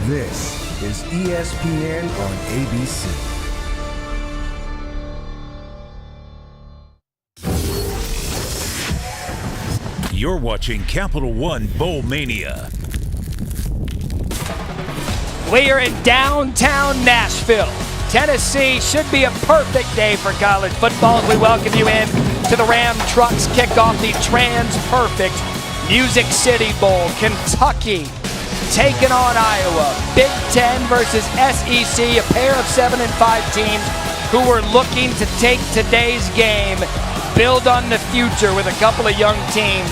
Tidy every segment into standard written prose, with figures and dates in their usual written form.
This is ESPN on ABC. You're watching Capital One Bowl Mania. We are in downtown Nashville, Tennessee. Should be a perfect day for college football as we welcome you in to the Ram Trucks kickoff the Trans-Perfect Music City Bowl. Kentucky taking on Iowa. Big Ten versus SEC, a pair of 7 and 5 teams who are looking to take today's game, build on the future with a couple of young teams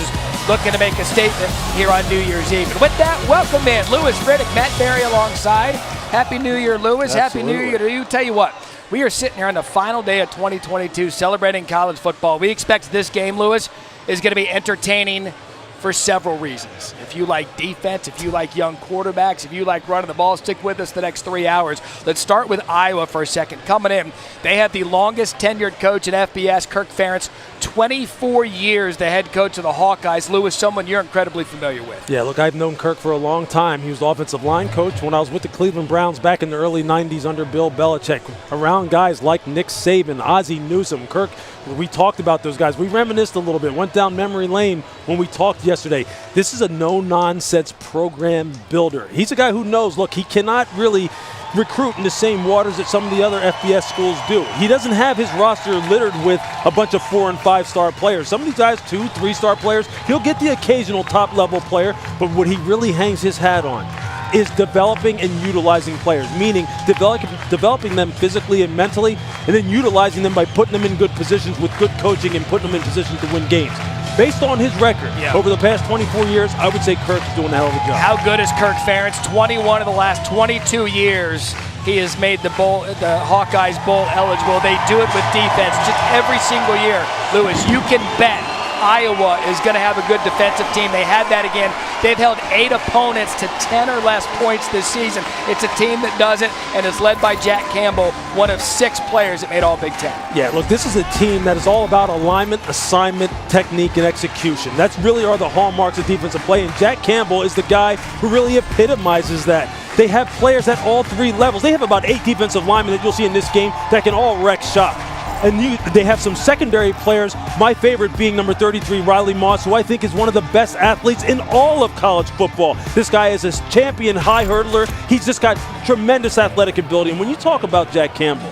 looking to make a statement here on New Year's Eve. And with that, welcome in Lewis Riddick, Matt Berry alongside. Happy New Year, Lewis. Absolutely. Happy New Year to you. Tell you what, we are sitting here on the final day of 2022 celebrating college football. We expect this game, Lewis, is going to be entertaining for several reasons. If you like defense, if you like young quarterbacks, if you like running the ball, stick with us the next 3 hours. Let's start with Iowa for a second. Coming in, they have the longest tenured coach in FBS, Kirk Ferentz, 24 years the head coach of the Hawkeyes. Lewis, someone you're incredibly familiar with. Yeah, look, I've known Kirk for a long time. He was the offensive line coach when I was with the Cleveland Browns back in the early 90s under Bill Belichick, around guys like Nick Saban, Ozzie Newsome. Kirk, we talked about those guys. We reminisced a little bit, went down memory lane when we talked yesterday. This is a no-nonsense program builder. He's a guy who knows, look, he cannot really recruit in the same waters that some of the other FBS schools do. He doesn't have his roster littered with a bunch of 4- and 5-star players. Some of these guys, 2-, 3-star players. He'll get the occasional top-level player, but what he really hangs his hat on is developing and utilizing players, meaning developing them physically and mentally, and then utilizing them by putting them in good positions with good coaching and putting them in positions to win games. Based on his record over the past 24 years, I would say Kirk's doing a hell of a job. How good is Kirk Ferentz? 21 of the last 22 years, he has made the Hawkeyes bowl eligible. They do it with defense just every single year. Lewis, you can bet Iowa is going to have a good defensive team. They had that again. They've held 8 opponents to 10 or less points this season. It's a team that does it, and is led by Jack Campbell, one of 6 players that made all Big Ten. Yeah, look, this is a team that is all about alignment, assignment, technique, and execution. That's really are the hallmarks of defensive play, and Jack Campbell is the guy who really epitomizes that. They have players at all 3 levels. They have about 8 defensive linemen that you'll see in this game that can all wreck shop. And they have some secondary players, my favorite being number 33, Riley Moss, who I think is one of the best athletes in all of college football. This guy is a champion high hurdler. He's just got tremendous athletic ability. And when you talk about Jack Campbell,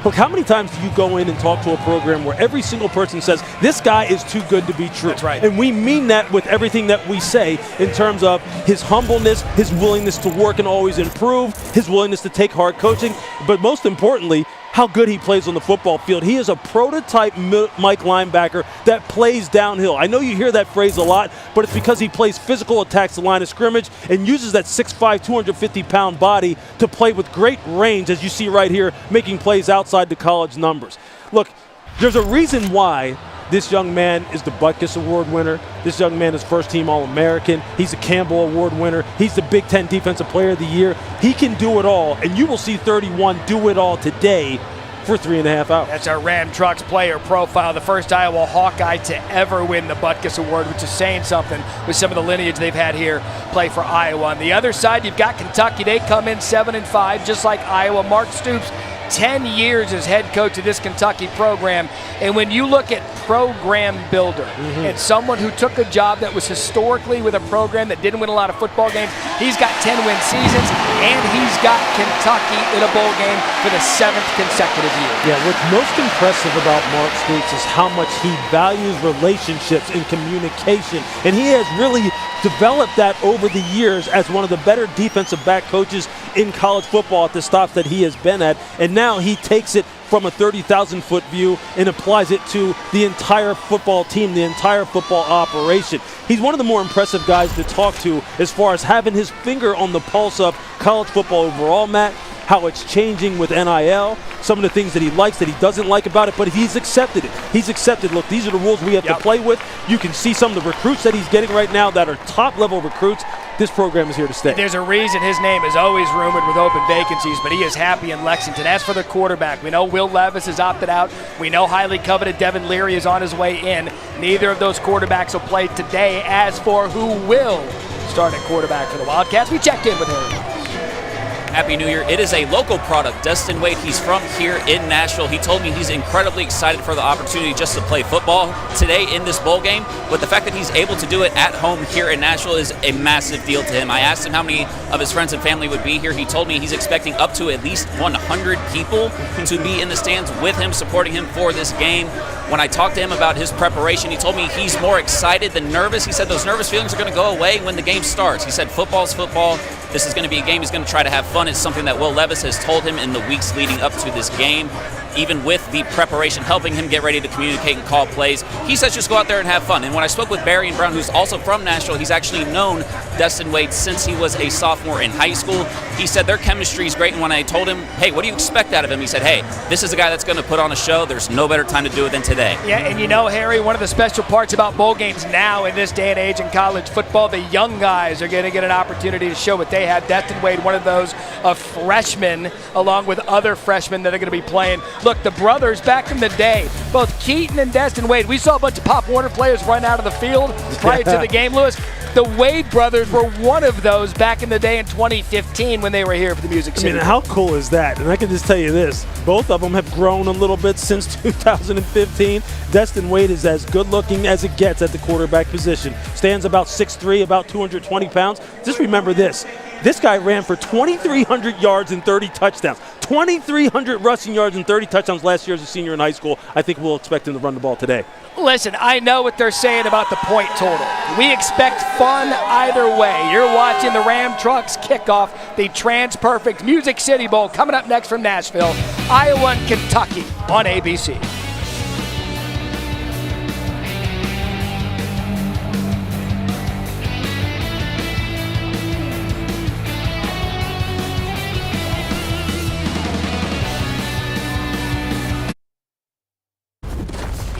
look, how many times do you go in and talk to a program where every single person says, this guy is too good to be true? That's right. And we mean that with everything that we say in terms of his humbleness, his willingness to work and always improve, his willingness to take hard coaching, but most importantly, how good he plays on the football field. He is a prototype Mike linebacker that plays downhill. I know you hear that phrase a lot, but it's because he plays physical attacks the line of scrimmage and uses that 6'5", 250-pound body to play with great range, as you see right here, making plays outside the college numbers. Look, there's a reason why this young man is the Butkus Award winner. This young man is first-team All-American. He's a Campbell Award winner. He's the Big Ten Defensive Player of the Year. He can do it all, and you will see 31 do it all today for 3.5 hours. That's our Ram Trucks player profile, the first Iowa Hawkeye to ever win the Butkus Award, which is saying something with some of the lineage they've had here play for Iowa. On the other side, you've got Kentucky. They come in 7 and 5, just like Iowa. Mark Stoops, 10 years as head coach of this Kentucky program. And when you look at program builder and someone who took a job that was historically with a program that didn't win a lot of football games, he's got 10-win seasons, and he's got Kentucky in a bowl game for the 7th consecutive year. Yeah, what's most impressive about Mark Stoops is how much he values relationships and communication, and he has really developed that over the years as one of the better defensive back coaches in college football at the stops that he has been at, and now he takes it from a 30,000-foot view and applies it to the entire football team, the entire football operation. He's one of the more impressive guys to talk to as far as having his finger on the pulse of college football overall, Matt, how it's changing with NIL, some of the things that he likes, that he doesn't like about it, but he's accepted it. He's accepted, look, these are the rules we have to play with. You can see some of the recruits that he's getting right now that are top-level recruits. This program is here to stay. There's a reason his name is always rumored with open vacancies, but he is happy in Lexington. As for the quarterback, we know Will Levis has opted out. We know highly coveted Devin Leary is on his way in. Neither of those quarterbacks will play today. As for who will start at quarterback for the Wildcats, we checked in with him. Happy New Year. It is a local product. Destin Wade, he's from here in Nashville. He told me he's incredibly excited for the opportunity just to play football today in this bowl game, but the fact that he's able to do it at home here in Nashville is a massive deal to him. I asked him how many of his friends and family would be here. He told me he's expecting up to at least 100 people to be in the stands with him, supporting him for this game. When I talked to him about his preparation, he told me he's more excited than nervous. He said those nervous feelings are going to go away when the game starts. He said football's football. This is going to be a game he's going to try to have fun. It's something that Will Levis has told him in the weeks leading up to this game, even with the preparation, helping him get ready to communicate and call plays. He says just go out there and have fun. And when I spoke with Barry and Brown, who's also from Nashville, he's actually known Destin Wade since he was a sophomore in high school. He said their chemistry is great, and when I told him, hey, what do you expect out of him? He said, hey, this is a guy that's going to put on a show. There's no better time to do it than today. Yeah, and you know, Harry, one of the special parts about bowl games now in this day and age in college football, the young guys are going to get an opportunity to show what they have. Destin Wade, one of those, a freshman, along with other freshmen that are going to be playing. Look, the brothers back in the day, both Keaton and Destin Wade, we saw a bunch of Pop Warner players run out of the field prior to the game, Lewis. The Wade brothers were one of those back in the day in 2015 when they were here for the Music City. I mean, how cool is that? And I can just tell you this, both of them have grown a little bit since 2015. Destin Wade is as good looking as it gets at the quarterback position. Stands about 6'3", about 220 pounds. Just remember this. This guy ran for 2,300 yards and 30 touchdowns. 2,300 rushing yards and 30 touchdowns last year as a senior in high school. I think we'll expect him to run the ball today. Listen, I know what they're saying about the point total. We expect fun either way. You're watching the Ram Trucks kickoff, the Trans-Perfect Music City Bowl, coming up next from Nashville, Iowa and Kentucky on ABC.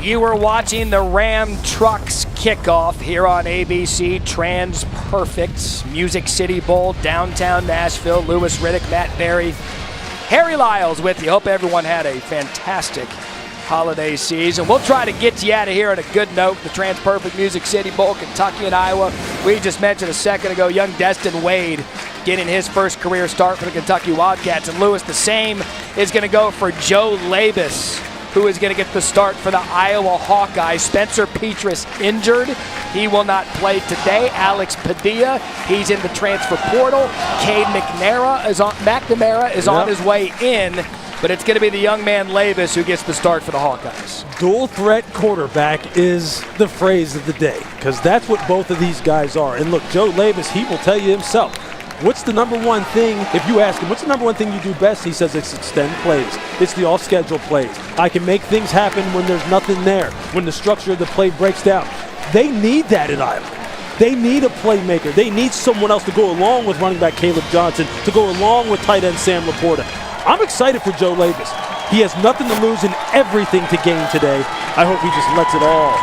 You are watching the Ram Trucks kickoff here on ABC, Trans-Perfect Music City Bowl, downtown Nashville. Lewis Riddick, Matt Berry, Harry Lyles with you. Hope everyone had a fantastic holiday season. We'll try to get you out of here on a good note. The Trans-Perfect Music City Bowl, Kentucky and Iowa. We just mentioned a second ago, young Destin Wade getting his first career start for the Kentucky Wildcats. And Lewis, the same is going to go for Joe Labus, who is going to get the start for the Iowa Hawkeyes. Spencer Petras injured. He will not play today. Alex Padilla, he's in the transfer portal. Cade McNamara is on his way in, but it's going to be the young man Labus who gets the start for the Hawkeyes. Dual threat quarterback is the phrase of the day, because that's what both of these guys are. And look, Joe Labus, he will tell you himself, what's the number one thing, if you ask him, what's the number one thing you do best? He says it's extend plays. It's the off-schedule plays. I can make things happen when there's nothing there, when the structure of the play breaks down. They need that at Iowa. They need a playmaker. They need someone else to go along with running back Caleb Johnson, to go along with tight end Sam Laporta. I'm excited for Joe Labus. He has nothing to lose and everything to gain today. I hope he just lets it all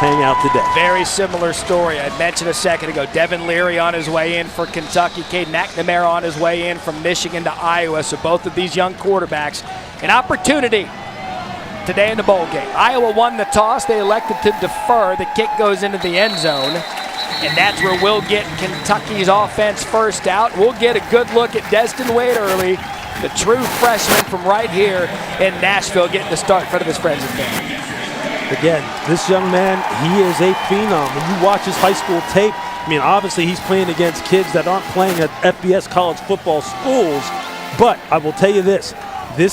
hang out today. Very similar story. I mentioned a second ago, Devin Leary on his way in for Kentucky, Cade McNamara on his way in from Michigan to Iowa. So both of these young quarterbacks, an opportunity today in the bowl game. Iowa won the toss. They elected to defer. The kick goes into the end zone. And that's where we'll get Kentucky's offense first out. We'll get a good look at Destin Wade early, the true freshman from right here in Nashville, getting the start in front of his friends and family. Again, this young man, he is a phenom. When you watch his high school tape, I mean, obviously he's playing against kids that aren't playing at FBS college football schools, but I will tell you this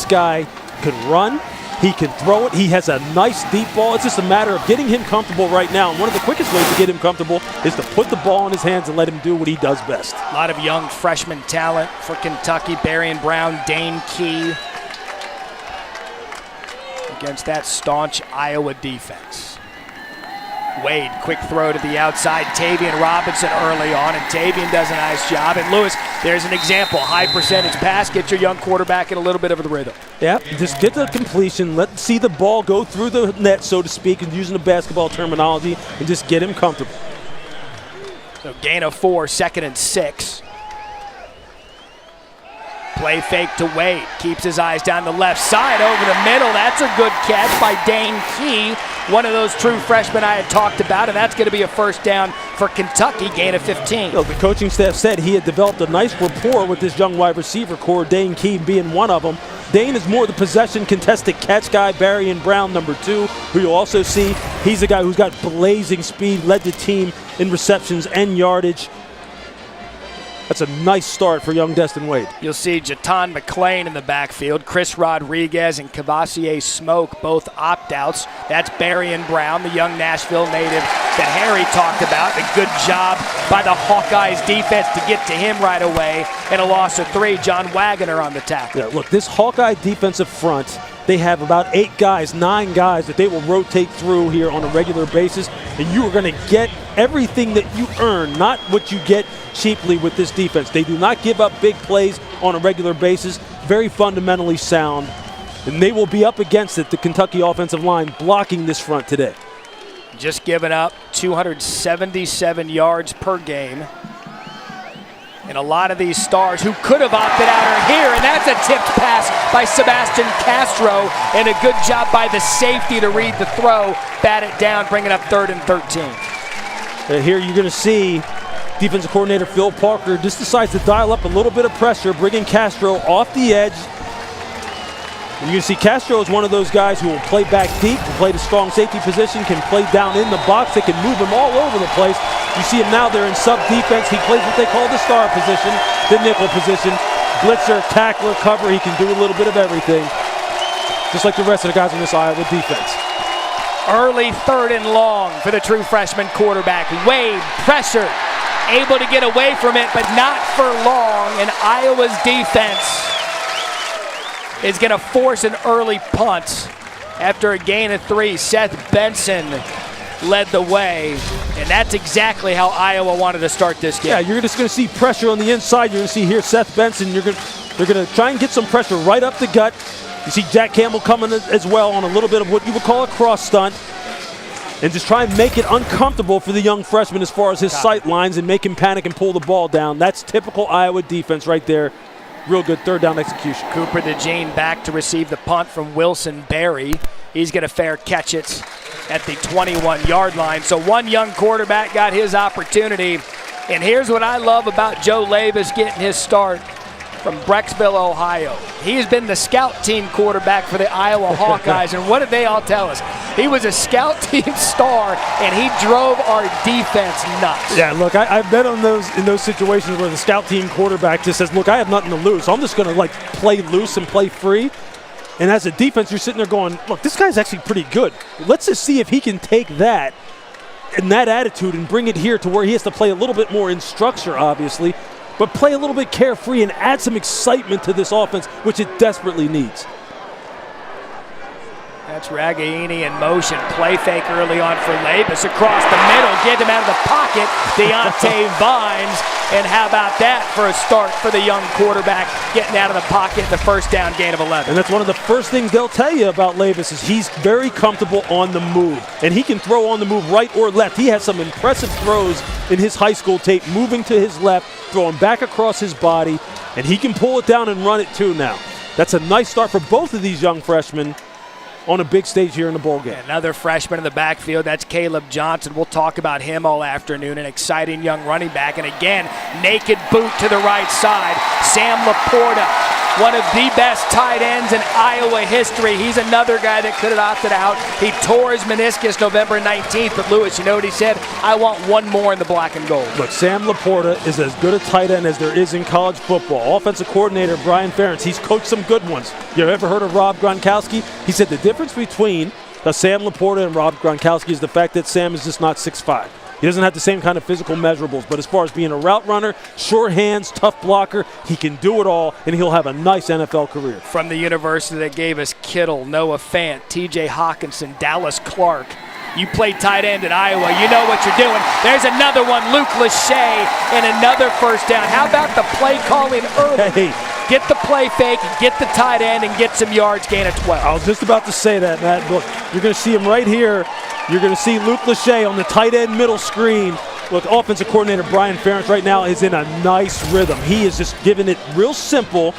guy can run, he can throw it, he has a nice deep ball. It's just a matter of getting him comfortable right now, and one of the quickest ways to get him comfortable is to put the ball in his hands and let him do what he does best. A lot of young freshman talent for Kentucky. Berrien Brown, Dane Key, against that staunch Iowa defense. Wade, quick throw to the outside. Tavian Robinson early on, and Tavian does a nice job. And Lewis, there's an example. High percentage pass, get your young quarterback in a little bit of the rhythm. Yeah, just get the completion, see the ball go through the net, so to speak, and using the basketball terminology, and just get him comfortable. So gain of 4, 2nd and 6. Play fake to Wade. Keeps his eyes down the left side over the middle. That's a good catch by Dane Key, one of those true freshmen I had talked about, and that's going to be a first down for Kentucky, gain of 15. The coaching staff said he had developed a nice rapport with this young wide receiver core, Dane Keene being one of them. Dane is more the possession contested catch guy. Barry Brown, number 2, who you'll also see. He's a guy who's got blazing speed, led the team in receptions and yardage. That's a nice start for young Destin Wade. You'll see Jatan McClain in the backfield. Chris Rodriguez and Cavassier Smoke, both opt-outs. That's Barry Brown, the young Nashville native that Harry talked about. A good job by the Hawkeyes defense to get to him right away. And a loss of 3, John Wagner on the tackle. Yeah, look, this Hawkeye defensive front, they have about 8 guys, 9 guys that they will rotate through here on a regular basis. And you are going to get everything that you earn, not what you get cheaply with this defense. They do not give up big plays on a regular basis. Very fundamentally sound. And they will be up against it, the Kentucky offensive line, blocking this front today. Just giving up 277 yards per game. And a lot of these stars who could have opted out are here, and that's a tipped pass by Sebastian Castro, and a good job by the safety to read the throw, bat it down, bring it up 3rd and 13. And here you're going to see defensive coordinator Phil Parker just decides to dial up a little bit of pressure, bringing Castro off the edge. And you can see Castro is one of those guys who will play back deep, will play the strong safety position, can play down in the box. They can move him all over the place. You see him now, they're in sub-defense. He plays what they call the star position, the nickel position. Blitzer, tackler, cover, he can do a little bit of everything. Just like the rest of the guys on this Iowa defense. Early 3rd and long for the true freshman quarterback. Wade, pressure, able to get away from it, but not for long. And Iowa's defense is going to force an early punt after a gain of 3. Seth Benson led the way, and that's exactly how Iowa wanted to start this game. Yeah, you're just going to see pressure on the inside. You're going to see here Seth Benson. They're going to try and get some pressure right up the gut. You see Jack Campbell coming as well on a little bit of what you would call a cross stunt, and just try and make it uncomfortable for the young freshman as far as his sight lines and make him panic and pull the ball down. That's typical Iowa defense right there. Real good 3rd down execution. Cooper DeJean back to receive the punt from Wilson Berry. He's going to fair catch it at the 21-yard line. So one young quarterback got his opportunity. And here's what I love about Joe Lavis getting his start from Brecksville, Ohio. He has been the scout team quarterback for the Iowa Hawkeyes. And what did they all tell us? He was a scout team star, and he drove our defense nuts. Yeah, look, I've been in those situations where the scout team quarterback just says, look, I have nothing to lose, so I'm just going to play loose and play free. And as a defense, you're sitting there going, look, this guy's actually pretty good. Let's just see if he can take that and that attitude and bring it here to where he has to play a little bit more in structure, obviously, but play a little bit carefree and add some excitement to this offense, which it desperately needs. That's Ragaini in motion. Play fake early on for Labus across the middle. Get him out of the pocket. Deontay Vines. And how about that for a start for the young quarterback, getting out of the pocket, the 1st down gain of 11. And that's one of the first things they'll tell you about Labus is he's very comfortable on the move. And he can throw on the move right or left. He has some impressive throws in his high school tape, moving to his left, throwing back across his body, and he can pull it down and run it too now. That's a nice start for both of these young freshmen on a big stage here in the bowl game. Another freshman in the backfield, that's Caleb Johnson. We'll talk about him all afternoon, an exciting young running back. And again, naked boot to the right side. Sam Laporta, one of the best tight ends in Iowa history. He's another guy that could have opted out. He tore his meniscus November 19th, but Lewis, you know what he said? I want one more in the black and gold. Look, Sam Laporta is as good a tight end as there is in college football. Offensive coordinator Brian Ferentz, he's coached some good ones. You ever heard of Rob Gronkowski? He said the difference between Sam Laporta and Rob Gronkowski is the fact that Sam is just not 6'5". He doesn't have the same kind of physical measurables, but as far as being a route runner, sure hands, tough blocker, he can do it all, and he'll have a nice NFL career. From the university that gave us Kittle, Noah Fant, TJ Hawkinson, Dallas Clark. You play tight end at Iowa, you know what you're doing. There's another one, Luke Lachey, and another 1st down. How about the play calling early? Hey. Get the play fake, get the tight end, and get some yards, gain of 12. I was just about to say that, Matt. Look, you're going to see him right here. You're going to see Luke Lachey on the tight end middle screen. Look, offensive coordinator Brian Ferentz right now is in a nice rhythm. He is just giving it real simple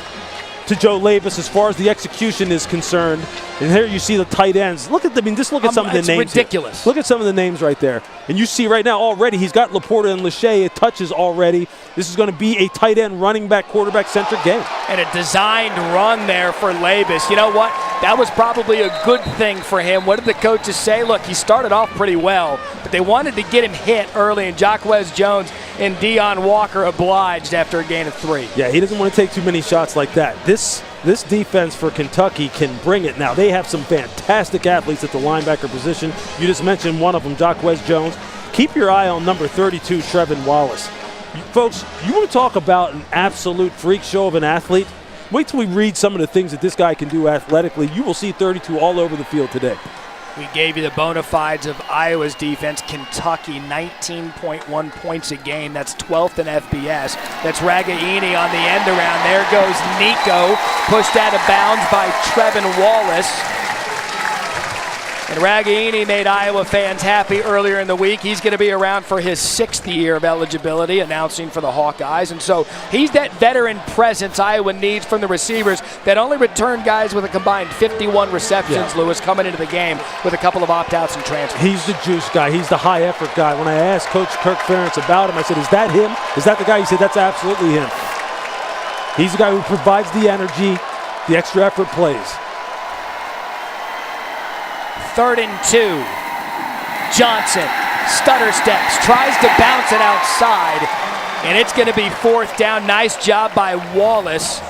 to Joe Labus as far as the execution is concerned. And here you see the tight ends. Look at just look at some of the names. It's ridiculous. Here. Look at some of the names right there. And you see right now already he's got Laporta and Lachey at touches already. This is going to be a tight end, running back, quarterback-centric game. And a designed run there for Labus. You know what? That was probably a good thing for him. What did the coaches say? Look, he started off pretty well, but they wanted to get him hit early, and Jacquez Jones and Deion Walker obliged after a gain of 3. Yeah, he doesn't want to take too many shots like that. This defense for Kentucky can bring it. Now, they have some fantastic athletes at the linebacker position. You just mentioned one of them, Jacquez Jones. Keep your eye on number 32, Trevin Wallace. Folks, you want to talk about an absolute freak show of an athlete? Wait till we read some of the things that this guy can do athletically. You will see 32 all over the field today. We gave you the bona fides of Iowa's defense. Kentucky, 19.1 points a game. That's 12th in FBS. That's Ragaini on the end around. There goes Nico, pushed out of bounds by Trevin Wallace. And Ragaini made Iowa fans happy earlier in the week. He's going to be around for his 6th year of eligibility, announcing for the Hawkeyes. And so he's that veteran presence Iowa needs from the receivers that only returned guys with a combined 51 receptions, Lewis, coming into the game with a couple of opt-outs and transfers. He's the juice guy. He's the high-effort guy. When I asked Coach Kirk Ferentz about him, I said, is that him? Is that the guy? He said, that's absolutely him. He's the guy who provides the energy, the extra effort plays. 3rd and 2. Johnson stutter steps, tries to bounce it outside, and it's going to be 4th down. Nice job by Wallace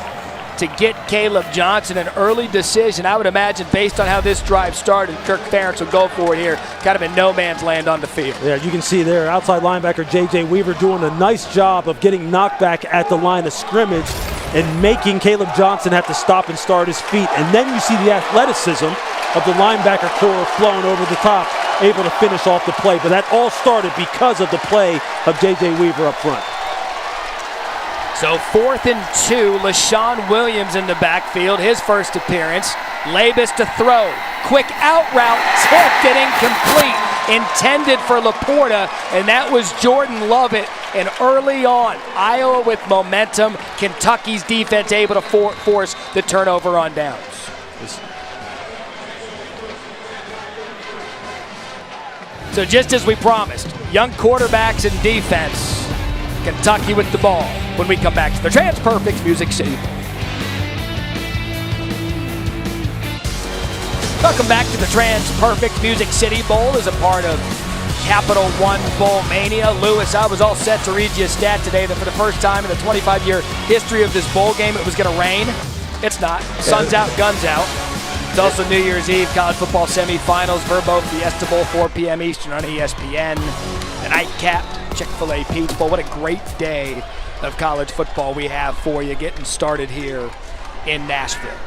to get Caleb Johnson an early decision. I would imagine, based on how this drive started, Kirk Ferentz will go for it here, kind of in no man's land on the field. Yeah, you can see there, outside linebacker J.J. Weaver doing a nice job of getting knocked back at the line of scrimmage and making Caleb Johnson have to stop and start his feet. And then you see the athleticism of the linebacker core flowing over the top, able to finish off the play. But that all started because of the play of J.J. Weaver up front. So 4th and 2, LaShawn Williams in the backfield, his first appearance. Labus to throw. Quick out route, tipped and incomplete. Intended for Laporta, and that was Jordan Lovett. And early on, Iowa with momentum, Kentucky's defense able to force the turnover on downs. So just as we promised, young quarterbacks and defense, Kentucky with the ball when we come back to the Trans-Perfect Music City. Welcome back to the Trans-Perfect Music City Bowl as a part of Capital One Bowl Mania. Lewis, I was all set to read you a stat today that for the first time in the 25-year history of this bowl game, it was going to rain. It's not. Sun's out, guns out. It's also New Year's Eve, college football semifinals, Verbo Fiesta Bowl, 4 p.m. Eastern on ESPN. The nightcap, Chick-fil-A Peach Bowl. What a great day of college football we have for you getting started here in Nashville.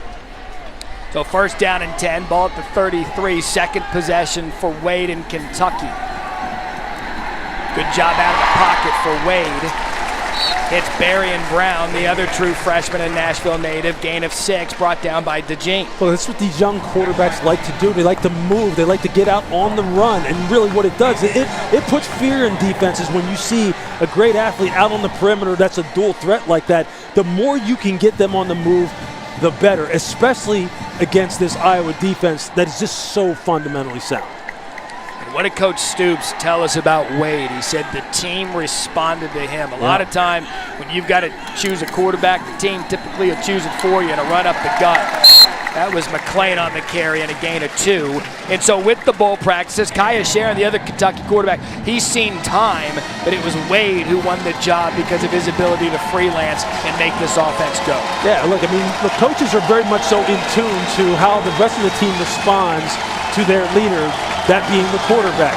So 1st down and 10, ball at the 33, 2nd possession for Wade in Kentucky. Good job out of the pocket for Wade. It's Berrien Brown, the other true freshman and Nashville native. Gain of 6, brought down by DeJean. Well, that's what these young quarterbacks like to do. They like to move. They like to get out on the run. And really what it does, it puts fear in defenses when you see a great athlete out on the perimeter that's a dual threat like that. The more you can get them on the move, the better, especially against this Iowa defense that is just so fundamentally sound. What did Coach Stoops tell us about Wade? He said the team responded to him. A lot of time when you've got to choose a quarterback, the team typically will choose it for you and a run up the gut. That was McClain on the carry and a gain of 2. And so with the bowl practices, Kaya Sharon, the other Kentucky quarterback, he's seen time, but it was Wade who won the job because of his ability to freelance and make this offense go. Yeah, look, I mean, the coaches are very much so in tune to how the rest of the team responds to their leader, that being the quarterback.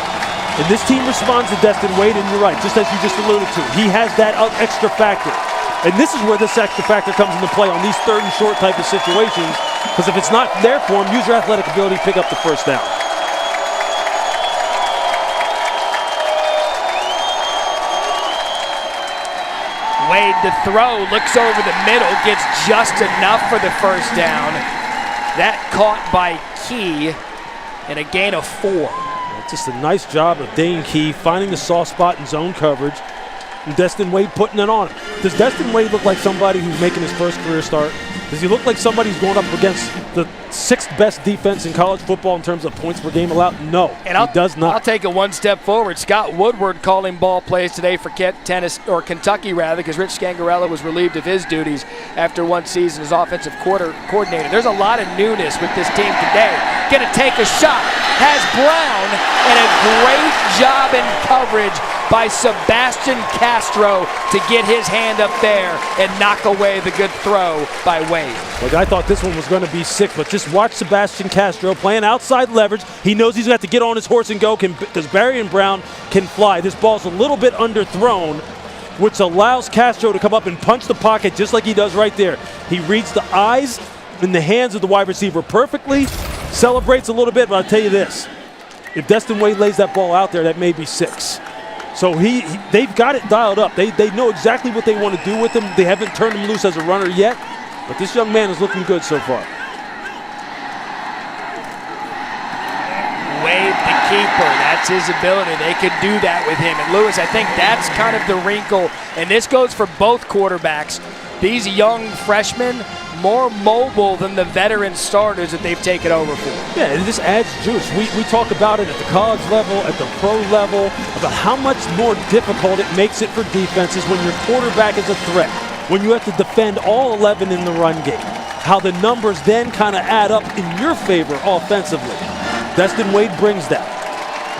And this team responds to Destin Wade, and you're right, just as you just alluded to. He has that extra factor. And this is where this extra factor comes into play on these 3rd and short type of situations, because if it's not there for him, use your athletic ability to pick up the 1st down. Wade to throw, looks over the middle, gets just enough for the 1st down. That caught by Key. And a gain of 4. Just a nice job of Dane Key finding the soft spot in zone coverage and Destin Wade putting it on him. Does Destin Wade look like somebody who's making his first career start? Does he look like somebody who's going up against the 6th best defense in college football in terms of points per game allowed? No, and he does not. I'll take it one step forward. Scott Woodward calling ball plays today for Kentucky, because Rich Scangarella was relieved of his duties after one season as offensive coordinator. There's a lot of newness with this team today. Going to take a shot. Has Brown, and a great job in coverage by Sebastian Castro to get his hand up there and knock away the good throw by Wade. Look, I thought this one was going to be sick, but just watch Sebastian Castro playing outside leverage. He knows he's got to get on his horse and go because Barry and Brown can fly. This ball's a little bit underthrown, which allows Castro to come up and punch the pocket just like he does right there. He reads the eyes and the hands of the wide receiver perfectly, celebrates a little bit, but I'll tell you this. If Destin Wade lays that ball out there, that may be 6. So they've got it dialed up. They know exactly what they want to do with him. They haven't turned him loose as a runner yet, but this young man is looking good so far. Wade, the keeper, that's his ability. They could do that with him. And Lewis, I think that's kind of the wrinkle, and this goes for both quarterbacks. These young freshmen, more mobile than the veteran starters that they've taken over for. Yeah, it just adds juice. We talk about it at the college level, at the pro level, about how much more difficult it makes it for defenses when your quarterback is a threat, when you have to defend all 11 in the run game, how the numbers then kind of add up in your favor offensively. Destin Wade brings that.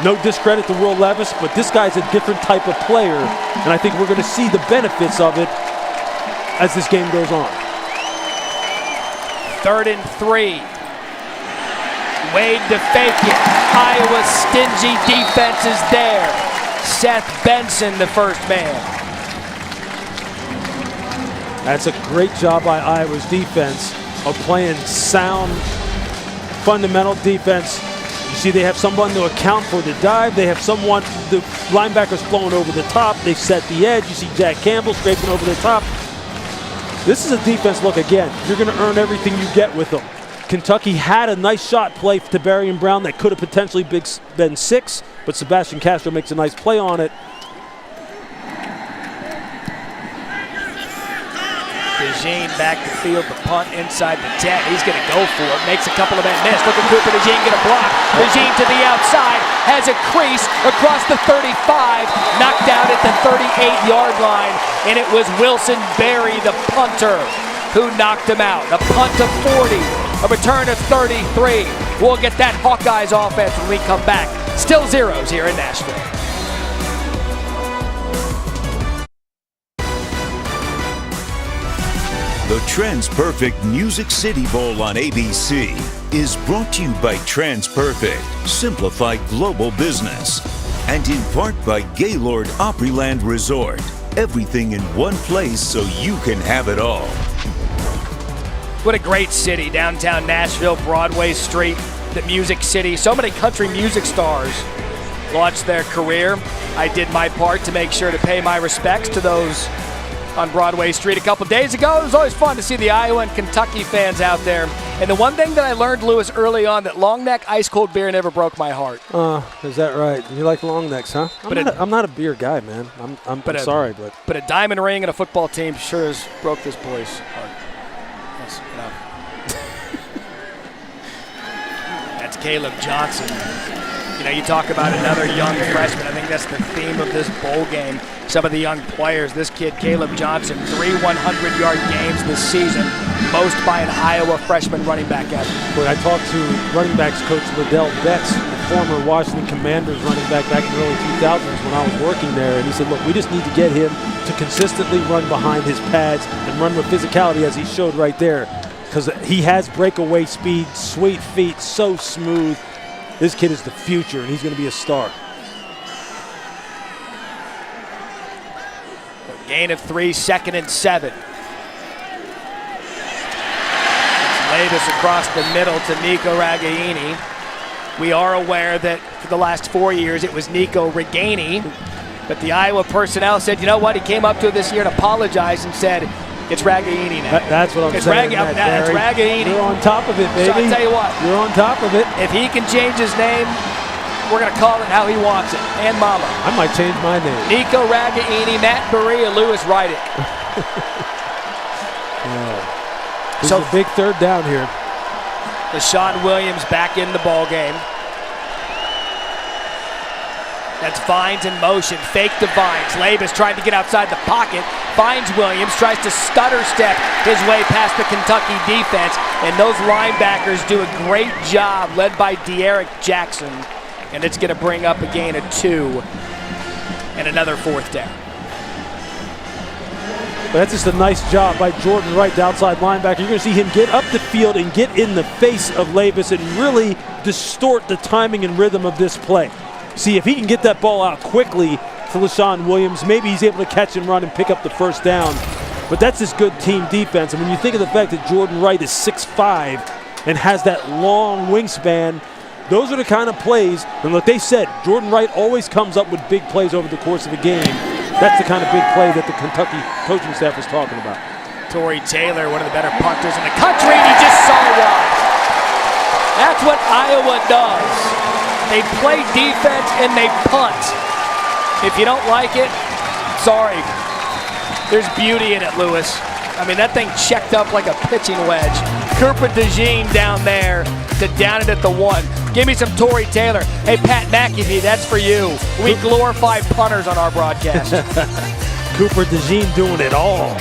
No discredit to Will Levis, but this guy's a different type of player, and I think we're going to see the benefits of it as this game goes on. 3rd and 3. Wade to fake it. Iowa's stingy defense is there. Seth Benson, the first man. That's a great job by Iowa's defense of playing sound, fundamental defense. You see they have someone to account for the dive. They have someone, the linebackers flowing over the top. They set the edge. You see Jack Campbell scraping over the top. This is a defense, look, again, you're going to earn everything you get with them. Kentucky had a nice shot play to Barry and Brown that could have potentially been 6, but Sebastian Castro makes a nice play on it. DeJean back to field, the punt inside the 10. He's going to go for it, makes a couple of men miss. Look at Cooper DeJean get a block. DeJean to the outside, has a crease across the 35, knocked out at the 38-yard line, and it was Wilson Berry, the punter, who knocked him out. A punt of 40, a return of 33. We'll get that Hawkeyes offense when we come back. Still zeros here in Nashville. The TransPerfect Music City Bowl on ABC is brought to you by TransPerfect, simplified global business, and in part by Gaylord Opryland Resort. Everything in one place so you can have it all. What a great city, downtown Nashville, Broadway Street, the Music City. So many country music stars launched their career. I did my part to make sure to pay my respects to those on Broadway Street a couple days ago. It was always fun to see the Iowa and Kentucky fans out there. And the one thing that I learned, Lewis, early on, that long neck ice cold beer never broke my heart. Is that right? You like long necks, huh? I'm not a beer guy, man. I'm sorry, but a diamond ring and a football team sure has broke this boy's heart. That's enough. That's Caleb Johnson. You know, you talk about another young freshman. I think that's the theme of this bowl game. Some of the young players. This kid, Caleb Johnson, 3 100-yard games this season, most by an Iowa freshman running back ever. When I talked to running backs coach Liddell Betts, the former Washington Commanders running back in the early 2000s when I was working there, and he said, look, we just need to get him to consistently run behind his pads and run with physicality as he showed right there, because he has breakaway speed, sweet feet, so smooth. This kid is the future, and he's going to be a star. Gain of 3, 2nd and 7. Lay this across the middle to Nico Ragaini. We are aware that for the last 4 years it was Nico Reganey, but the Iowa personnel said, you know what, he came up to it this year and apologized and said, it's Ragaini now. That's what I'm saying. It's Ragaini. You're on top of it, baby. So I'll tell you what. You're on top of it. If he can change his name, we're going to call it how he wants it. And Mama. I might change my name. Nico Ragaini, Matt Berea, Lewis, write it. This is a big third down here. LaShawn Williams back in the ball game. That's Vines in motion. Fake to Vines. Labus trying to get outside the pocket. Finds Williams. Tries to stutter step his way past the Kentucky defense. And those linebackers do a great job, led by De'Aric Jackson. And it's going to bring up a gain of 2 and another 4th down. But that's just a nice job by Jordan Wright, the outside linebacker. You're going to see him get up the field and get in the face of Labus and really distort the timing and rhythm of this play. See, if he can get that ball out quickly to LaShawn Williams, maybe he's able to catch and run and pick up the first down. But that's just good team defense. And when you think of the fact that Jordan Wright is 6'5" and has that long wingspan, those are the kind of plays. And look, they said Jordan Wright always comes up with big plays over the course of a game. That's the kind of big play that the Kentucky coaching staff is talking about. Tory Taylor, one of the better punters in the country, and he just saw one. That's what Iowa does. They play defense and they punt. If you don't like it, sorry. There's beauty in it, Lewis. I mean, that thing checked up like a pitching wedge. Cooper DeJean down there to down it at the 1. Give me some Tory Taylor. Hey, Pat McAfee, that's for you. We glorify punters on our broadcast. Cooper DeJean doing it all.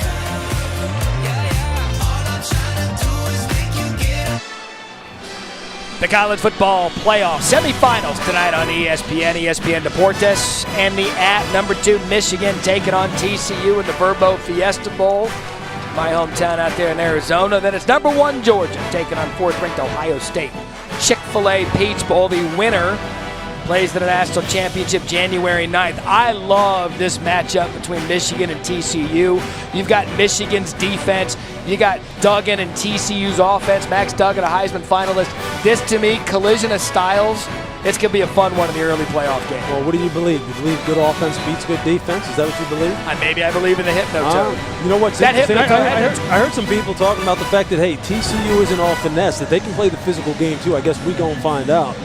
The college football playoff semifinals tonight on ESPN Deportes, and the @2 Michigan taking on TCU in the Verbo Fiesta Bowl. My hometown out there in Arizona. Then it's #1 Georgia taking on 4th-ranked Ohio State. Chick-fil-A Peach Bowl, the winner plays the national championship January 9th. I love this matchup between Michigan and TCU. You've got Michigan's defense. You got Duggan and TCU's offense. Max Duggan, a Heisman finalist. This, to me, collision of styles. It's going to be a fun one in the early playoff game. Well, what do you believe? You believe good offense beats good defense? Is that what you believe? Maybe I believe in the hypno, too. You know what's that interesting? hypno, I heard some people talking about the fact that, hey, TCU isn't all finesse, that they can play the physical game, too. I guess we going to find out.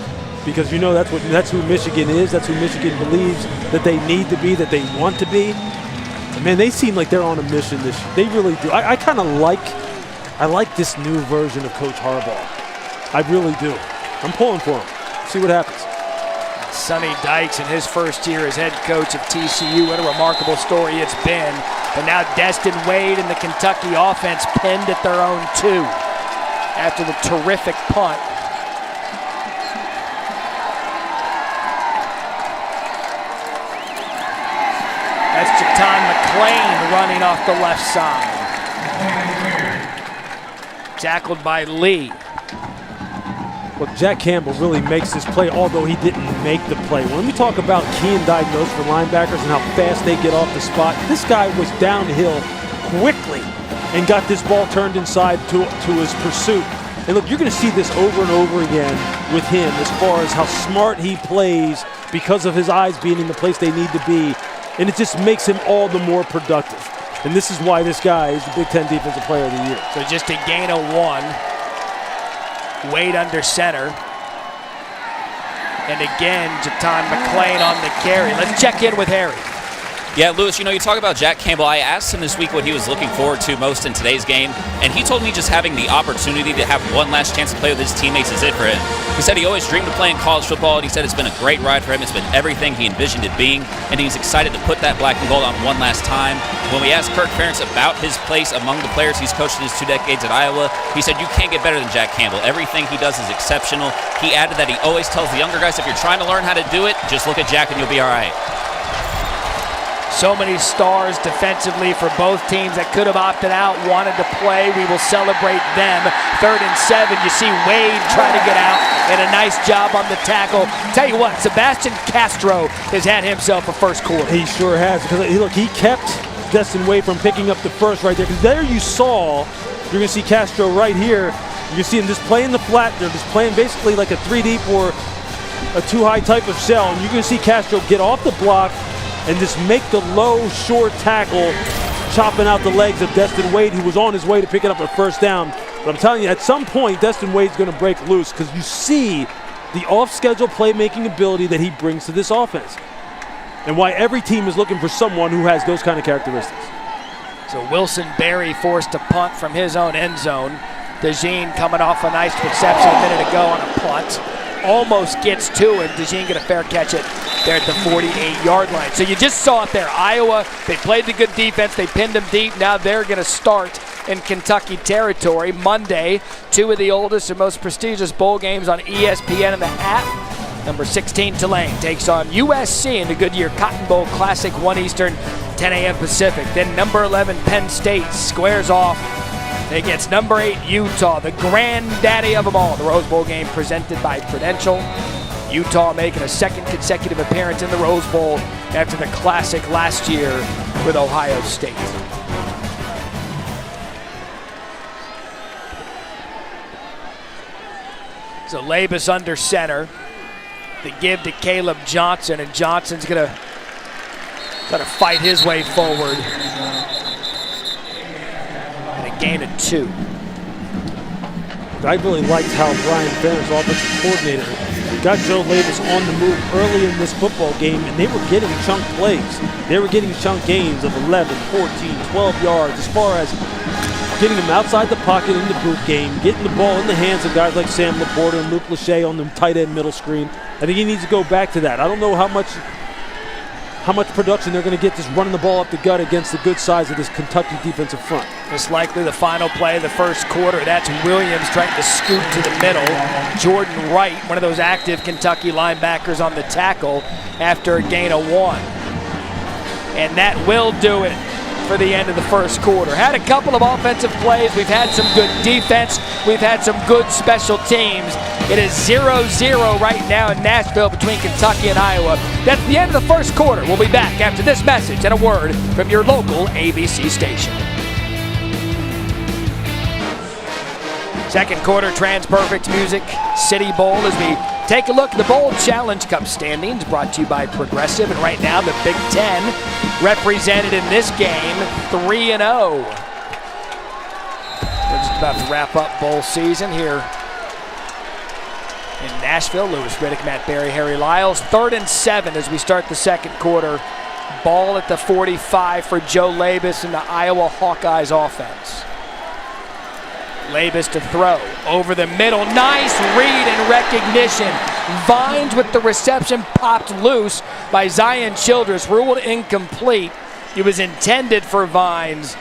Because, you know, that's who Michigan is. That's who Michigan believes that they need to be, that they want to be. And man, they seem like they're on a mission this year. They really do. I kind of like this new version of Coach Harbaugh. I really do. I'm pulling for him. See what happens. Sonny Dykes in his first year as head coach of TCU. What a remarkable story it's been. But now Destin Wade and the Kentucky offense pinned at their own 2 after the terrific punt. That's Jaton McClain running off the left side. Tackled by Lee. Well, Jack Campbell really makes this play, although he didn't make the play. When we talk about key and diagnose for linebackers and how fast they get off the spot, this guy was downhill quickly and got this ball turned inside to his pursuit. And look, you're going to see this over and over again with him as far as how smart he plays because of his eyes being in the place they need to be. And it just makes him all the more productive. And this is why this guy is the Big Ten Defensive Player of the Year. So just a gain of 1. Wade under center. And again, Jaton McClain on the carry. Let's check in with Harry. Yeah, Lewis, you know, you talk about Jack Campbell. I asked him this week what he was looking forward to most in today's game, and he told me just having the opportunity to have one last chance to play with his teammates is it for him. He said he always dreamed of playing college football, and he said it's been a great ride for him. It's been everything he envisioned it being, and he's excited to put that black and gold on one last time. When we asked Kirk Ferentz about his place among the players he's coached in his 2 decades at Iowa, he said you can't get better than Jack Campbell. Everything he does is exceptional. He added that he always tells the younger guys, if you're trying to learn how to do it, just look at Jack and you'll be all right. So many stars defensively for both teams that could have opted out, wanted to play. We will celebrate them. 3rd and 7. You see Wade trying to get out, and a nice job on the tackle. Tell you what, Sebastian Castro has had himself a first quarter. He sure has. Because look, he kept Destin Wade from picking up the first right there. Because there you saw, you're going to see Castro right here. You can see him just playing the flat. They're just playing basically like a 3 deep or a 2 high type of shell. And you're going to see Castro get off the block and just make the low, short tackle, chopping out the legs of Destin Wade, who was on his way to picking up a first down. But I'm telling you, at some point, Destin Wade's going to break loose because you see the off-schedule playmaking ability that he brings to this offense and why every team is looking for someone who has those kind of characteristics. So Wilson Berry forced to punt from his own end zone. DeJean coming off a nice reception a minute ago on a punt. Almost gets to it. DeJean get a fair catch it there at the 48-yard line. So you just saw it there. Iowa, they played the good defense. They pinned them deep. Now they're going to start in Kentucky territory. Monday, two of the oldest and most prestigious bowl games on ESPN and the app. Number 16, Tulane takes on USC in the Goodyear Cotton Bowl Classic, 1 Eastern, 10 a.m. Pacific. Then number 11, Penn State squares off against number 8, Utah, the granddaddy of them all. The Rose Bowl game presented by Prudential. Utah making a second consecutive appearance in the Rose Bowl after the Classic last year with Ohio State. So Labus under center. The give to Caleb Johnson, and Johnson's gonna fight his way forward. And a gain of 2. I really liked how Brian Ferentz, offensive coordinator, got Joe Labus on the move early in this football game, and they were getting chunk plays. They were getting chunk gains of 11, 14, 12 yards as far as getting them outside the pocket in the boot game, getting the ball in the hands of guys like Sam Laporta and Luke Lachey on the tight end middle screen. I think he needs to go back to that. I don't know how much production they're going to get just running the ball up the gut against the good size of this Kentucky defensive front. It's likely the final play of the first quarter. That's Williams trying to scoot to the middle. Jordan Wright, one of those active Kentucky linebackers, on the tackle after a gain of 1. And that will do it for the end of the first quarter. Had a couple of offensive plays. We've had some good defense. We've had some good special teams. It is 0-0 right now in Nashville between Kentucky and Iowa. That's the end of the first quarter. We'll be back after this message and a word from your local ABC station. Second quarter, TransPerfect Music City Bowl as we take a look at the Bowl Challenge Cup standings brought to you by Progressive. And right now, the Big Ten represented in this game 3-0. We're just about to wrap up bowl season here in Nashville. Lewis Riddick, Matt Berry, Harry Lyles. 3rd and 7 as we start the second quarter. Ball at the 45 for Joe Labus and the Iowa Hawkeyes offense. Labus to throw over the middle. Nice read and recognition. Vines with the reception popped loose by Zion Childress, ruled incomplete. It was intended for Vines,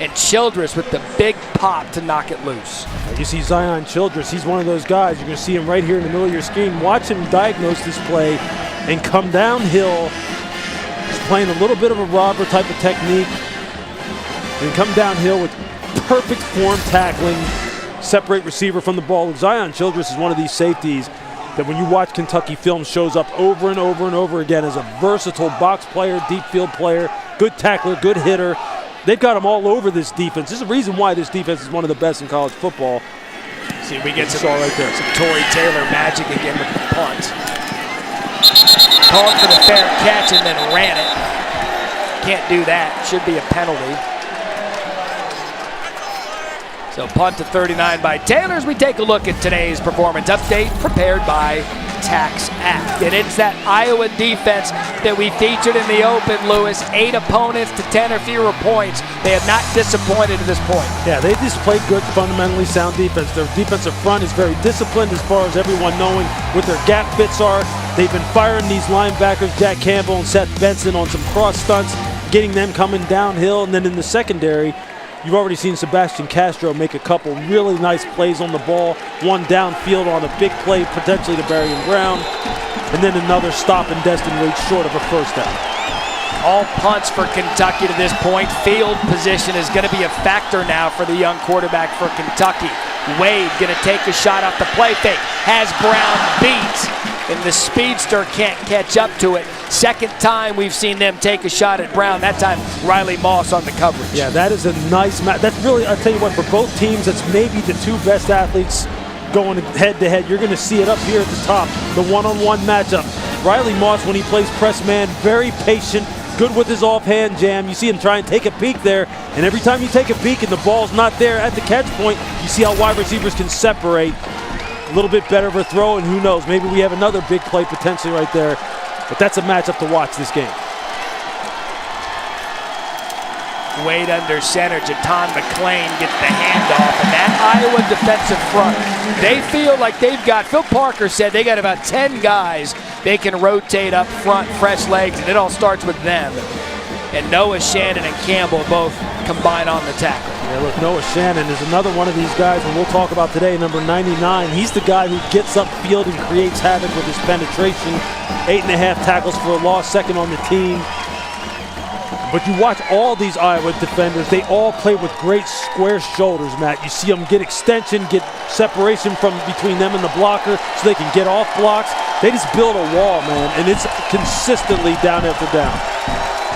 and Childress with the big pop to knock it loose. You see Zion Childress, he's one of those guys. You're going to see him right here in the middle of your screen. Watch him diagnose this play and come downhill. He's playing a little bit of a robber type of technique and come downhill with perfect form tackling, separate receiver from the ball. Zion Childress is one of these safeties that when you watch Kentucky film shows up over and over and over again as a versatile box player, deep field player, good tackler, good hitter. They've got him all over this defense. There's a reason why this defense is one of the best in college football. See, we get some, right there. Some Tory Taylor magic again with the punt. Called for the fair catch and then ran it. Can't do that. Should be a penalty. So punt to 39 by Taylor as we take a look at today's performance update prepared by Tax Act. And it's that Iowa defense that we featured in the open, Lewis. 8 opponents to 10 or fewer points. They have not disappointed at this point. Yeah, they just played good, fundamentally sound defense. Their defensive front is very disciplined as far as everyone knowing what their gap fits are. They've been firing these linebackers, Jack Campbell and Seth Benson, on some cross stunts, getting them coming downhill. And then in the secondary, you've already seen Sebastian Castro make a couple really nice plays on the ball. One downfield on a big play, potentially to Barrion Brown. And then another stop and Destin Wade short of a first down. All punts for Kentucky to this point. Field position is going to be a factor now for the young quarterback for Kentucky. Wade going to take a shot off the play fake. Has Brown beat. And the speedster can't catch up to it. Second time we've seen them take a shot at Brown. That time, Riley Moss on the coverage. Yeah, that is a nice match. That's really, I'll tell you what, for both teams, that's maybe the two best athletes going head-to-head. You're going to see it up here at the top, the one-on-one matchup. Riley Moss, when he plays press man, very patient, good with his offhand jam. You see him try and take a peek there, and every time you take a peek and the ball's not there at the catch point, you see how wide receivers can separate. A little bit better of a throw, and who knows, maybe we have another big play potentially right there. But that's a matchup to watch this game. Wade under center. Jaton McClain gets the handoff, and that Iowa defensive front, they feel like they've got, Phil Parker said they got about 10 guys they can rotate up front, fresh legs, and it all starts with them. And Noah Shannon and Campbell both combine on the tackle. Yeah, look, Noah Shannon is another one of these guys, and we'll talk about today, number 99. He's the guy who gets upfield and creates havoc with his penetration. 8.5 tackles for a loss, second on the team. But you watch all these Iowa defenders, they all play with great square shoulders, Matt. You see them get extension, get separation from between them and the blocker so they can get off blocks. They just build a wall, man, and it's consistently down after down.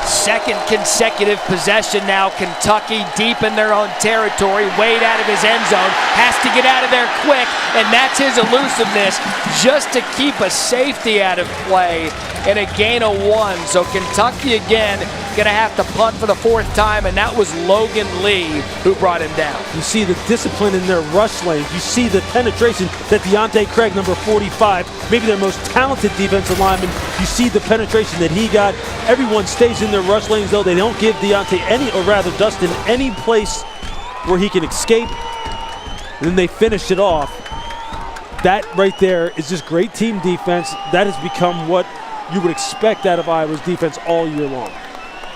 Second consecutive possession now, Kentucky deep in their own territory. Wade out of his end zone, has to get out of there quick, and that's his elusiveness just to keep a safety out of play and a gain of 1. So Kentucky again gonna have to punt for the 4th time, and that was Logan Lee who brought him down. You see the discipline in their rush lanes. You see the penetration that Deontay Craig, number 45, maybe their most talented defensive lineman, you see the penetration that he got. Everyone stays in their rush lanes, though. They don't give Deontay Dustin any place where he can escape. And then they finish it off. That right there is just great team defense. That has become what you would expect out of Iowa's defense all year long.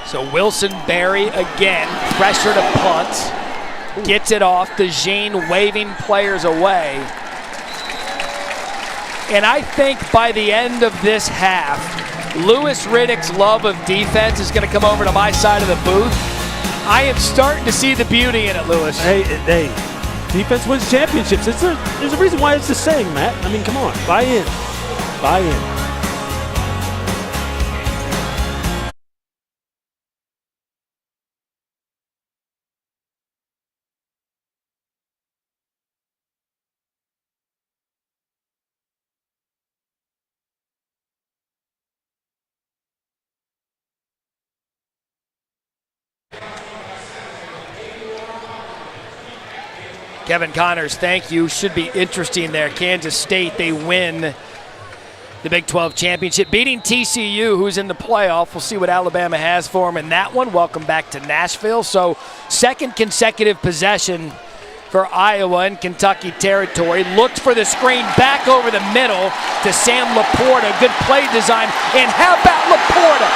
So Wilson Berry again, pressure to punt, gets it off. DeJean waving players away. And I think by the end of this half, Louis Riddick's love of defense is going to come over to my side of the booth. I am starting to see the beauty in it, Louis. Hey, defense wins championships. There's a reason why it's the saying, Matt. I mean, come on, buy in. Buy in. Kevin Connors, thank you. Should be interesting there. Kansas State, they win the Big 12 championship, beating TCU, who's in the playoff. We'll see what Alabama has for them in that one. Welcome back to Nashville. So second consecutive possession for Iowa in Kentucky territory. Looked for the screen back over the middle to Sam Laporta. Good play design. And how about Laporta?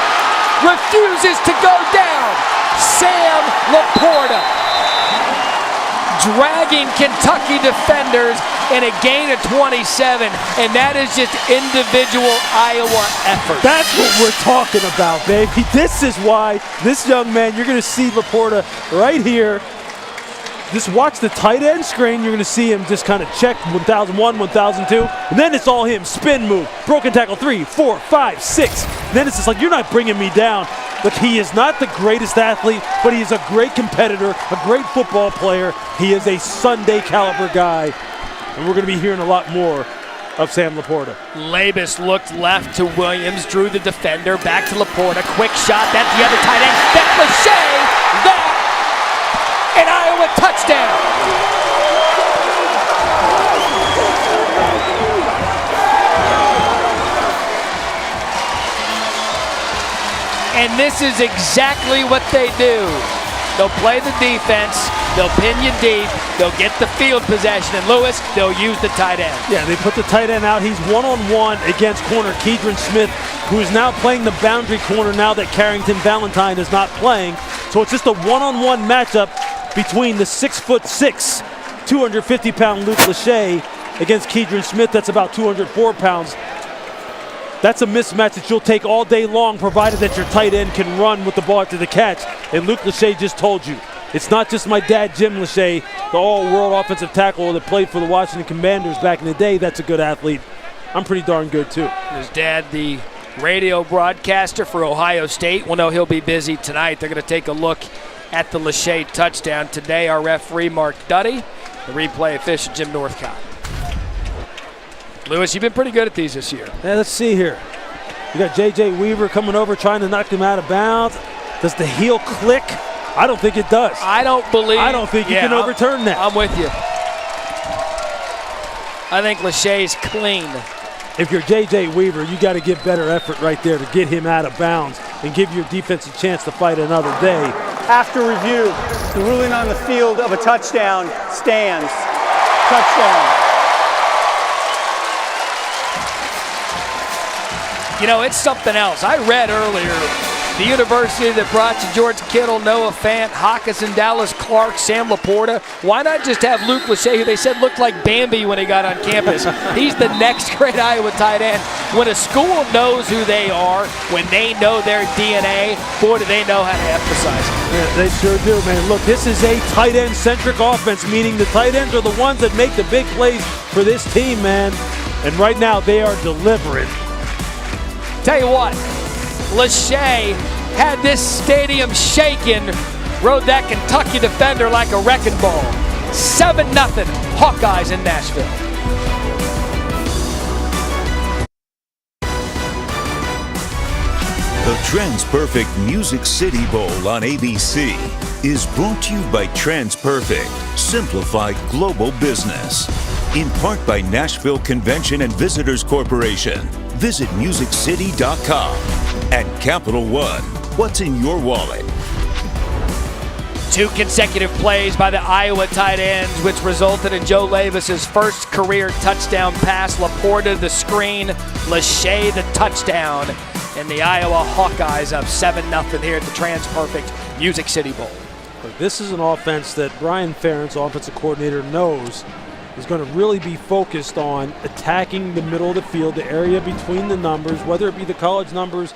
Refuses to go down. Sam Laporta dragging Kentucky defenders in a gain of 27, and that is just individual Iowa effort. That's what we're talking about, baby. This is why this young man, you're going to see Laporta right here. Just watch the tight end screen. You're going to see him just kind of check 1001, 1002, and then it's all him. Spin move, broken tackle, 3, 4, 5, 6. And then it's just like, you're not bringing me down. Look, he is not the greatest athlete, but he is a great competitor, a great football player. He is a Sunday caliber guy, and we're going to be hearing a lot more of Sam Laporta. Labus looked left to Williams, drew the defender, back to Laporta, quick shot, that's the other tight end, that Lachey, that, an Iowa touchdown. And this is exactly what they do. They'll play the defense, they'll pin you deep, they'll get the field possession, and Lewis, they'll use the tight end. Yeah, they put the tight end out. He's one-on-one against corner Keidron Smith, who is now playing the boundary corner now that Carrington Valentine is not playing. So it's just a one-on-one matchup between the 6'6", 250-pound Luke Lachey against Keidron Smith, that's about 204 pounds. That's a mismatch that you'll take all day long, provided that your tight end can run with the ball after the catch. And Luke Lachey just told you, it's not just my dad, Jim Lachey, the all-world offensive tackle that played for the Washington Commanders back in the day. That's a good athlete. I'm pretty darn good, too. His dad, the radio broadcaster for Ohio State. Well, no, he'll be busy tonight. They're going to take a look at the Lachey touchdown. Today, our referee, Mark Duddy, the replay official, Jim Northcott. Lewis, you've been pretty good at these this year. Yeah, let's see here. You got J.J. Weaver coming over, trying to knock him out of bounds. Does the heel click? I don't think it does. I don't think you can overturn that. I'm with you. I think Lachey's clean. If you're J.J. Weaver, you got to give better effort right there to get him out of bounds and give your defense a chance to fight another day. After review, the ruling on the field of a touchdown stands. Touchdown. You know, it's something else. I read earlier, the university that brought you George Kittle, Noah Fant, Hawkinson, Dallas Clark, Sam Laporta. Why not just have Luke Lachey, who they said looked like Bambi when he got on campus? He's the next great Iowa tight end. When a school knows who they are, when they know their DNA, boy, do they know how to emphasize it. Yeah, they sure do, man. Look, this is a tight end-centric offense, meaning the tight ends are the ones that make the big plays for this team, man. And right now, they are delivering. Tell you what, Lachey had this stadium shaking, rode that Kentucky defender like a wrecking ball. 7-0 Hawkeyes in Nashville. The TransPerfect Music City Bowl on ABC is brought to you by TransPerfect, simplified global business. In part by Nashville Convention and Visitors Corporation. Visit musiccity.com. And Capital One, what's in your wallet? 2 consecutive plays by the Iowa tight ends, which resulted in Joe Levis's first career touchdown pass. Laporta the screen, Lachey the touchdown, and the Iowa Hawkeyes up 7-0 here at the TransPerfect Music City Bowl. This is an offense that Brian Ferentz, offensive coordinator, knows is going to really be focused on attacking the middle of the field, the area between the numbers, whether it be the college numbers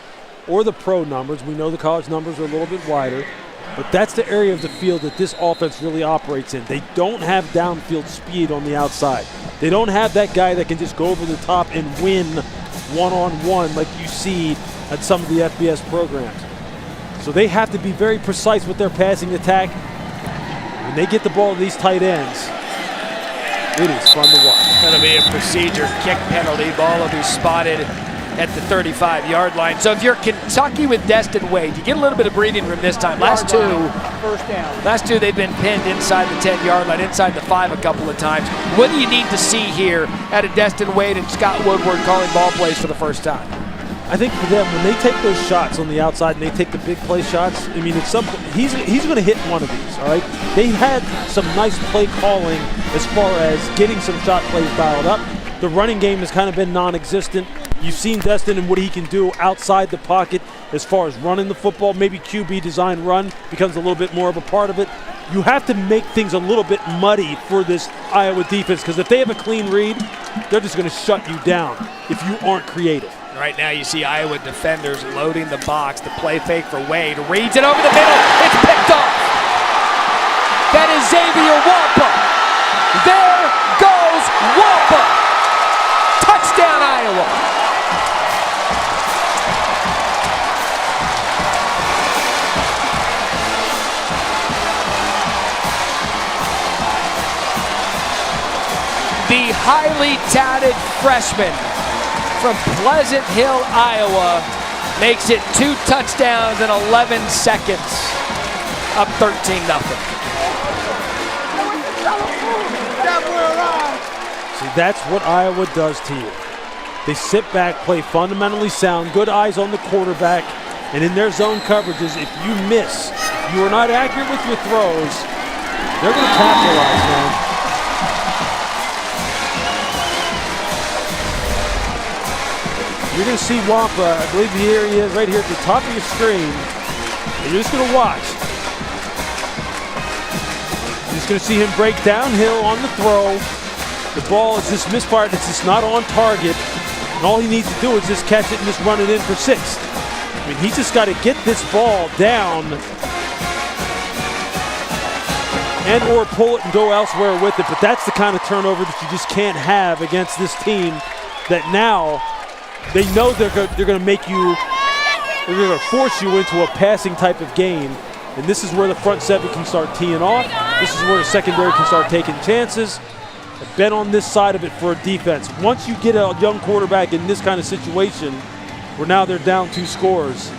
or the pro numbers. We know the college numbers are a little bit wider, but that's the area of the field that this offense really operates in. They don't have downfield speed on the outside. They don't have that guy that can just go over the top and win one-on-one like you see at some of the FBS programs. So they have to be very precise with their passing attack. When they get the ball to these tight ends, it is fun to watch. Going to be a procedure kick penalty. Ball will be spotted at the 35-yard line. So if you're Kentucky with Destin Wade, you get a little bit of breathing room this time. Last two they've been pinned inside the 10-yard line, inside the 5 a couple of times. What do you need to see here out of Destin Wade and Scott Woodward calling ball plays for the first time? I think for them, when they take those shots on the outside and they take the big play shots, I mean, he's going to hit one of these, all right? They had some nice play calling as far as getting some shot plays dialed up. The running game has kind of been non-existent. You've seen Destin and what he can do outside the pocket as far as running the football. Maybe QB design run becomes a little bit more of a part of it. You have to make things a little bit muddy for this Iowa defense, because if they have a clean read, they're just going to shut you down if you aren't creative. Right now you see Iowa defenders loading the box. The play fake for Wade. Reads it over the middle. It's picked off. That is Xavier Wampa. There goes Wampa. Touchdown Iowa. The highly touted freshman from Pleasant Hill, Iowa, makes it 2 touchdowns in 11 seconds, up 13-0. See, that's what Iowa does to you. They sit back, play fundamentally sound, good eyes on the quarterback, and in their zone coverages, if you miss, if you are not accurate with your throws, they're going to capitalize, man. You're going to see Wampa, I believe here he is, right here at the top of your screen. And you're just going to watch. You're just going to see him break downhill on the throw. The ball is just misfired. It's just not on target. And all he needs to do is just catch it and just run it in for 6. I mean, he's just got to get this ball down and or pull it and go elsewhere with it. But that's the kind of turnover that you just can't have against this team that now they know they're going to make you, they're going to force you into a passing type of game. And this is where the front 7 can start teeing off. This is where the secondary can start taking chances. I've been on this side of it for a defense. Once you get a young quarterback in this kind of situation, where now they're down 2 scores,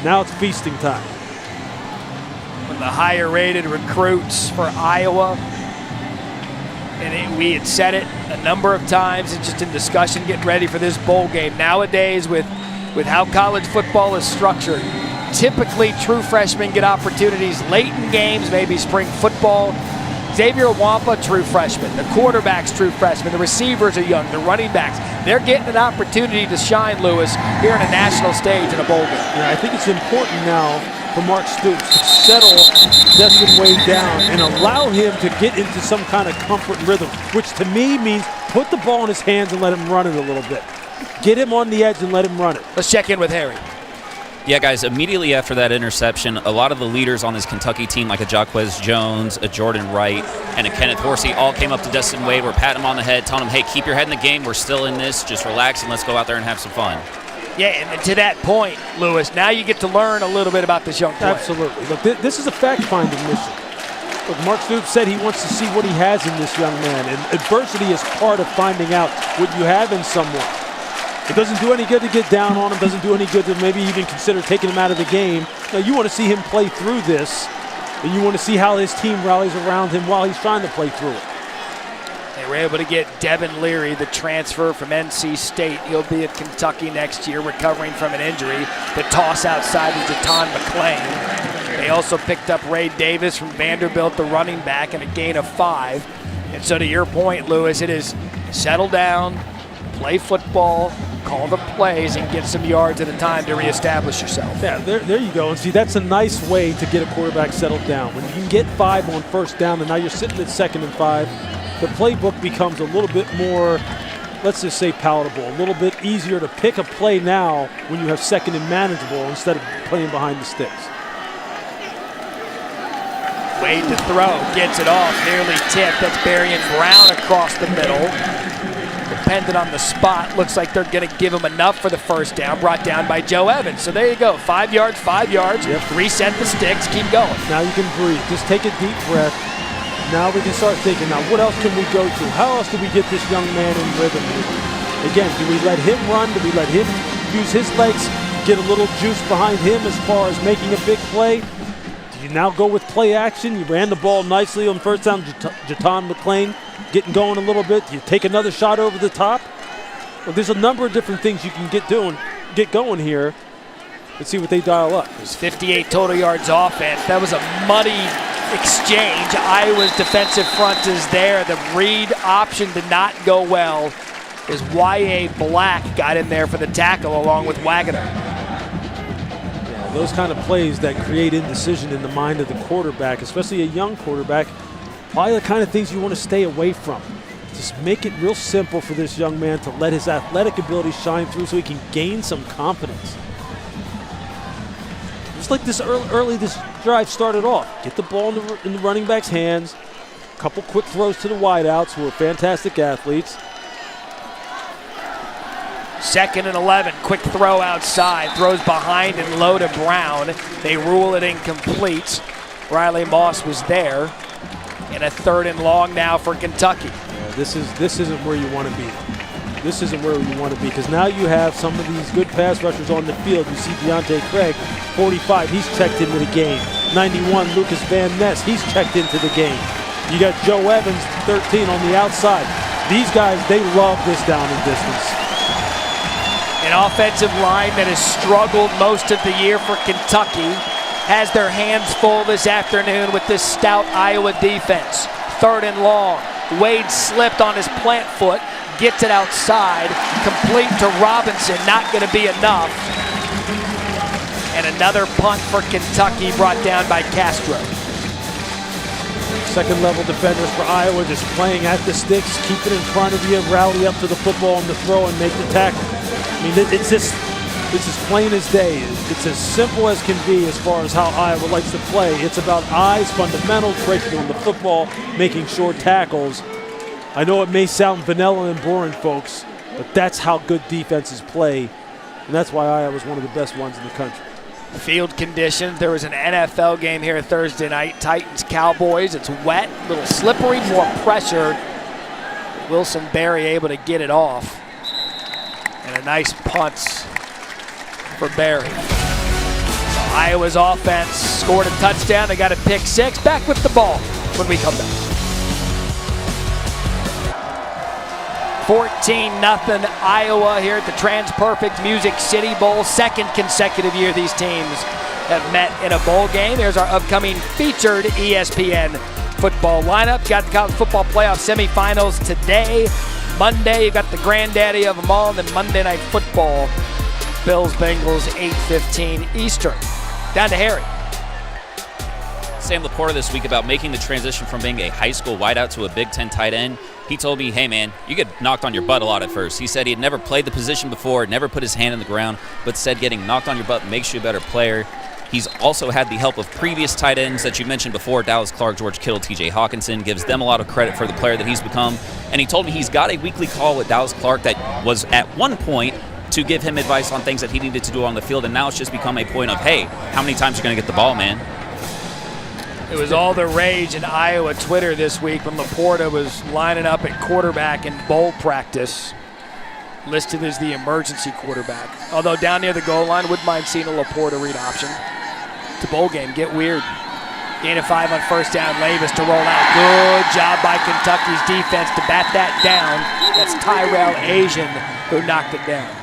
now it's feasting time. One of the higher rated recruits for Iowa. And we had said it a number of times, it's just in discussion getting ready for this bowl game. Nowadays, with how college football is structured, typically true freshmen get opportunities late in games, maybe spring football. Xavier Wampa, true freshman. The quarterback's true freshman. The receivers are young. The running backs. They're getting an opportunity to shine, Lewis, here on a national stage in a bowl game. Yeah, I think it's important now for Mark Stoops to settle Destin Wade down and allow him to get into some kind of comfort and rhythm, which to me means put the ball in his hands and let him run it a little bit. Get him on the edge and let him run it. Let's check in with Harry. Yeah, guys, immediately after that interception, a lot of the leaders on this Kentucky team, like a Jaquez Jones, a Jordan Wright, and a Kenneth Horsey, all came up to Destin Wade, were patting him on the head, telling him, hey, keep your head in the game. We're still in this. Just relax and let's go out there and have some fun. Yeah, and to that point, Lewis, now you get to learn a little bit about this young player. Absolutely. Look, this is a fact-finding mission. Look, Mark Stoops said he wants to see what he has in this young man, and adversity is part of finding out what you have in someone. It doesn't do any good to get down on him, doesn't do any good to maybe even consider taking him out of the game. Now, you want to see him play through this, and you want to see how his team rallies around him while he's trying to play through it. They were able to get Devin Leary, the transfer from NC State. He'll be at Kentucky next year, recovering from an injury. The toss outside to Jaton McClain. They also picked up Ray Davis from Vanderbilt, the running back, and a gain of 5. And so to your point, Lewis, it is settle down, play football, call the plays, and get some yards at a time to reestablish yourself. Yeah, there you go. And see, that's a nice way to get a quarterback settled down. When you can get 5 on first down, and now you're sitting at 2nd and 5, the playbook becomes a little bit more, let's just say, palatable, a little bit easier to pick a play now when you have 2nd and manageable instead of playing behind the sticks. Wade to throw, gets it off, nearly tipped. That's Berrien Brown across the middle. Dependent on the spot, looks like they're going to give him enough for the first down, brought down by Joe Evans. So there you go, 5 yards, 5 yards, Yep. reset the sticks, keep going. Now you can breathe. Just take a deep breath. Now we can start thinking, now what else can we go to? How else do we get this young man in rhythm? Again, do we let him run? Do we let him use his legs, get a little juice behind him as far as making a big play? Do you now go with play action? You ran the ball nicely on first down, Jaton McClain getting going a little bit. You take another shot over the top. Well, there's a number of different things you can get going here. Let's see what they dial up. It was 58 total yards offense. That was a muddy exchange. Iowa's defensive front is there. The read option did not go well as Y.A. Black got in there for the tackle along with Wagoner. Yeah, those kind of plays that create indecision in the mind of the quarterback, especially a young quarterback, probably the kind of things you want to stay away from. Just make it real simple for this young man to let his athletic ability shine through so he can gain some confidence. Just like this early this drive started off. Get the ball in the running back's hands. A couple quick throws to the wideouts who are fantastic athletes. 2nd and 11, quick throw outside, throws behind and low to Brown. They rule it incomplete. Riley Moss was there. And a 3rd and long now for Kentucky. Yeah, this isn't where you want to be. This isn't where you want to be because now you have some of these good pass rushers on the field. You see Deontay Craig, 45, he's checked into the game. 91, Lucas Van Ness, he's checked into the game. You got Joe Evans, 13 on the outside. These guys, they love this down and distance. An offensive line that has struggled most of the year for Kentucky has their hands full this afternoon with this stout Iowa defense. 3rd and long. Wade slipped on his plant foot, gets it outside, complete to Robinson, not going to be enough. And another punt for Kentucky brought down by Castro. 2nd level defenders for Iowa just playing at the sticks, keep it in front of you, rally up to the football on the throw and make the tackle. I mean, it's as plain as day. It's as simple as can be as far as how Iowa likes to play. It's about eyes, fundamentals, breaking on the football, making short tackles. I know it may sound vanilla and boring, folks, but that's how good defenses play, and that's why Iowa's one of the best ones in the country. Field conditions. There was an NFL game here Thursday night. Titans-Cowboys. It's wet, a little slippery, more pressure. Wilson Berry able to get it off. And a nice punt for Berry. So Iowa's offense scored a touchdown. They got a pick 6. Back with the ball when we come back. 14-0 Iowa here at the TransPerfect Music City Bowl. 2nd consecutive year these teams have met in a bowl game. Here's our upcoming featured ESPN football lineup. Got the college football playoff semifinals today. Monday, you've got the granddaddy of them all, and then Monday Night Football. Bills, Bengals, 8:15 Eastern. Down to Harry. Sam Laporta this week about making the transition from being a high school wideout to a Big Ten tight end. He told me, hey man, you get knocked on your butt a lot at first. He said he had never played the position before, never put his hand in the ground, but said getting knocked on your butt makes you a better player. He's also had the help of previous tight ends that you mentioned before, Dallas Clark, George Kittle, TJ Hawkinson, gives them a lot of credit for the player that he's become. And he told me he's got a weekly call with Dallas Clark that was at one point to give him advice on things that he needed to do on the field, and now it's just become a point of, hey, how many times are you going to get the ball, man? It was all the rage in Iowa Twitter this week when Laporta was lining up at quarterback in bowl practice, listed as the emergency quarterback. Although down near the goal line, wouldn't mind seeing a Laporta read option. It's a bowl game, get weird. Gain of 5 on first down, Levis to roll out. Good job by Kentucky's defense to bat that down. That's Tyrell Asian who knocked it down.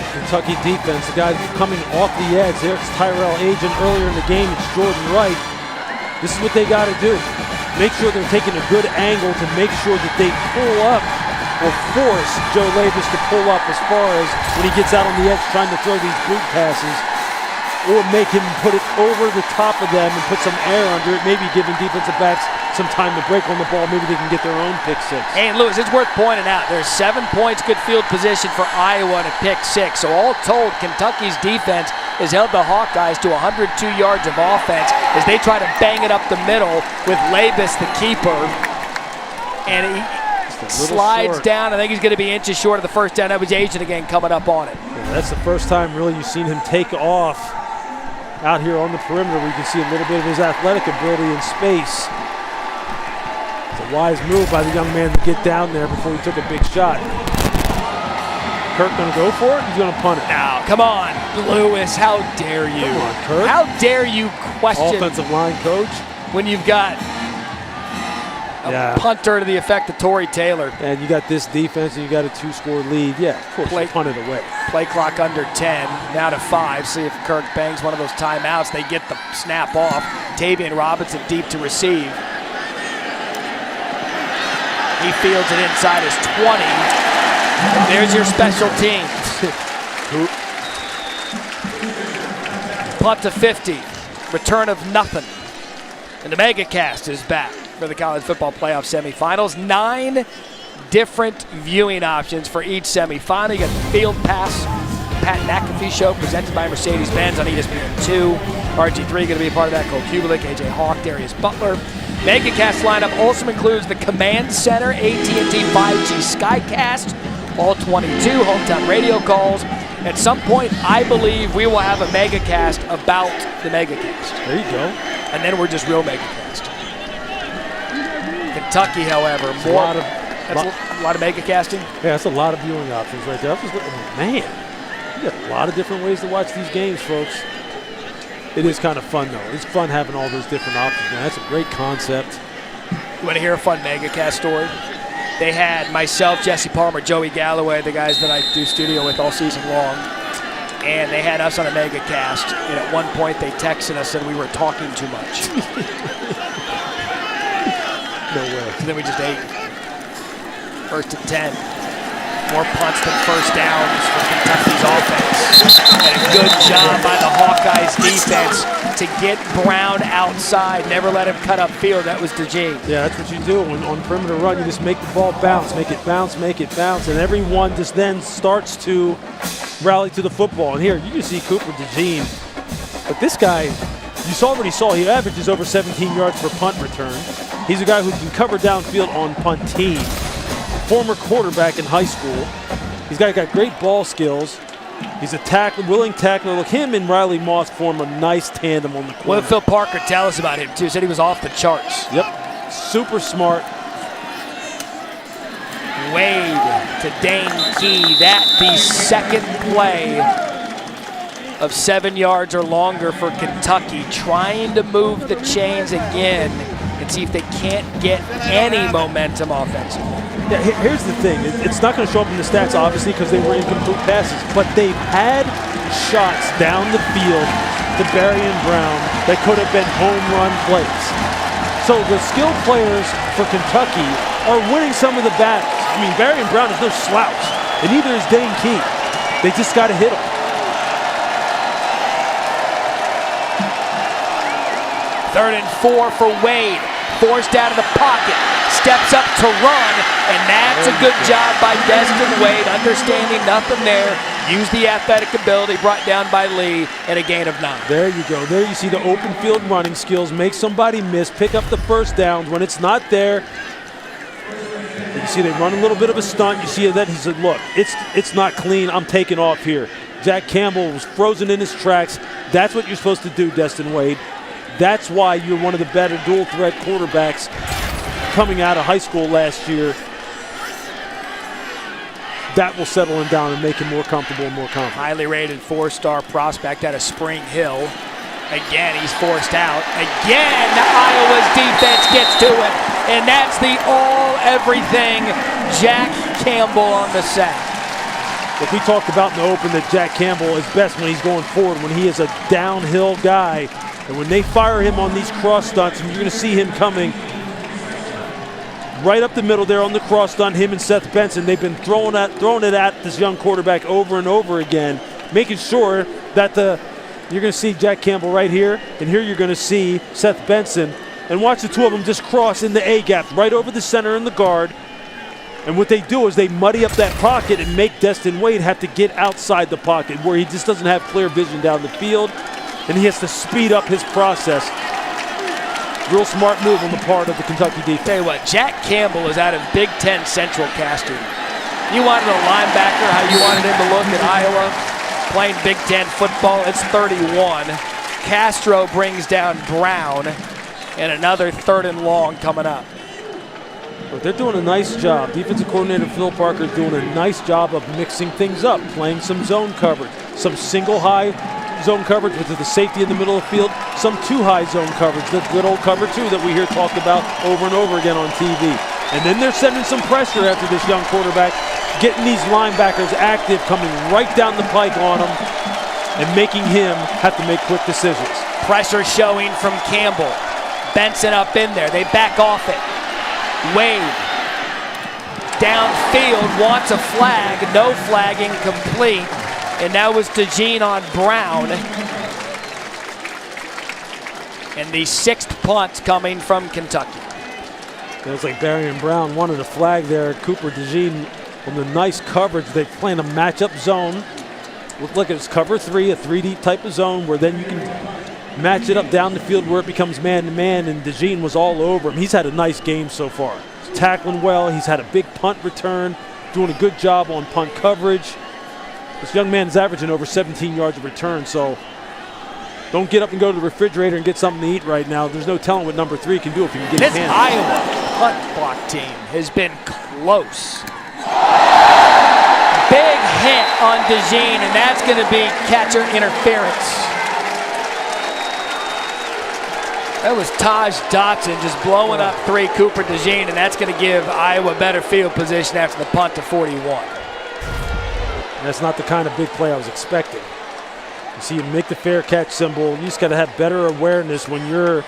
Kentucky defense, the guys coming off the edge. There's Tyrell Agent earlier in the game. It's Jordan Wright. This is what they got to do. Make sure they're taking a good angle to make sure that they pull up or force Joe Levis to pull up as far as when he gets out on the edge trying to throw these boot passes, or make him put it over the top of them and put some air under it, maybe giving defensive backs some time to break on the ball. Maybe they can get their own pick six. And Lewis, it's worth pointing out, there's 7 points good field position for Iowa to pick 6. So all told, Kentucky's defense has held the Hawkeyes to 102 yards of offense as they try to bang it up the middle with Levis, the keeper. And he slides down. I think he's going to be inches short of the first down. That was Asian again coming up on it. Yeah, that's the first time really you've seen him take off out here on the perimeter where you can see a little bit of his athletic ability in space. It's a wise move by the young man to get down there before he took a big shot. Kirk gonna go for it? He's gonna punt it. Now, come on, Lewis, how dare you? Come on, Kirk. How dare you question Offensive line coach. when you've got a punter to the effect of Torrey Taylor. And you got this defense and you got a 2-score lead. Yeah, of course, you punt it away. Play clock under 10, now to 5. See if Kirk bangs one of those timeouts. They get the snap off. Tavian Robinson deep to receive. He fields it inside his 20. There's your special teams. Punt to 50. Return of nothing. And the MegaCast is back for the college football playoff semifinals. 9 different viewing options for each semifinal. You got the Field Pass, Pat McAfee Show presented by Mercedes-Benz on ESPN2. RG3 going to be a part of that. Cole Kubelik, AJ Hawk, Darius Butler. MegaCast lineup also includes the Command Center, AT&T 5G Skycast, all 22 hometown radio calls. At some point, I believe we will have a MegaCast about the MegaCast. There you go. And then we're just real MegaCast. Kentucky, however, a lot of MegaCasting. Yeah, that's a lot of viewing options right there. I was just looking, man, you got a lot of different ways to watch these games, folks. It is kind of fun, though. It's fun having all those different options, man. That's a great concept. You want to hear a fun MegaCast story? They had myself, Jesse Palmer, Joey Galloway, the guys that I do studio with all season long, and they had us on a MegaCast, and at one point they texted us and we were talking too much. No way. So then we just ate. 1st and 10. More punts than first downs for Kentucky's offense. And a good job by the Hawkeyes defense to get Brown outside, never let him cut upfield. That was DeGene. Yeah, that's what you do. When on perimeter run, you just make the ball bounce, make it bounce, make it bounce, and everyone just then starts to rally to the football. And here, you can see Cooper DeGene. But this guy, you already saw, he averages over 17 yards per punt return. He's a guy who can cover downfield on punt team. Former quarterback in high school. He's got great ball skills. He's a willing tackler. Look, him and Riley Moss form a nice tandem on the corner. What did Phil Parker tell us about him, too? He said he was off the charts. Yep. Super smart. Wade to Dane Key. That the second play of 7 yards or longer for Kentucky, trying to move the chains again and see if they can't get any momentum offensively. Yeah, here's the thing. It's not going to show up in the stats, obviously, because they were incomplete passes, but they've had shots down the field to Barry and Brown that could have been home run plays. So the skilled players for Kentucky are winning some of the battles. I mean, Barry and Brown is no slouch, and neither is Dane Key. They just got to hit them. 3rd and 4 for Wade. Forced out of the pocket. Steps up to run, and that's a good job by Destin Wade, understanding nothing there. Use the athletic ability brought down by Lee, and a gain of 9. There you go. There you see the open field running skills. Make somebody miss. Pick up the first downs. When it's not there, you see they run a little bit of a stunt. You see that he said, look, it's not clean. I'm taking off here. Jack Campbell was frozen in his tracks. That's what you're supposed to do, Destin Wade. That's why you're one of the better dual threat quarterbacks coming out of high school last year. That will settle him down and make him more comfortable and more confident. Highly rated 4-star prospect out of Spring Hill. Again, he's forced out. Again, Iowa's defense gets to it. And that's the all-everything Jack Campbell on the sack. Look, we talked about in the open that Jack Campbell is best when he's going forward, when he is a downhill guy. And when they fire him on these cross stunts, and you're going to see him coming right up the middle there on the cross stunt, him and Seth Benson, they've been throwing it at this young quarterback over and over again, making sure that you're going to see Jack Campbell right here, and here you're going to see Seth Benson. And watch the two of them just cross in the A-gap right over the center and the guard. And what they do is they muddy up that pocket and make Destin Wade have to get outside the pocket where he just doesn't have clear vision down the field, and he has to speed up his process. Real smart move on the part of the Kentucky defense. Tell you what, Jack Campbell is out of Big Ten Central casting. You wanted a linebacker, how you wanted him to look at Iowa, playing Big Ten football, it's 31. Castro brings down Brown, and another 3rd and long coming up. But they're doing a nice job. Defensive coordinator Phil Parker is doing a nice job of mixing things up, playing some zone coverage, some single high zone coverage with the safety in the middle of the field, some two high zone coverage, the good old cover 2 that we hear talked about over and over again on TV. And then they're sending some pressure after this young quarterback, getting these linebackers active, coming right down the pike on him, and making him have to make quick decisions. Pressure showing from Campbell. Benson up in there. They back off it. Wade downfield wants a flag. No flagging complete. And that was DeJean on Brown. And the 6th punt coming from Kentucky. It was like Barry and Brown wanted a flag there. Cooper DeJean on the nice coverage. They're playing a matchup zone. Looked like it was cover 3, a 3-deep type of zone where then you can match it up down the field where it becomes man-to-man, and DeJean was all over him. He's had a nice game so far. He's tackling well. He's had a big punt return, doing a good job on punt coverage. This young man is averaging over 17 yards of return, so don't get up and go to the refrigerator and get something to eat right now. There's no telling what number 3 can do if he can get his hands. This Iowa punt block team has been close. Big hit on DeJean, and that's going to be catcher interference. That was Taj Dotson just blowing up 3 Cooper DeJean, and that's going to give Iowa better field position after the punt to 41. That's not the kind of big play I was expecting. You see him make the fair catch symbol. You just got to have better awareness when you're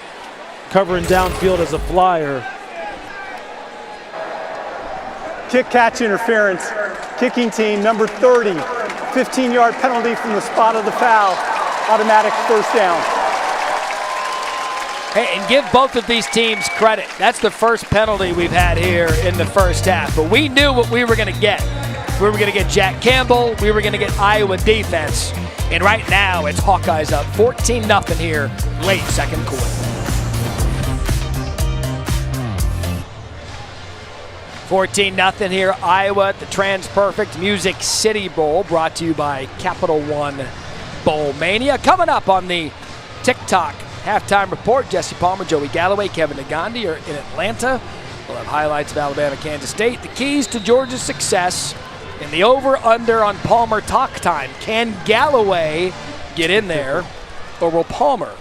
covering downfield as a flyer. Kick catch interference. Kicking team number 30. 15-yard penalty from the spot of the foul. Automatic first down. Hey, and give both of these teams credit. That's the first penalty we've had here in the first half. But we knew what we were going to get. We were going to get Jack Campbell. We were going to get Iowa defense. And right now, it's Hawkeyes up 14-0 here, late second quarter. 14-0 here, Iowa at the TransPerfect Music City Bowl, brought to you by Capital One Bowl Mania. Coming up on the TikTok halftime report, Jesse Palmer, Joey Galloway, Kevin Nagandi are in Atlanta. We'll have highlights of Alabama, Kansas State, the keys to Georgia's success, and the over-under on Palmer talk time. Can Galloway get in there, or will Palmer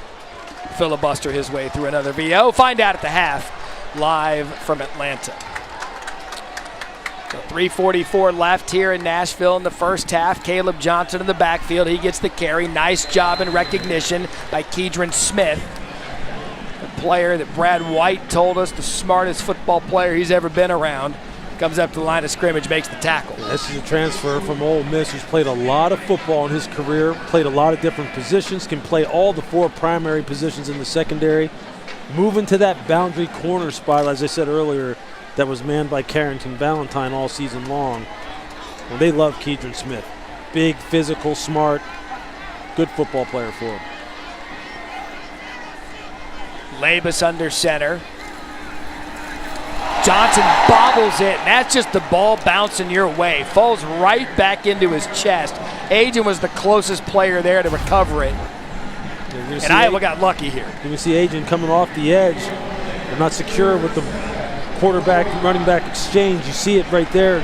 filibuster his way through another VO? Find out at the half, live from Atlanta. So 3:44 left here in Nashville in the first half. Caleb Johnson in the backfield. He gets the carry. Nice job in recognition by Keidron Smith, the player that Brad White told us the smartest football player he's ever been around. Comes up to the line of scrimmage, makes the tackle. This is a transfer from Ole Miss who's played a lot of football in his career, played a lot of different positions, can play all the 4 primary positions in the secondary. Moving to that boundary corner spot, as I said earlier, that was manned by Carrington Valentine all season long. Well, they love Keidron Smith. Big, physical, smart, good football player for him. Labus under center. Johnson bobbles it, and that's just the ball bouncing your way. Falls right back into his chest. Agin was the closest player there to recover it. And Iowa got lucky here. You can see Agin coming off the edge. They're not secure with the quarterback running back exchange. You see it right there.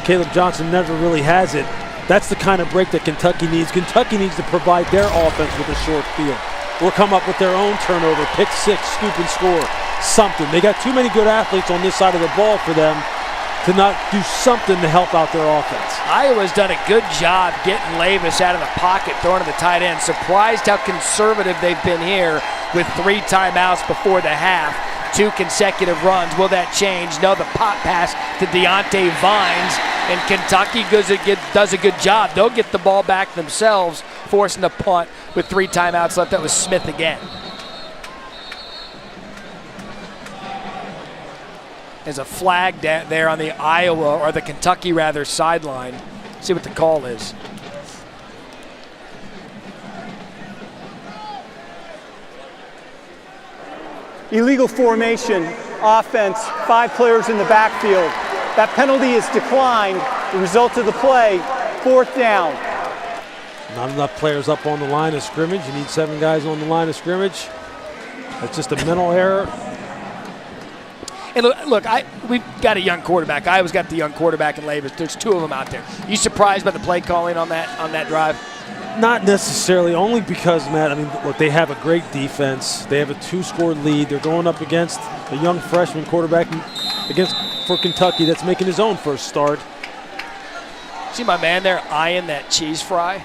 Caleb Johnson never really has it. That's the kind of break that Kentucky needs. Kentucky needs to provide their offense with a short field or come up with their own turnover, pick 6, scoop and score, something. They got too many good athletes on this side of the ball for them to not do something to help out their offense. Iowa's done a good job getting Labus out of the pocket, throwing to the tight end. Surprised how conservative they've been here with 3 timeouts before the half. 2 consecutive runs. Will that change? No, the pop pass to Deontay Vines, and Kentucky does a good job. They'll get the ball back themselves, forcing the punt with 3 timeouts left. That was Smith again. There's a flag there on the Iowa, or the Kentucky rather, sideline. See what the call is. Illegal formation, offense, 5 players in the backfield. That penalty is declined. The result of the play, 4th down. Not enough players up on the line of scrimmage. You need 7 guys on the line of scrimmage. That's just a mental error. And look, we've got a young quarterback. Iowa's got the young quarterback in Labus. There's 2 of them out there. You surprised by the play calling on that drive? Not necessarily, only because, Matt, I mean, look, they have a great defense. They have a 2-score lead. They're going up against a young freshman quarterback for Kentucky that's making his own first start. See my man there eyeing that cheese fry?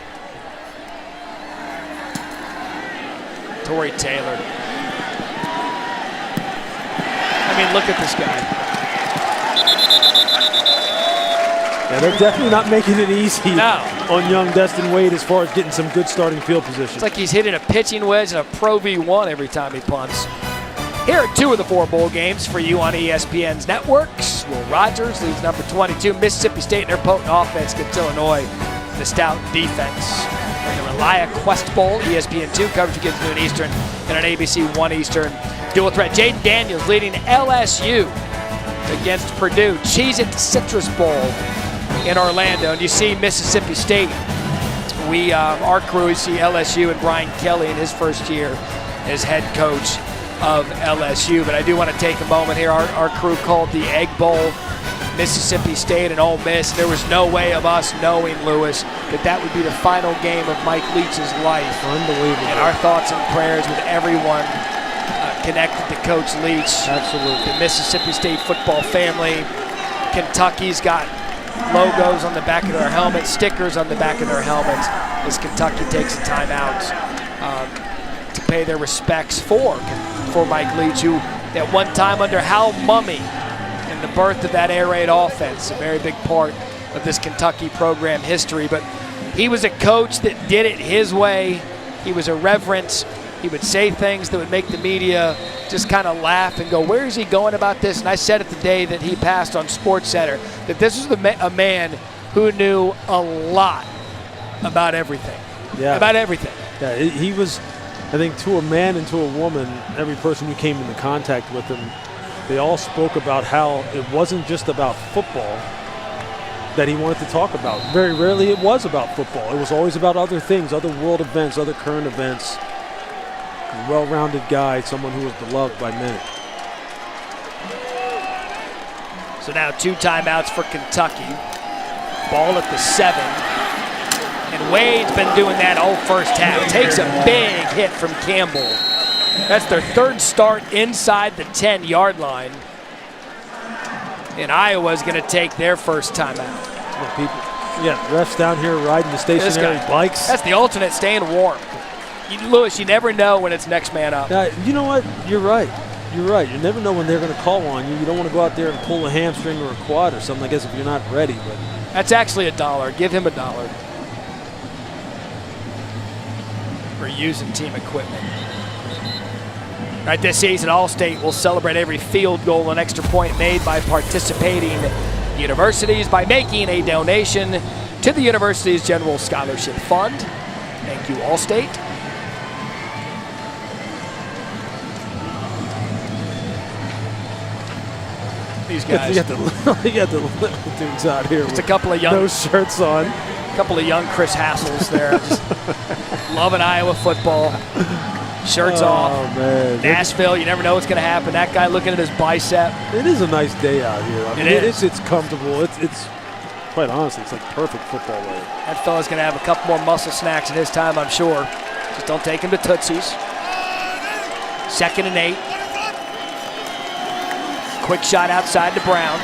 Torrey Taylor. I mean, look at this guy. Yeah, they're definitely not making it easy No. on young Destin Wade as far as getting some good starting field position. It's like he's hitting a pitching wedge and a Pro V1 every time he punts. Here are 2 of the 4 bowl games for you on ESPN's networks. Will Rogers leads number 22. Mississippi State and their potent offense gets Illinois, the stout defense. In the Relia Quest Bowl, ESPN2 coverage begins noon Eastern and an ABC 1 Eastern dual threat. Jaden Daniels leading LSU against Purdue. Cheez-It Citrus Bowl in Orlando. And you see Mississippi State. Our crew, we see LSU and Brian Kelly in his first year as head coach of LSU. But I do want to take a moment here. Our crew called the Egg Bowl Mississippi State and Ole Miss. There was no way of us knowing, Lewis, that would be the final game of Mike Leach's life. Unbelievable. And our thoughts and prayers with everyone connected to Coach Leach. Absolutely. The Mississippi State football family. Kentucky's got logos on the back of their helmets, stickers on the back of their helmets, as Kentucky takes a timeout to pay their respects for Mike Leach, who at one time under Hal Mumme in the birth of that air raid offense, a very big part of this Kentucky program history. But he was a coach that did it his way. He was irreverent. He would say things that would make the media just kind of laugh and go, where is he going about this? And I said it the day that he passed on SportsCenter, that this was a man who knew a lot about everything. Yeah. About everything. Yeah, he was, I think, to a man and to a woman, every person who came into contact with him, they all spoke about how it wasn't just about football that he wanted to talk about. Very rarely it was about football. It was always about other things, other world events, other current events. A well-rounded guy, someone who was beloved by many. So now 2 timeouts for Kentucky. Ball at the 7. And Wade's been doing that all first half. Takes a big hit from Campbell. That's their 3rd start inside the 10-yard line. And Iowa's going to take their first timeout. Well, people, you got refs down here riding the stationary bikes. That's the alternate staying warm. Lewis, you never know when it's next man up. You know what? You're right. You're right. You never know when they're going to call on you. You don't want to go out there and pull a hamstring or a quad or something, I guess, if you're not ready. But that's actually $1. Give him $1 for using team equipment. Right, this season, All-State will celebrate every field goal and extra point made by participating universities by making a donation to the university's General Scholarship Fund. Thank you, All-State. These guys. you got the little dudes out here. Just a couple of young. No shirts on. A couple of young Chris Hassels there. Just loving Iowa football. Shirts off. Man. Nashville, you never know what's going to happen. That guy looking at his bicep. It is a nice day out here. I mean, it is. It's comfortable. It's quite honestly, it's like perfect football weather. That fella's going to have a couple more muscle snacks in his time, I'm sure. Just don't take him to Tootsie's. 2nd and 8. Quick shot outside to Brown.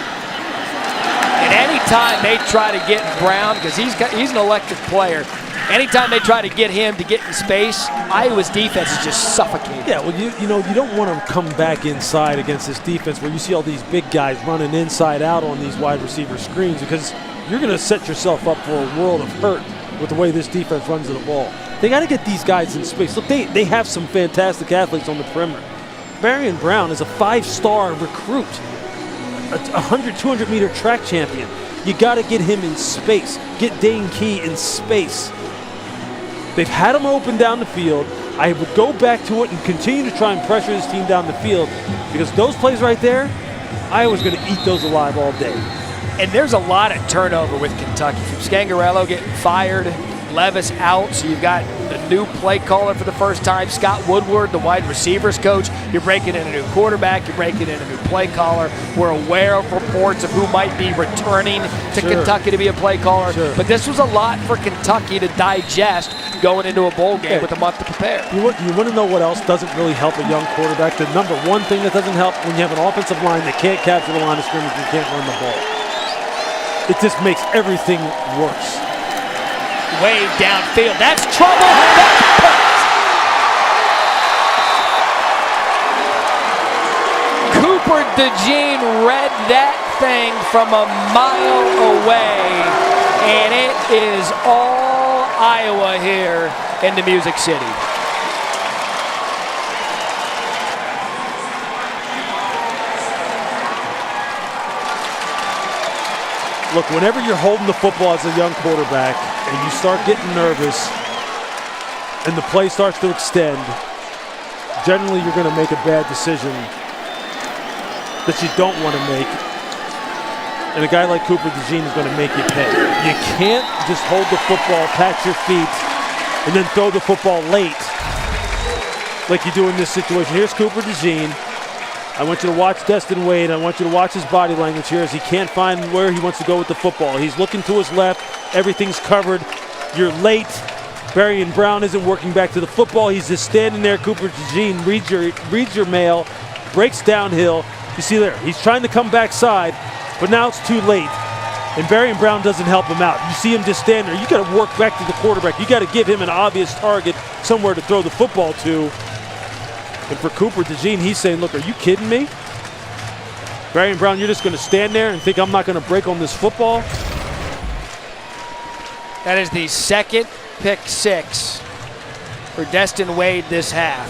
And anytime they try to get Brown, because he's an electric player, anytime they try to get him to get in space, Iowa's defense is just suffocating. Yeah, well, you don't want to come back inside against this defense where you see all these big guys running inside out on these wide receiver screens, because you're going to set yourself up for a world of hurt with the way this defense runs the ball. They got to get these guys in space. Look, they have some fantastic athletes on the perimeter. Varian Brown is a 5-star recruit, a 100, 200-meter track champion. You got to get him in space. Get Dane Key in space. They've had him open down the field. I would go back to it and continue to try and pressure this team down the field, because those plays right there, Iowa's going to eat those alive all day. And there's a lot of turnover with Kentucky. From Scangarello getting fired, Levis out, so you've got the new play caller for the first time, Scott Woodward, the wide receivers coach. You're breaking in a new quarterback. You're breaking in a new play caller. We're aware of reports of who might be returning to Kentucky to be a play caller. But this was a lot for Kentucky to digest going into a bowl game with a month to prepare. You want to know what else doesn't really help a young quarterback? The number one thing that doesn't help when you have an offensive line that can't capture the line of scrimmage and can't run the ball. It just makes everything worse. Way downfield. That's trouble. That's picked. Cooper DeJean read that thing from a mile away, and it is all Iowa here in the Music City. Look, whenever you're holding the football as a young quarterback and you start getting nervous and the play starts to extend, generally you're going to make a bad decision that you don't want to make. And a guy like Cooper DeJean is going to make you pay. You can't just hold the football, pat your feet, and then throw the football late like you do in this situation. Here's Cooper DeJean. I want you to watch Destin Wade. I want you to watch his body language here as he can't find where he wants to go with the football. He's looking to his left. Everything's covered. You're late. Varian Brown isn't working back to the football. He's just standing there. Cooper DeJean reads your mail, breaks downhill. You see there, he's trying to come backside, but now it's too late. And Varian Brown doesn't help him out. You see him just stand there. You got to work back to the quarterback. You got to give him an obvious target somewhere to throw the football to. And for Cooper DeJean, he's saying, look, are you kidding me? Varian Brown, you're just going to stand there and think I'm not going to break on this football? That is the second pick six for Destin Wade this half.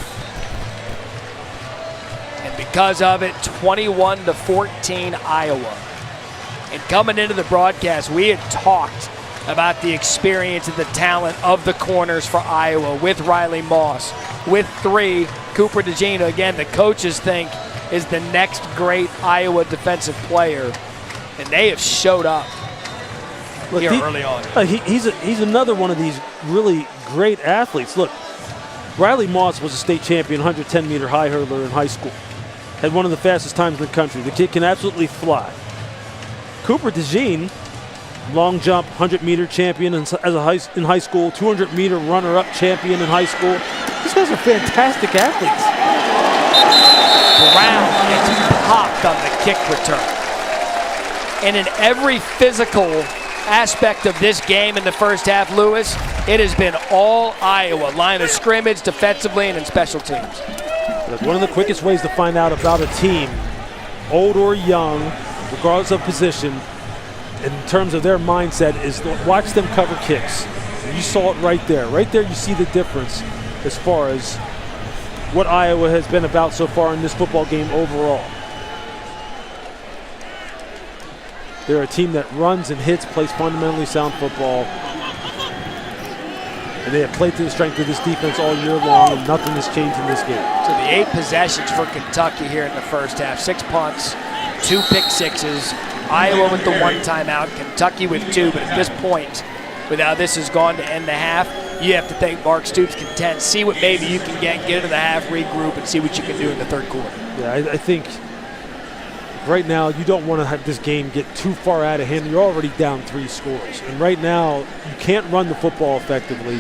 And because of it, 21-14 Iowa. And coming into the broadcast, we had talked about the experience and the talent of the corners for Iowa with Riley Moss, with 3, Cooper DeJean, again, the coaches think is the next great Iowa defensive player. And they have showed up here early on. He's another one of these really great athletes. Look, Riley Moss was a state champion 110-meter high hurdler in high school. Had one of the fastest times in the country. The kid can absolutely fly. Cooper DeJean, long jump, 100-meter champion in high school, 200-meter runner-up champion in high school. These guys are fantastic athletes. Brown gets popped on the kick return. And in every physical aspect of this game in the first half, Lewis, it has been all Iowa. Line of scrimmage, defensively, and in special teams. One of the quickest ways to find out about a team, old or young, regardless of position, in terms of their mindset, is watch them cover kicks. And you saw it right there. Right there you see the difference as far as what Iowa has been about so far in this football game overall. They're a team that runs and hits, plays fundamentally sound football. And they have played to the strength of this defense all year long, and nothing has changed in this game. So the 8 possessions for Kentucky here in the first half. 6 punts, 2 pick sixes. Iowa with the 1 timeout, Kentucky with 2. But at this point, with how this has gone to end the half, you have to think Mark Stoops content. See what maybe you can get into the half, regroup, and see what you can do in the third quarter. Yeah, I think right now you don't want to have this game get too far out of hand. You're already down 3 scores. And right now you can't run the football effectively.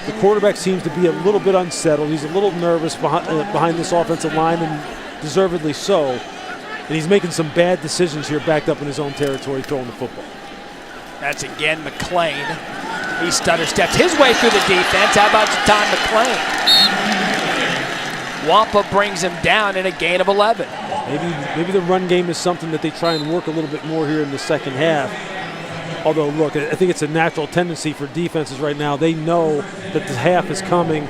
The quarterback seems to be a little bit unsettled. He's a little nervous behind this offensive line, and deservedly so. And he's making some bad decisions here backed up in his own territory throwing the football. That's again McClain. He stutter-stepped his way through the defense. How about Jatan McClain? Wampa brings him down in a gain of 11. Maybe the run game is something that they try and work a little bit more here in the second half. Although, look, I think it's a natural tendency for defenses right now. They know that the half is coming.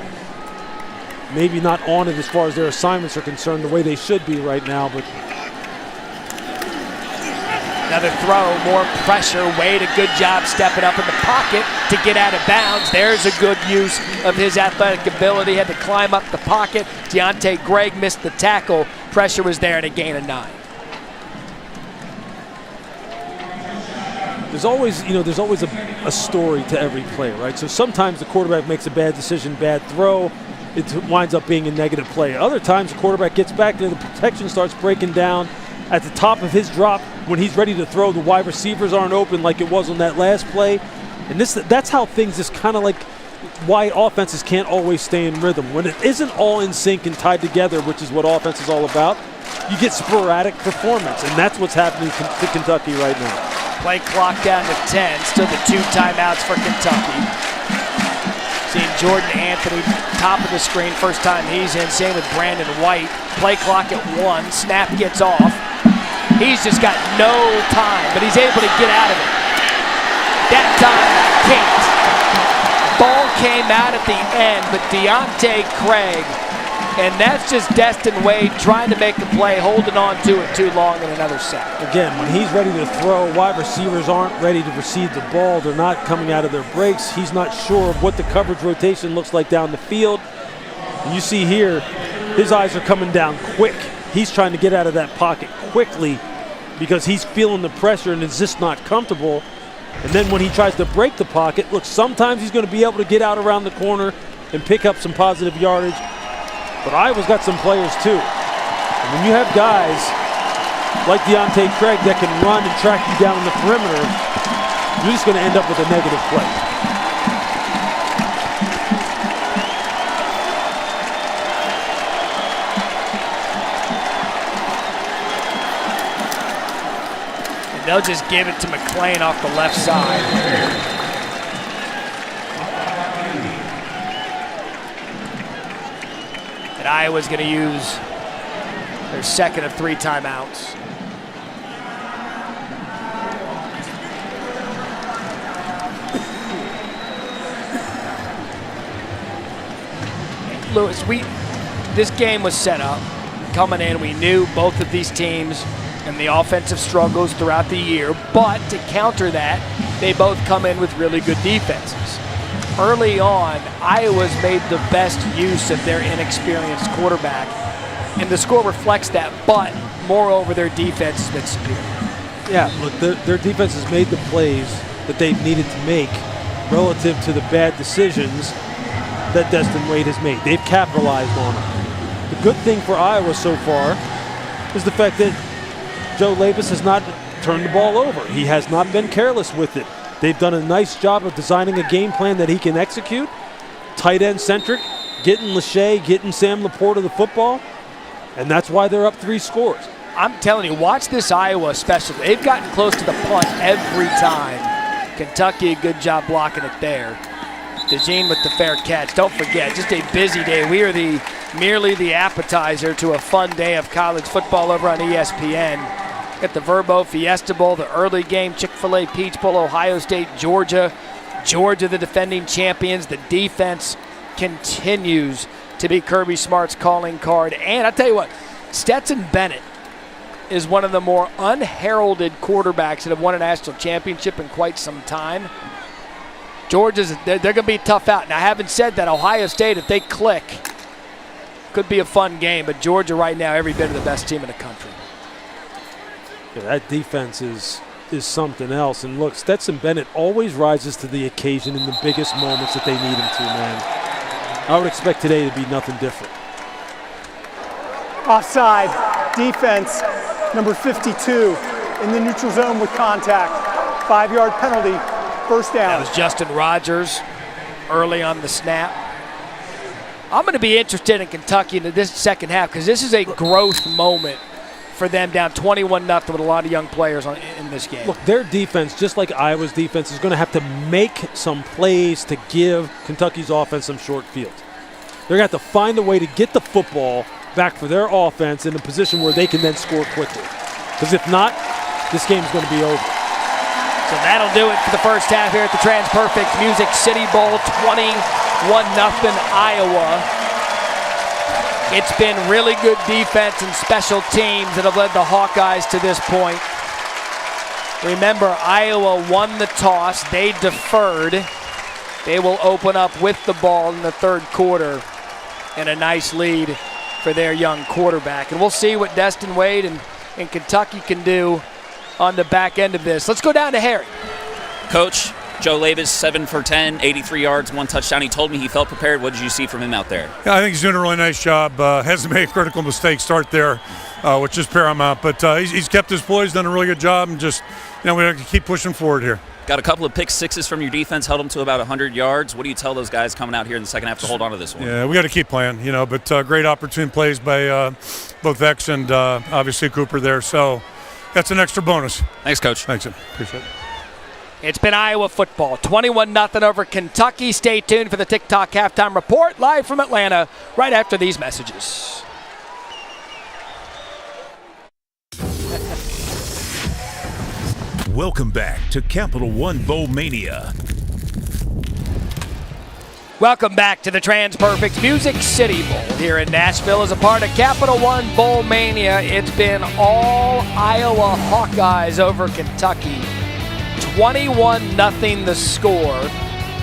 Maybe not on it as far as their assignments are concerned the way they should be right now, but another throw, more pressure. Wade, a good job stepping up in the pocket to get out of bounds. There's a good use of his athletic ability. Had to climb up the pocket. Deontay Gregg missed the tackle. Pressure was there at a gain of 9. There's always a story to every play, right? So sometimes the quarterback makes a bad decision, bad throw. It winds up being a negative play. Other times the quarterback gets back there, the protection starts breaking down. At the top of his drop, when he's ready to throw, the wide receivers aren't open like it was on that last play. And that's how things is kind of like why offenses can't always stay in rhythm. When it isn't all in sync and tied together, which is what offense is all about, you get sporadic performance, and that's what's happening to Kentucky right now. Play clock down to 10, still the 2 timeouts for Kentucky. Seeing Jordan Anthony, top of the screen, first time he's in, same with Brandon White. Play clock at 1, snap gets off. He's just got no time, but he's able to get out of it. That time, can't. Ball came out at the end, but Deontay Craig, and that's just Destin Wade trying to make the play, holding on to it too long, and another sack. Again, when he's ready to throw, wide receivers aren't ready to receive the ball. They're not coming out of their breaks. He's not sure of what the coverage rotation looks like down the field. And you see here, his eyes are coming down quick. He's trying to get out of that pocket quickly because he's feeling the pressure and is just not comfortable. And then when he tries to break the pocket, look, sometimes he's going to be able to get out around the corner and pick up some positive yardage. But Iowa's got some players too. And when you have guys like Deontay Craig that can run and track you down in the perimeter, you're just going to end up with a negative play. And they'll just give it to McClain off the left side. And Iowa's going to use their second of 3 timeouts. Lewis, this game was set up. Coming in, we knew both of these teams and the offensive struggles throughout the year, but to counter that, they both come in with really good defenses. Early on, Iowa's made the best use of their inexperienced quarterback, and the score reflects that, but moreover, their defense has been superior. Yeah, look, their defense has made the plays that they've needed to make relative to the bad decisions that Destin Wade has made. They've capitalized on them. The good thing for Iowa so far is the fact that Joe Labus has not turned the ball over. He has not been careless with it. They've done a nice job of designing a game plan that he can execute. Tight end centric, getting Lachey, getting Sam Laporta the football, and that's why they're up 3 scores. I'm telling you, watch this Iowa special. They've gotten close to the punt every time. Kentucky, a good job blocking it there. DeJean with the fair catch. Don't forget, just a busy day. We are merely the appetizer to a fun day of college football over on ESPN. At the Verbo Fiesta Bowl, the early game, Chick-fil-A, Peach Bowl, Ohio State, Georgia. Georgia, the defending champions. The defense continues to be Kirby Smart's calling card. And I'll tell you what, Stetson Bennett is one of the more unheralded quarterbacks that have won a national championship in quite some time. Georgia's, they're going to be tough out. Now, having said that, Ohio State, if they click, could be a fun game. But Georgia right now, every bit of the best team in the country. Yeah, that defense is something else. And look, Stetson Bennett always rises to the occasion in the biggest moments that they need him to, man. I would expect today to be nothing different. Offside, defense, number 52, in the neutral zone with contact. 5-yard penalty, first down. That was Justin Rogers early on the snap. I'm going to be interested in Kentucky in this second half because this is a growth moment for them, down 21-0 with a lot of young players in this game. Look, their defense, just like Iowa's defense, is going to have to make some plays to give Kentucky's offense some short field. They're going to have to find a way to get the football back for their offense in a position where they can then score quickly. Because if not, this game's going to be over. So that'll do it for the first half here at the TransPerfect Music City Bowl, 21-0 Iowa. It's been really good defense and special teams that have led the Hawkeyes to this point. Remember, Iowa won the toss. They deferred. They will open up with the ball in the third quarter and a nice lead for their young quarterback. And we'll see what Destin Wade and Kentucky can do on the back end of this. Let's go down to Harry. Coach, Joe Labus, 7 for 10, 83 yards, 1 touchdown. He told me he felt prepared. What did you see from him out there? Yeah, I think he's doing a really nice job. Hasn't made a critical mistake start there, which is paramount. But he's kept his poise, done a really good job, and just, we have to keep pushing forward here. Got a couple of pick sixes from your defense, held them to about 100 yards. What do you tell those guys coming out here in the second half to hold on to this one? Yeah, we got to keep playing, but great opportune plays by both Vex and obviously Cooper there. So that's an extra bonus. Thanks, Coach. Thanks, appreciate it. It's been Iowa football, 21-0 over Kentucky. Stay tuned for the TikTok halftime report live from Atlanta right after these messages. Welcome back to Capital One Bowl Mania. Welcome back to the TransPerfect Music City Bowl here in Nashville as a part of Capital One Bowl Mania. It's been all Iowa Hawkeyes over Kentucky. 21-0 the score.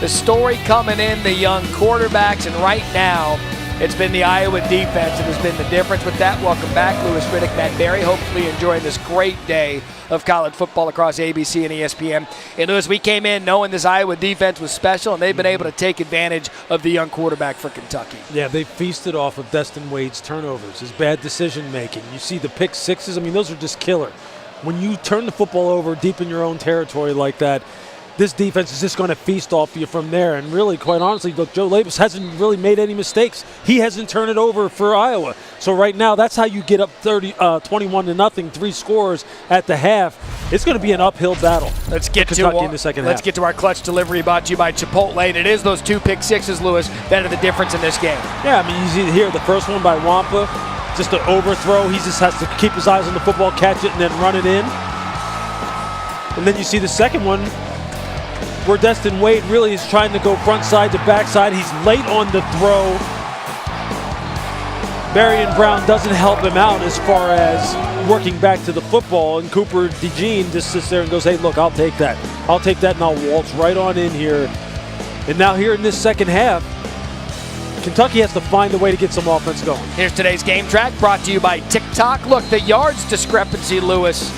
The story coming in, the young quarterbacks, and right now it's been the Iowa defense that has been the difference with that. Welcome back, Louis Riddick, Matt Berry. Hopefully enjoying this great day of college football across ABC and ESPN. And Louis, we came in knowing this Iowa defense was special, and they've been able to take advantage of the young quarterback for Kentucky. Yeah, they feasted off of Destin Wade's turnovers, his bad decision-making. You see the pick sixes, those are just killer. When you turn the football over deep in your own territory like that, this defense is just going to feast off you from there. And really, quite honestly, look, Joe Labus hasn't really made any mistakes. He hasn't turned it over for Iowa. So right now, that's how you get up 21-0, 3 scores at the half. It's going to be an uphill battle. Let's get Kentucky in the second half. Let's get to our clutch delivery brought to you by Chipotle. And it is those 2 pick sixes, Louis, that are the difference in this game. Yeah, you see here the first one by Wampa. Just an overthrow. He just has to keep his eyes on the football, catch it, and then run it in. And then you see the second one where Destin Wade really is trying to go front side to back side. He's late on the throw. Marion Brown doesn't help him out as far as working back to the football. And Cooper DeJean just sits there and goes, hey, look, I'll take that. I'll take that, and I'll waltz right on in here. And now here in this second half, Kentucky has to find a way to get some offense going. Here's today's game track brought to you by TikTok. Look, the yards discrepancy, Lewis,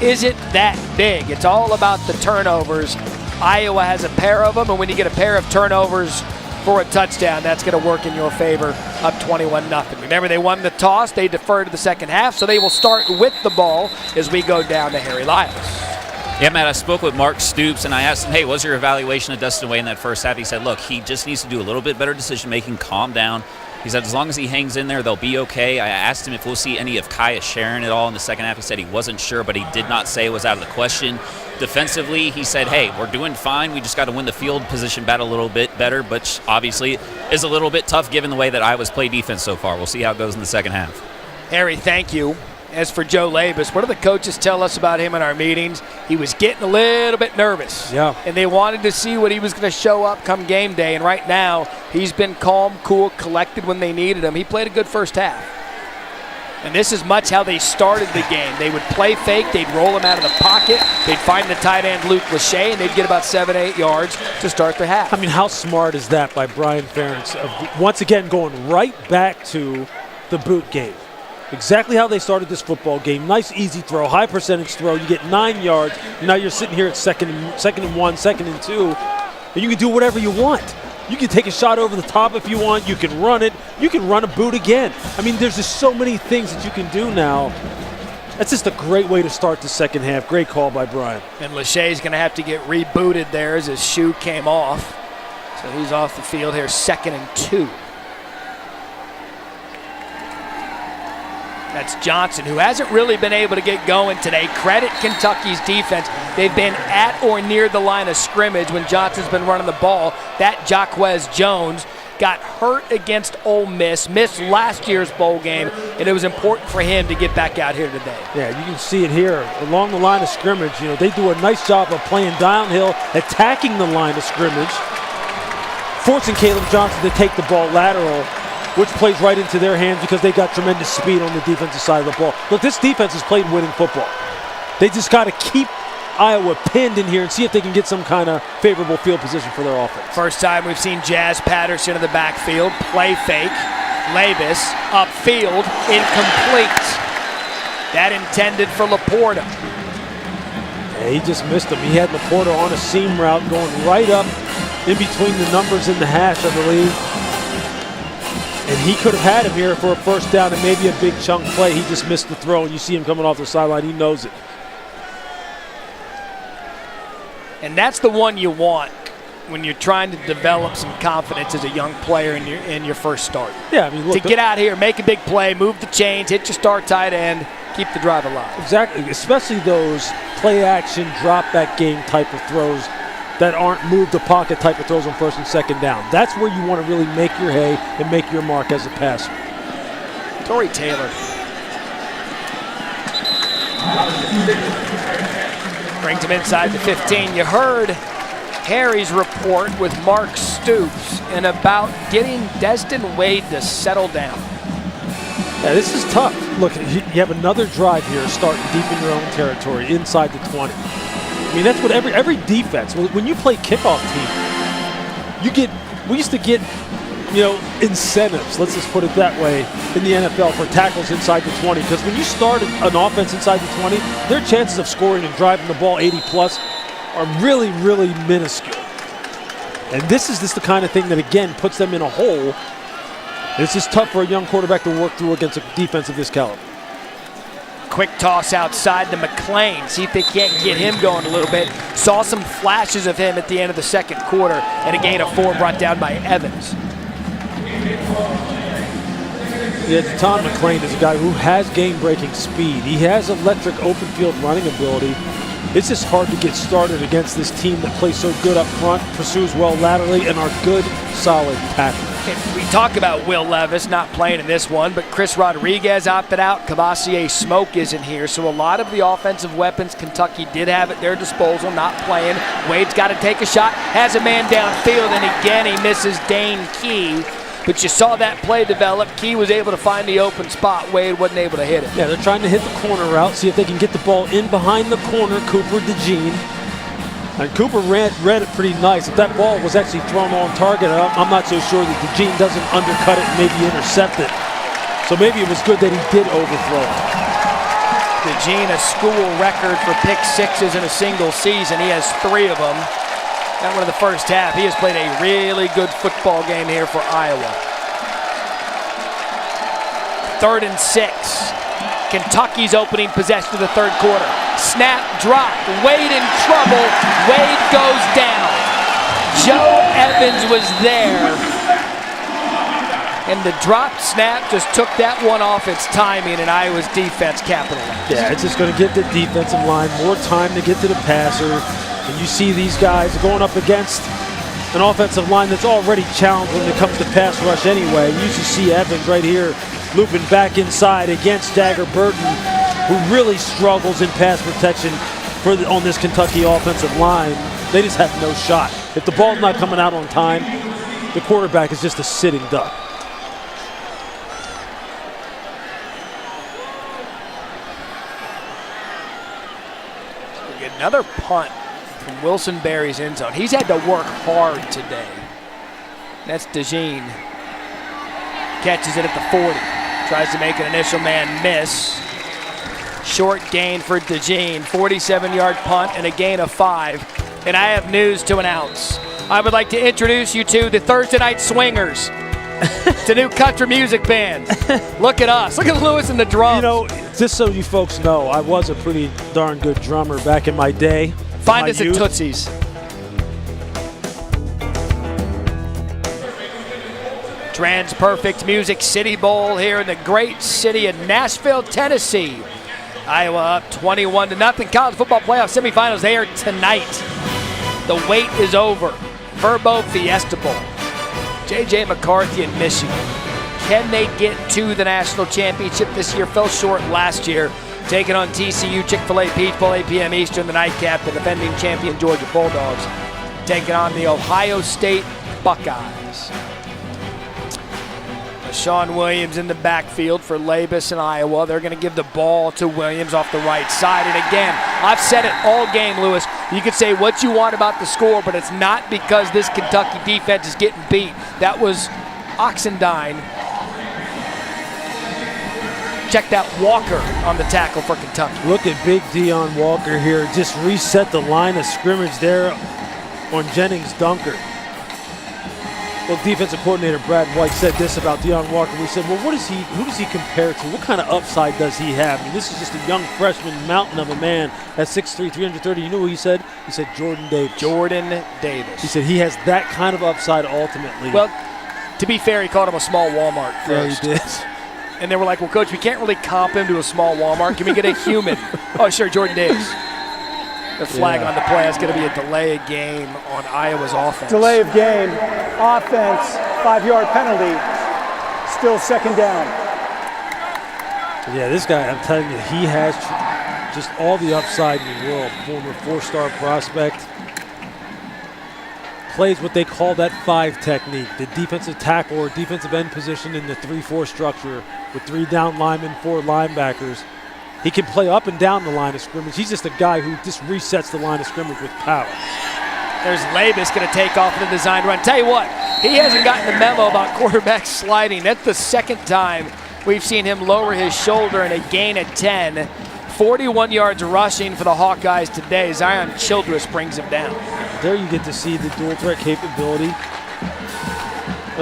isn't that big. It's all about the turnovers. Iowa has a pair of them, and when you get a pair of turnovers for a touchdown, that's going to work in your favor, up 21-0. Remember, they won the toss. They deferred to the second half, so they will start with the ball as we go down to Harry Lyles. Yeah, Matt, I spoke with Mark Stoops, and I asked him, hey, what's your evaluation of Destin Wade in that first half? He said, look, he just needs to do a little bit better decision-making, calm down. He said as long as he hangs in there, they'll be okay. I asked him if we'll see any of Kaya Sharon at all in the second half. He said he wasn't sure, but he did not say it was out of the question. Defensively, he said, hey, we're doing fine. We just got to win the field position battle a little bit better, which obviously is a little bit tough given the way that Iowa's played defense so far. We'll see how it goes in the second half. Harry, thank you. As for Joe Labus, what do the coaches tell us about him in our meetings? He was getting a little bit nervous. Yeah. And they wanted to see what he was going to show up come game day. And right now, he's been calm, cool, collected when they needed him. He played a good first half. And this is much how they started the game. They would play fake. They'd roll him out of the pocket. They'd find the tight end, Luke Lachey, and they'd get about 7-8 yards to start their half. I mean, how smart is that by Brian Ferentz? Once again, going right back to the boot game. Exactly how they started this football game. Nice, easy throw, high percentage throw. You get 9 yards. Now you're sitting here at second and 1, second and 2, and you can do whatever you want. You can take a shot over the top if you want. You can run it. You can run a boot again. I mean, there's just so many things that you can do now. That's just a great way to start the second half. Great call by Brian. And Lachey's going to have to get rebooted there as his shoe came off. So he's off the field here, 2nd and 2. That's Johnson, who hasn't really been able to get going today. Credit Kentucky's defense. They've been at or near the line of scrimmage when Johnson's been running the ball. That Jaquez Jones got hurt against Ole Miss, missed last year's bowl game, and it was important for him to get back out here today. Yeah, you can see it here along the line of scrimmage. You know, they do a nice job of playing downhill, attacking the line of scrimmage, forcing Caleb Johnson to take the ball lateral, which plays right into their hands because they got tremendous speed on the defensive side of the ball. Look, this defense has played winning football. They just got to keep Iowa pinned in here and see if they can get some kind of favorable field position for their offense. First time we've seen Jazz Patterson in the backfield, play fake, Labus upfield, incomplete. That intended for Laporta. Yeah, he just missed him. He had Laporta on a seam route going right up in between the numbers in the hash, I believe. And he could have had him here for a first down and maybe a big chunk play. He just missed the throw, and you see him coming off the sideline. He knows it. And that's the one you want when you're trying to develop some confidence as a young player in your first start. Yeah, I mean, look. To get out here, make a big play, move the chains, hit your star tight end, keep the drive alive. Exactly, especially those play-action, drop-back game type of throws that aren't move the pocket type of throws on first and second down. That's where you want to really make your hay and make your mark as a passer. Torrey Taylor. Brings him inside the 15. You heard Harry's report with Mark Stoops and about getting Destin Wade to settle down. Yeah, this is tough. Look, you have another drive here starting deep in your own territory, inside the 20. I mean, that's what every defense, when you play kickoff team, we used to get, incentives, let's just put it that way, in the NFL for tackles inside the 20. Because when you start an offense inside the 20, their chances of scoring and driving the ball 80+ are really, really minuscule. And this is just the kind of thing that, again, puts them in a hole. It's just tough for a young quarterback to work through against a defense of this caliber. Quick toss outside to McClain. See if they can't get him going a little bit. Saw some flashes of him at the end of the second quarter, and a gain of 4 brought down by Evans. Yeah, Tom McClain is a guy who has game-breaking speed. He has electric open field running ability. It's just hard to get started against this team that plays so good up front, pursues well laterally, and are good, solid tacklers. We talk about Will Levis not playing in this one, but Chris Rodriguez opted out. Cavassier Smoke isn't here, so a lot of the offensive weapons Kentucky did have at their disposal, not playing. Wade's got to take a shot, has a man downfield, and again he misses Dane Key. But you saw that play develop. Key was able to find the open spot. Wade wasn't able to hit it. Yeah, they're trying to hit the corner route, see if they can get the ball in behind the corner, Cooper DeJean. And Cooper read it pretty nice. If that ball was actually thrown on target, I'm not so sure that DeJean doesn't undercut it and maybe intercept it. So maybe it was good that he did overthrow it. DeJean, a school record for pick sixes in a single season. He has 3 of them. That one in the first half. He has played a really good football game here for Iowa. 3rd and 6. Kentucky's opening possession of the third quarter. Snap, drop, Wade in trouble. Wade goes down. Joe Evans was there. And the drop snap just took that one off its timing, and Iowa's defense capitalized. Yeah, it's just going to give the defensive line more time to get to the passer. And you see these guys going up against an offensive line that's already challenged when it comes to pass rush anyway. You should see Evans right here looping back inside against Jagger Burton, who really struggles in pass protection on this Kentucky offensive line. They just have no shot. If the ball's not coming out on time, the quarterback is just a sitting duck. We get another punt from Wilson Berry's end zone. He's had to work hard today. That's DeJean. Catches it at the 40. Tries to make an initial man miss. Short gain for DeJean. 47-yard punt and a gain of 5. And I have news to announce. I would like to introduce you to the Thursday Night Swingers. It's a new country music band. Look at us. Look at Lewis and the drums. You know, just so you folks know, I was a pretty darn good drummer back in my day. Find us at Tootsie's. Trans-perfect Music City Bowl here in the great city of Nashville, Tennessee. Iowa up 21-0. College football playoff semifinals. They are tonight. The wait is over. Verbo Fiesta Bowl. J.J. McCarthy in Michigan. Can they get to the national championship this year? Fell short last year. Taking on TCU, Chick-fil-A Peach Bowl, 8 p.m. Eastern, the nightcap. The defending champion Georgia Bulldogs taking on the Ohio State Buckeyes. Sean Williams in the backfield for Labus in Iowa. They're going to give the ball to Williams off the right side. And again, I've said it all game, Lewis. You can say what you want about the score, but it's not because this Kentucky defense is getting beat. That was Oxendine. Check that Walker on the tackle for Kentucky. Look at big Deion Walker here. Just reset the line of scrimmage there on Jennings Dunker. Well, defensive coordinator Brad White said this about Deion Walker. We said, well, who does he compare to? What kind of upside does he have? I mean, this is just a young freshman mountain of a man at 6'3", 330. You know what he said? He said Jordan Davis. Jordan Davis. He said he has that kind of upside ultimately. Well, to be fair, he called him a small Walmart first. Yeah, he did. And they were like, well, Coach, we can't really comp him to a small Walmart. Can we get a human? Oh, sure, Jordan Davis. The flag on the play is going to be a delay of game on Iowa's offense. Delay of game, offense, 5-yard penalty, still second down. Yeah, this guy, I'm telling you, he has just all the upside in the world. Former 4-star prospect. Plays what they call that 5 technique, the defensive tackle or defensive end position in the 3-4 structure with 3 down linemen, 4 linebackers. He can play up and down the line of scrimmage. He's just a guy who just resets the line of scrimmage with power. There's Labus going to take off in the design run. Tell you what, he hasn't gotten the memo about quarterback sliding. That's the second time we've seen him lower his shoulder in a gain of 10. 41 yards rushing for the Hawkeyes today. Zion Childress brings him down. There you get to see the dual threat capability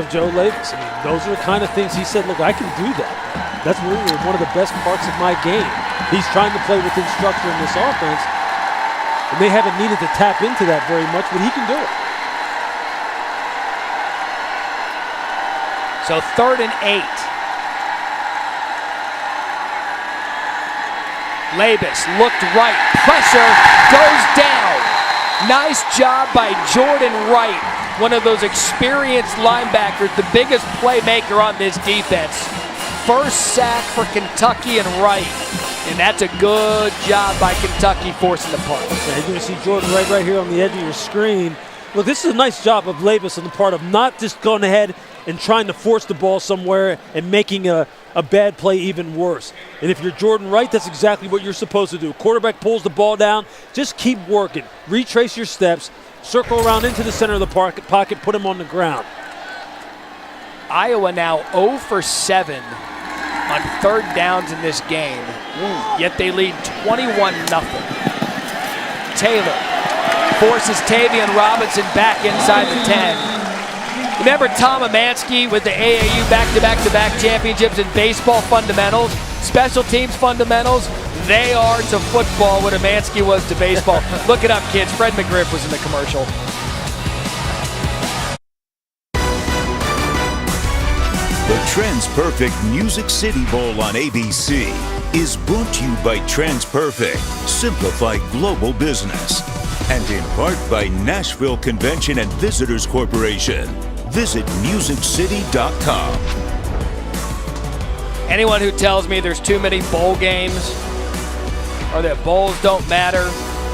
of Joe Labus. I mean, those are the kind of things he said, look, I can do that. That's really one of the best parts of my game. He's trying to play within structure in this offense, and they haven't needed to tap into that very much, but he can do it. So 3rd and 8. Labus looked right. Pressure goes down. Nice job by Jordan Wright, one of those experienced linebackers, the biggest playmaker on this defense. First sack for Kentucky and Wright. And that's a good job by Kentucky forcing the punt. Yeah, you're going to see Jordan Wright right here on the edge of your screen. Look, this is a nice job of Labus on the part of not just going ahead and trying to force the ball somewhere and making a bad play even worse. And if you're Jordan Wright, that's exactly what you're supposed to do. Quarterback pulls the ball down, just keep working. Retrace your steps, circle around into the center of the pocket, put him on the ground. Iowa now 0 for 7 on 3rd downs in this game, yet they lead 21-0. Taylor forces Tavion Robinson back inside the 10. Remember Tom Amansky with the AAU back-to-back-to-back championships in baseball fundamentals, special teams fundamentals? They are to football what Amansky was to baseball. Look it up, kids. Fred McGriff was in the commercial. The TransPerfect Music City Bowl on ABC is brought to you by TransPerfect, Simplify Global Business, and in part by Nashville Convention and Visitors Corporation. Visit musiccity.com. Anyone who tells me there's too many bowl games or that bowls don't matter,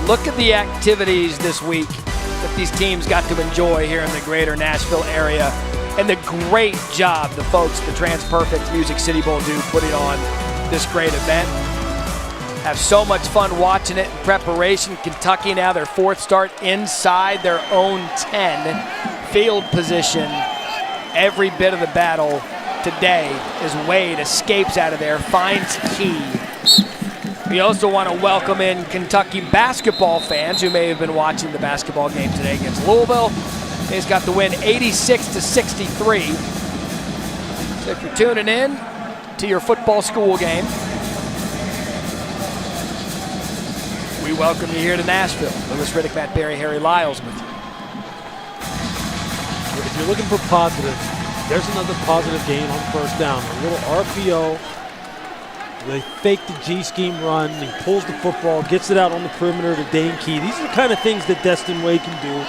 look at the activities this week that these teams got to enjoy here in the greater Nashville area, and the great job the folks at the TransPerfect Music City Bowl do putting on this great event. Have so much fun watching it in preparation. Kentucky now their fourth start inside their own 10. Field position, every bit of the battle today as Wade escapes out of there, finds Key. We also want to welcome in Kentucky basketball fans who may have been watching the basketball game today against Louisville. He's got the win 86-63. So if you're tuning in to your football school game, we welcome you here to Nashville. Lewis Riddick, Matt Berry, Harry Lyles with you. If you're looking for positive, there's another positive gain on first down. A little RPO. They fake the G-scheme run. He pulls the football, gets it out on the perimeter to Dane Key. These are the kind of things that Destin Wade can do.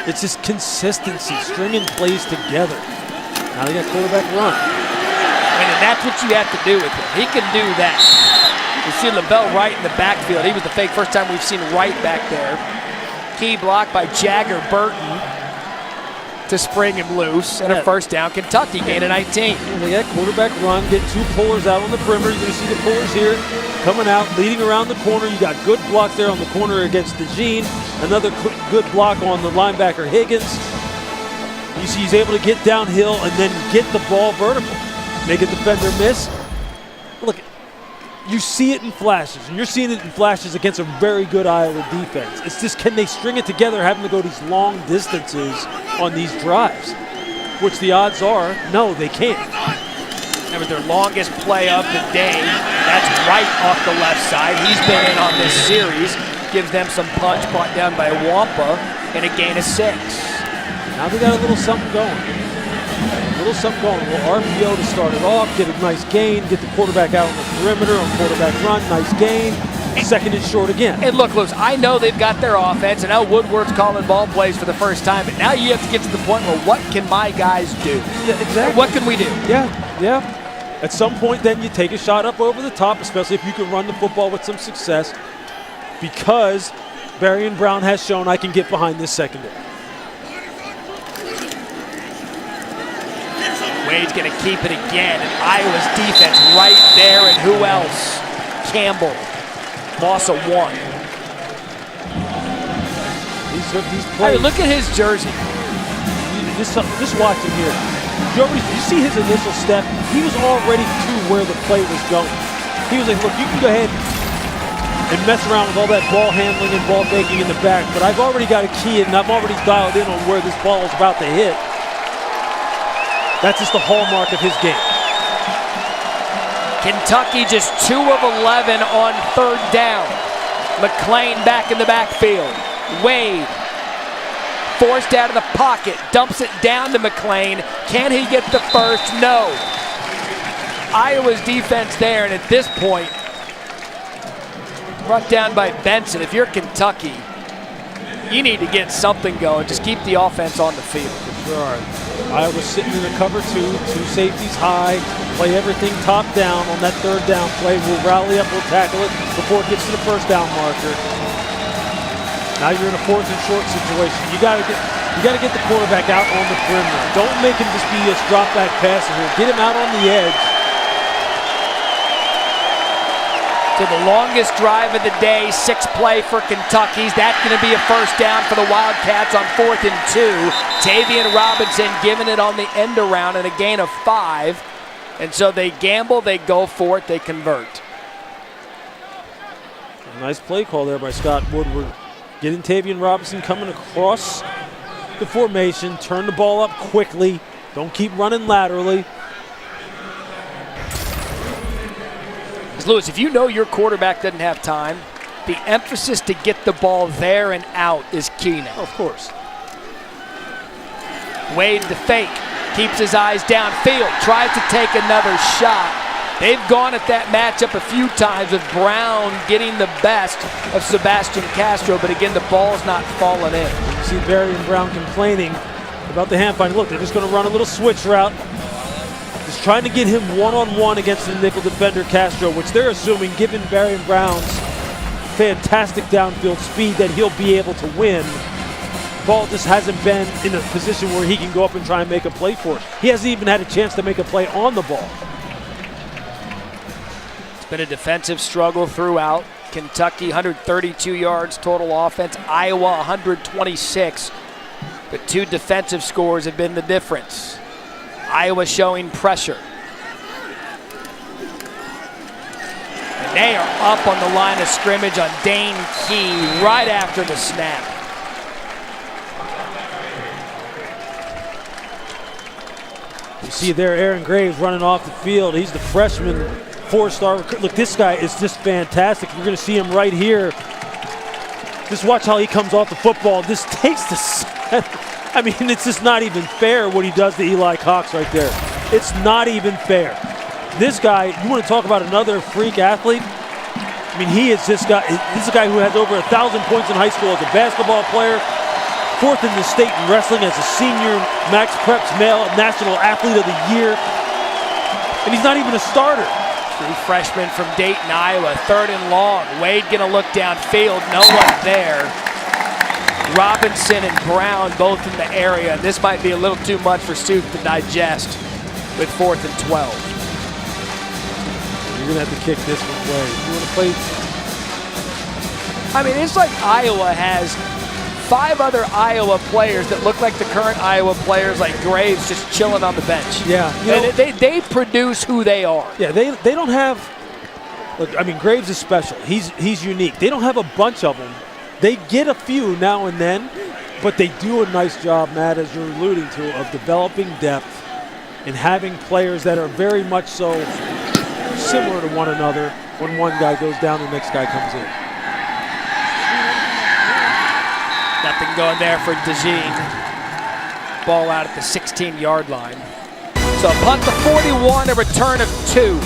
It's just consistency, stringing plays together. Now they got quarterback run. And that's what you have to do with him. He can do that. You see LaBelle Wright in the backfield. He was the fake first time we've seen Wright back there. Key blocked by Jagger Burton to spring him loose, and a first down. Kentucky gain of 19. And they got quarterback run, get two pullers out on the perimeter. You're going to see the pullers here coming out, leading around the corner. You got good block there on the corner against DeJean. Another good block on the linebacker Higgins. You see he's able to get downhill and then get the ball vertical. Make a defender miss. Look, you see it in flashes, and you're seeing it in flashes against a very good Iowa defense. It's just, can they string it together, having to go these long distances on these drives? Which the odds are, no, they can't. That was their longest play of the day. That's right off the left side. He's been in on this series. Gives them some punch, brought down by Wampa, and a gain of 6. Now they got a little something going. A little something going. A little RPO to start it off, get a nice gain, get the quarterback out on the perimeter on quarterback run, nice gain. Second and short again. And look, Lewis, I know they've got their offense, and now Woodward's calling ball plays for the first time, but now you have to get to the point where what can my guys do? Yeah, exactly. What can we do? Yeah. At some point, then you take a shot up over the top, especially if you can run the football with some success, because Barry and Brown has shown I can get behind this secondary. Wade's going to keep it again, and Iowa's defense right there, and who else? Campbell. Loss of 1. These plays. Hey, look at his jersey. Just watch him here. You see his initial step? He was already to where the play was going. He was like, look, you can go ahead and mess around with all that ball handling and ball faking in the back, but I've already got a key and I'm already dialed in on where this ball is about to hit. That's just the hallmark of his game. Kentucky just 2 of 11 on third down. McClain back in the backfield. Wade forced out of the pocket, dumps it down to McClain. Can he get the first? No. Iowa's defense there, and at this point, brought down by Benson. If you're Kentucky, you need to get something going. Just keep the offense on the field. Sure. Iowa's sitting in a cover 2 safeties high, play everything top down on that third down play. We'll rally up, we'll tackle it before it gets to the first down marker. Now you're in a fourth and short situation. You gotta get the quarterback out on the perimeter. Don't make him just be a drop back passer here. Get him out on the edge. To the longest drive of the day, 6 play for Kentucky's. That's going to be a first down for the Wildcats on 4th and 2. Tavian Robinson giving it on the end around and a gain of 5. And so they gamble, they go for it, they convert. A nice play call there by Scott Woodward. Getting Tavian Robinson coming across the formation. Turn the ball up quickly. Don't keep running laterally. Lewis, if you know your quarterback doesn't have time, the emphasis to get the ball there and out is key now. Of course. Wade the fake, keeps his eyes downfield, tries to take another shot. They've gone at that matchup a few times with Brown getting the best of Sebastian Castro, but again, the ball's not falling in. You see Barry and Brown complaining about the hand find. Look, they're just going to run a little switch route. Just trying to get him one-on-one against the nickel defender Castro, which they're assuming, given Barry and Brown's fantastic downfield speed, that he'll be able to win. Ball just hasn't been in a position where he can go up and try and make a play for it. He hasn't even had a chance to make a play on the ball. It's been a defensive struggle throughout. Kentucky 132 yards total offense, Iowa 126. But 2 defensive scores have been the difference. Iowa showing pressure. And they are up on the line of scrimmage on Dane Key right after the snap. You see there Aaron Graves running off the field. He's the freshman 4-star recruit. Look, this guy is just fantastic. You're going to see him right here. Just watch how he comes off the football. Just takes the set. I mean, it's just not even fair what he does to Eli Cox right there. It's not even fair. This guy, you want to talk about another freak athlete? I mean, he is this guy. This is a guy who has over 1,000 points in high school as a basketball player. 4th in the state in wrestling as a senior, Max Preps Male National Athlete of the Year. And he's not even a starter. True freshman from Dayton, Iowa, 3rd and long. Wade gonna look downfield, no one there. Robinson and Brown both in the area. This might be a little too much for Stoops to digest with 4th and 12. You're gonna have to kick this one away. You wanna play? I mean, it's like Iowa has 5 other Iowa players that look like the current Iowa players, like Graves, just chilling on the bench. Yeah. And they produce who they are. Yeah, they don't have, look, I mean, Graves is special. He's unique. They don't have a bunch of them. They get a few now and then, but they do a nice job, Matt, as you're alluding to, of developing depth and having players that are very much so similar to one another. When one guy goes down, the next guy comes in. Nothing going there for DeJean. Ball out at the 16-yard line. So a punt to 41, a return of 2.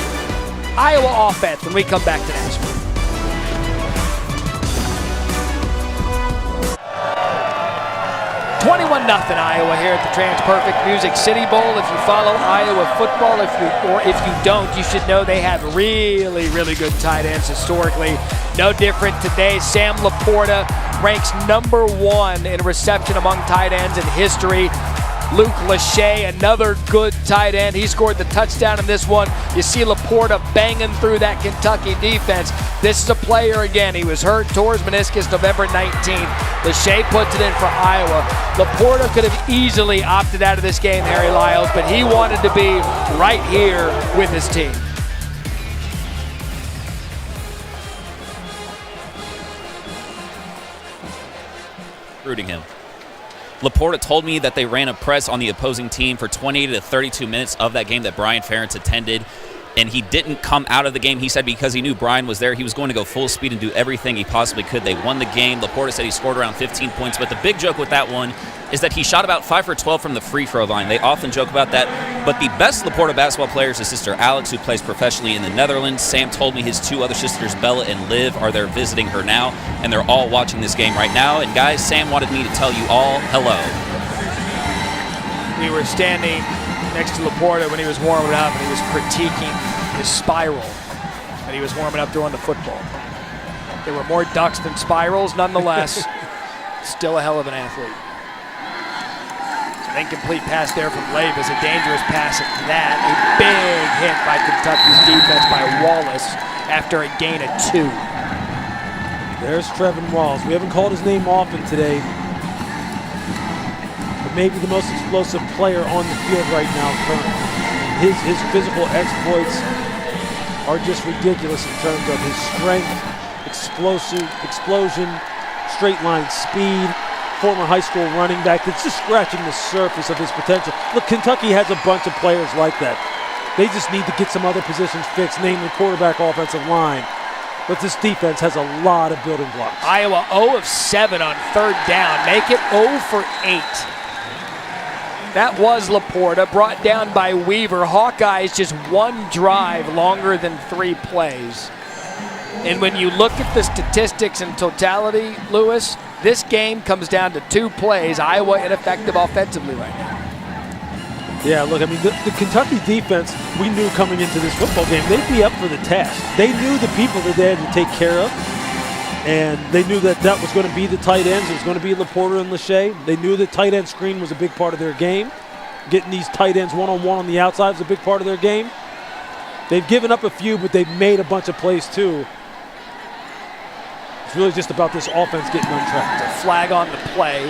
Iowa offense when we come back to Nashville. $21-0 Iowa here at the TransPerfect Music City Bowl. If you follow Iowa football, if you don't, you should know they have really, really good tight ends historically. No different today. Sam Laporta ranks number 1 in reception among tight ends in history. Luke Lachey, another good tight end. He scored the touchdown in this one. You see Laporta banging through that Kentucky defense. This is a player again. He was hurt, tore his meniscus November 19th. Lachey puts it in for Iowa. Laporta could have easily opted out of this game, Harry Lyles, but he wanted to be right here with his team. Rooting him. Laporta told me that they ran a press on the opposing team for 20 to 32 minutes of that game that Brian Ferentz attended, and he didn't come out of the game. He said because he knew Brian was there, he was going to go full speed and do everything he possibly could. They won the game. Laporta said he scored around 15 points, but the big joke with that one is that he shot about 5 for 12 from the free throw line. They often joke about that, but the best Laporta basketball player is his sister Alex, who plays professionally in the Netherlands. Sam told me his 2 other sisters, Bella and Liv, are there visiting her now, and they're all watching this game right now. And guys, Sam wanted me to tell you all hello. We were standing next to Laporta when he was warming up, and he was critiquing his spiral that he was warming up throwing the football. There were more ducks than spirals, nonetheless. Still a hell of an athlete. An incomplete pass there from Labe is a dangerous pass at that. A big hit by Kentucky's defense by Wallace after a gain of 2. There's Trevin Walls. We haven't called his name often today, but maybe the most explosive player on the field right now currently. His physical exploits are just ridiculous in terms of his strength, explosion, straight line speed. Former high school running back that's just scratching the surface of his potential. Look, Kentucky has a bunch of players like that. They just need to get some other positions fixed, namely quarterback, offensive line. But this defense has a lot of building blocks. Iowa 0 of 7 on 3rd down. Make it 0 for 8. That was Laporta, brought down by Weaver. Hawkeyes just one drive longer than 3 plays. And when you look at the statistics in totality, Lewis, this game comes down to 2 plays. Iowa ineffective offensively right now. Yeah, look, I mean, the Kentucky defense, we knew coming into this football game, they'd be up for the task. They knew the people that they had to take care of, and they knew that that was going to be the tight ends. It was going to be Laporta and Lachey. They knew that tight end screen was a big part of their game. Getting these tight ends one-on-one on the outside was a big part of their game. They've given up a few, but they've made a bunch of plays too. It's really just about this offense getting on track. A flag on the play,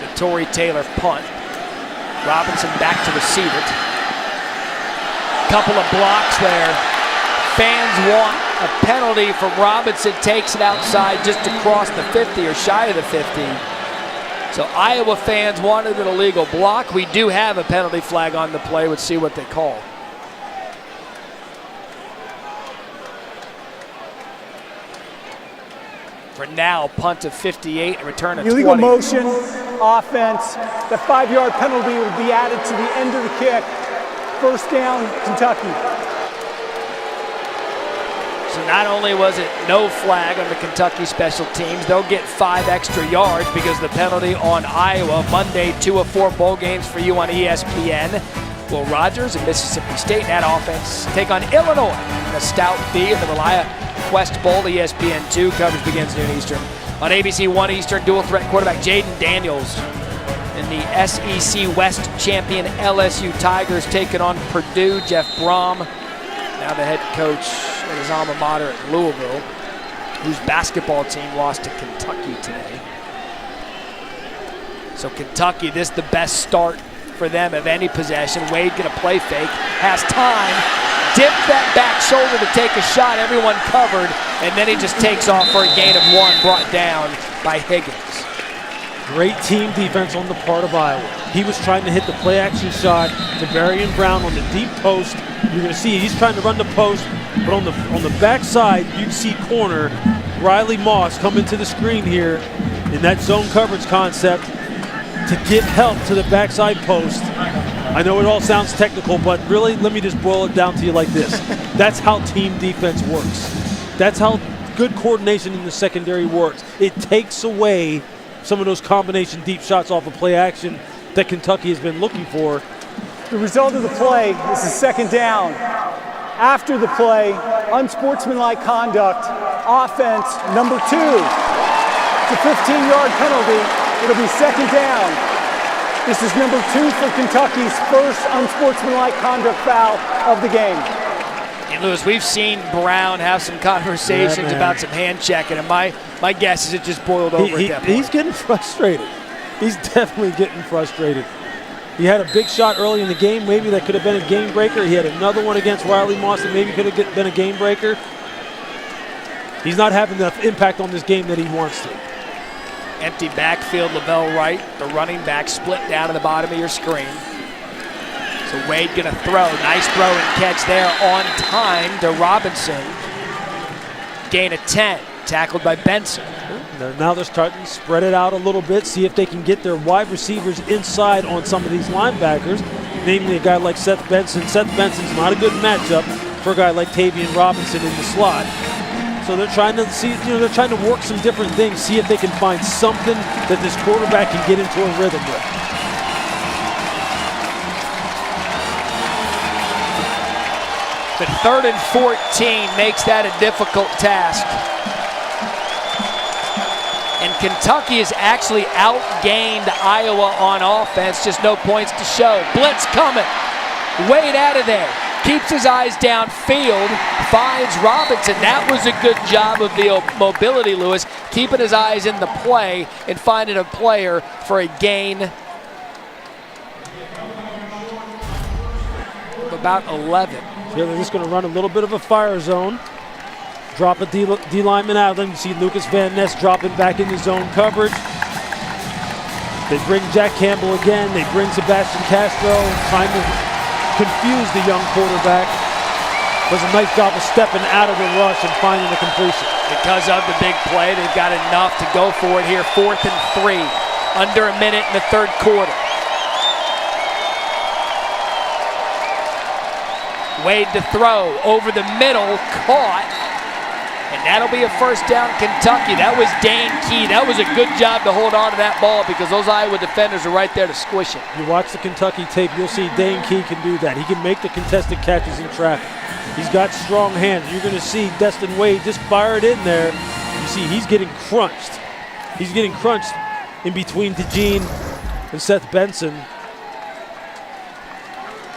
the Torrey Taylor punt. Robinson back to receive it. Couple of blocks there. Fans want a penalty from Robinson, takes it outside just across the 50 or shy of the 50. So Iowa fans wanted an illegal block. We do have a penalty flag on the play. Let's see what they call. For now, punt of 58 and return of 20. Illegal motion, offense. The 5-yard penalty will be added to the end of the kick. First down, Kentucky. So not only was it no flag on the Kentucky special teams, they'll get 5 extra yards because the penalty on Iowa. Monday, 2 of 4 bowl games for you on ESPN. Will Rogers and Mississippi State, that offense, take on Illinois in the Stout B in the Relia Quest Bowl. ESPN2 coverage begins noon Eastern. On ABC 1 Eastern, dual threat quarterback Jaden Daniels and the SEC West champion LSU Tigers taking on Purdue. Jeff Brom, now the head coach at his alma mater at Louisville, whose basketball team lost to Kentucky today. So Kentucky, this is the best start for them of any possession. Wade gonna play fake, has time, dipped that back shoulder to take a shot, everyone covered, and then he just takes off for a gain of 1, brought down by Higgins. Great team defense on the part of Iowa. He was trying to hit the play action shot to Berrien Brown on the deep post. You're gonna see he's trying to run the post, but on the backside, you see corner, Riley Moss come into the screen here in that zone coverage concept to get help to the backside post. I know it all sounds technical, but really, let me just boil it down to you like this. That's how team defense works. That's how good coordination in the secondary works. It takes away some of those combination deep shots off of play action that Kentucky has been looking for. The result of the play is a second down. After the play, unsportsmanlike conduct, offense number 2. It's a 15-yard penalty. It'll be second down. This is number 2 for Kentucky's first unsportsmanlike conduct foul of the game. And Lewis, we've seen Brown have some conversations about some hand checking, and my guess is it just boiled over at that point. He's getting frustrated. He's definitely getting frustrated. He had a big shot early in the game. Maybe that could have been a game breaker. He had another one against Riley Moss that maybe could have been a game breaker. He's not having enough impact on this game that he wants to. Empty backfield, Lavelle Wright, the running back, split down to the bottom of your screen. So Wade gonna throw, nice throw and catch there on time to Robinson. Gain of 10, tackled by Benson. Now they're starting to spread it out a little bit, see if they can get their wide receivers inside on some of these linebackers, namely a guy like Seth Benson. Seth Benson's not a good matchup for a guy like Tavian Robinson in the slot. So they're trying to see, they're trying to work some different things, see if they can find something that this quarterback can get into a rhythm with. But 3rd and 14 makes that a difficult task. And Kentucky has actually outgained Iowa on offense, just no points to show. Blitz coming, Wade out of there. Keeps his eyes downfield, finds Robinson. That was a good job of the mobility, Lewis, keeping his eyes in the play and finding a player for a gain of about 11. Yeah, they're just going to run a little bit of a fire zone. Drop a D lineman out of them. You see Lucas Van Ness dropping back into zone coverage. They bring Jack Campbell again. They bring Sebastian Castro, trying to confuse the young quarterback. Does a nice job of stepping out of the rush and finding the completion. Because of the big play, they've got enough to go for it here. 4th and 3, under a minute in the 3rd quarter. Wade to throw, over the middle, caught. And that'll be a first down, Kentucky. That was Dane Key. That was a good job to hold on to that ball because those Iowa defenders are right there to squish it. You watch the Kentucky tape, you'll see Dane Key can do that. He can make the contested catches in traffic. He's got strong hands. You're going to see Destin Wade just fire it in there. You see he's getting crunched. He's getting crunched in between DeJean and Seth Benson.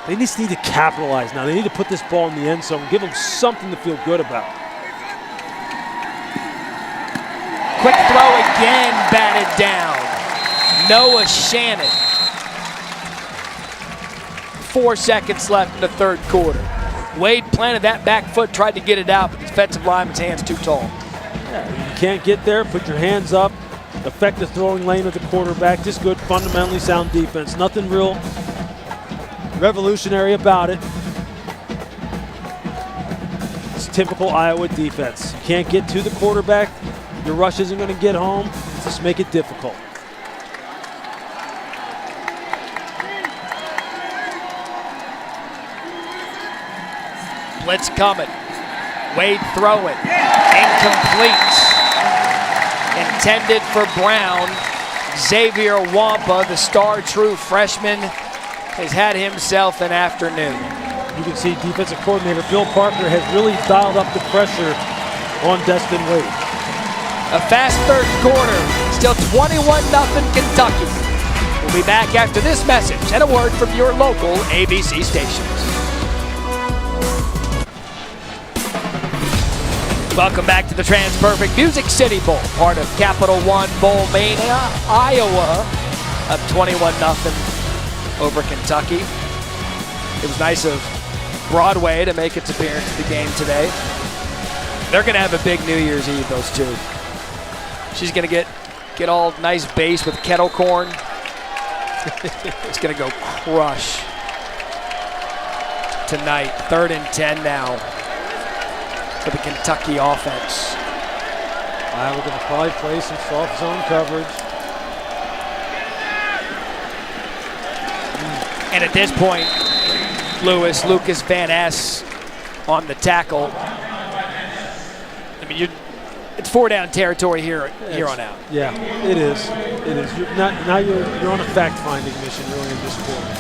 They just need to capitalize now. They need to put this ball in the end zone, give them something to feel good about. Quick throw again, batted down. Noah Shannon. 4 seconds left in the third quarter. Wade planted that back foot, tried to get it out, but the defensive lineman's hand's too tall. Yeah, you can't get there, put your hands up, affect the throwing lane of the quarterback. Just good, fundamentally sound defense. Nothing real revolutionary about it. It's typical Iowa defense. You can't get to the quarterback. Your rush isn't going to get home. Just make it difficult. Blitz coming. Wade throwing. Incomplete. Intended for Brown. Xavier Wampa, the star true freshman, has had himself an afternoon. You can see defensive coordinator Bill Parker has really dialed up the pressure on Destin Wade. A fast third quarter. Still 21-0 Kentucky. We'll be back after this message and a word from your local ABC stations. Welcome back to the TransPerfect Music City Bowl, part of Capital One Bowl Mania. Iowa up 21-0 over Kentucky. It was nice of Broadway to make its appearance at the game today. They're going to have a big New Year's Eve, those two. She's going to get all nice bass with kettle corn. It's going to go crush tonight. 3rd and 10 now for the Kentucky offense. We're going to probably play some soft zone coverage. And at this point, Lucas Van Ness on the tackle. I mean, it's 4-down territory here on out. Yeah, it is. It is. Now you're on a fact-finding mission really in this quarter.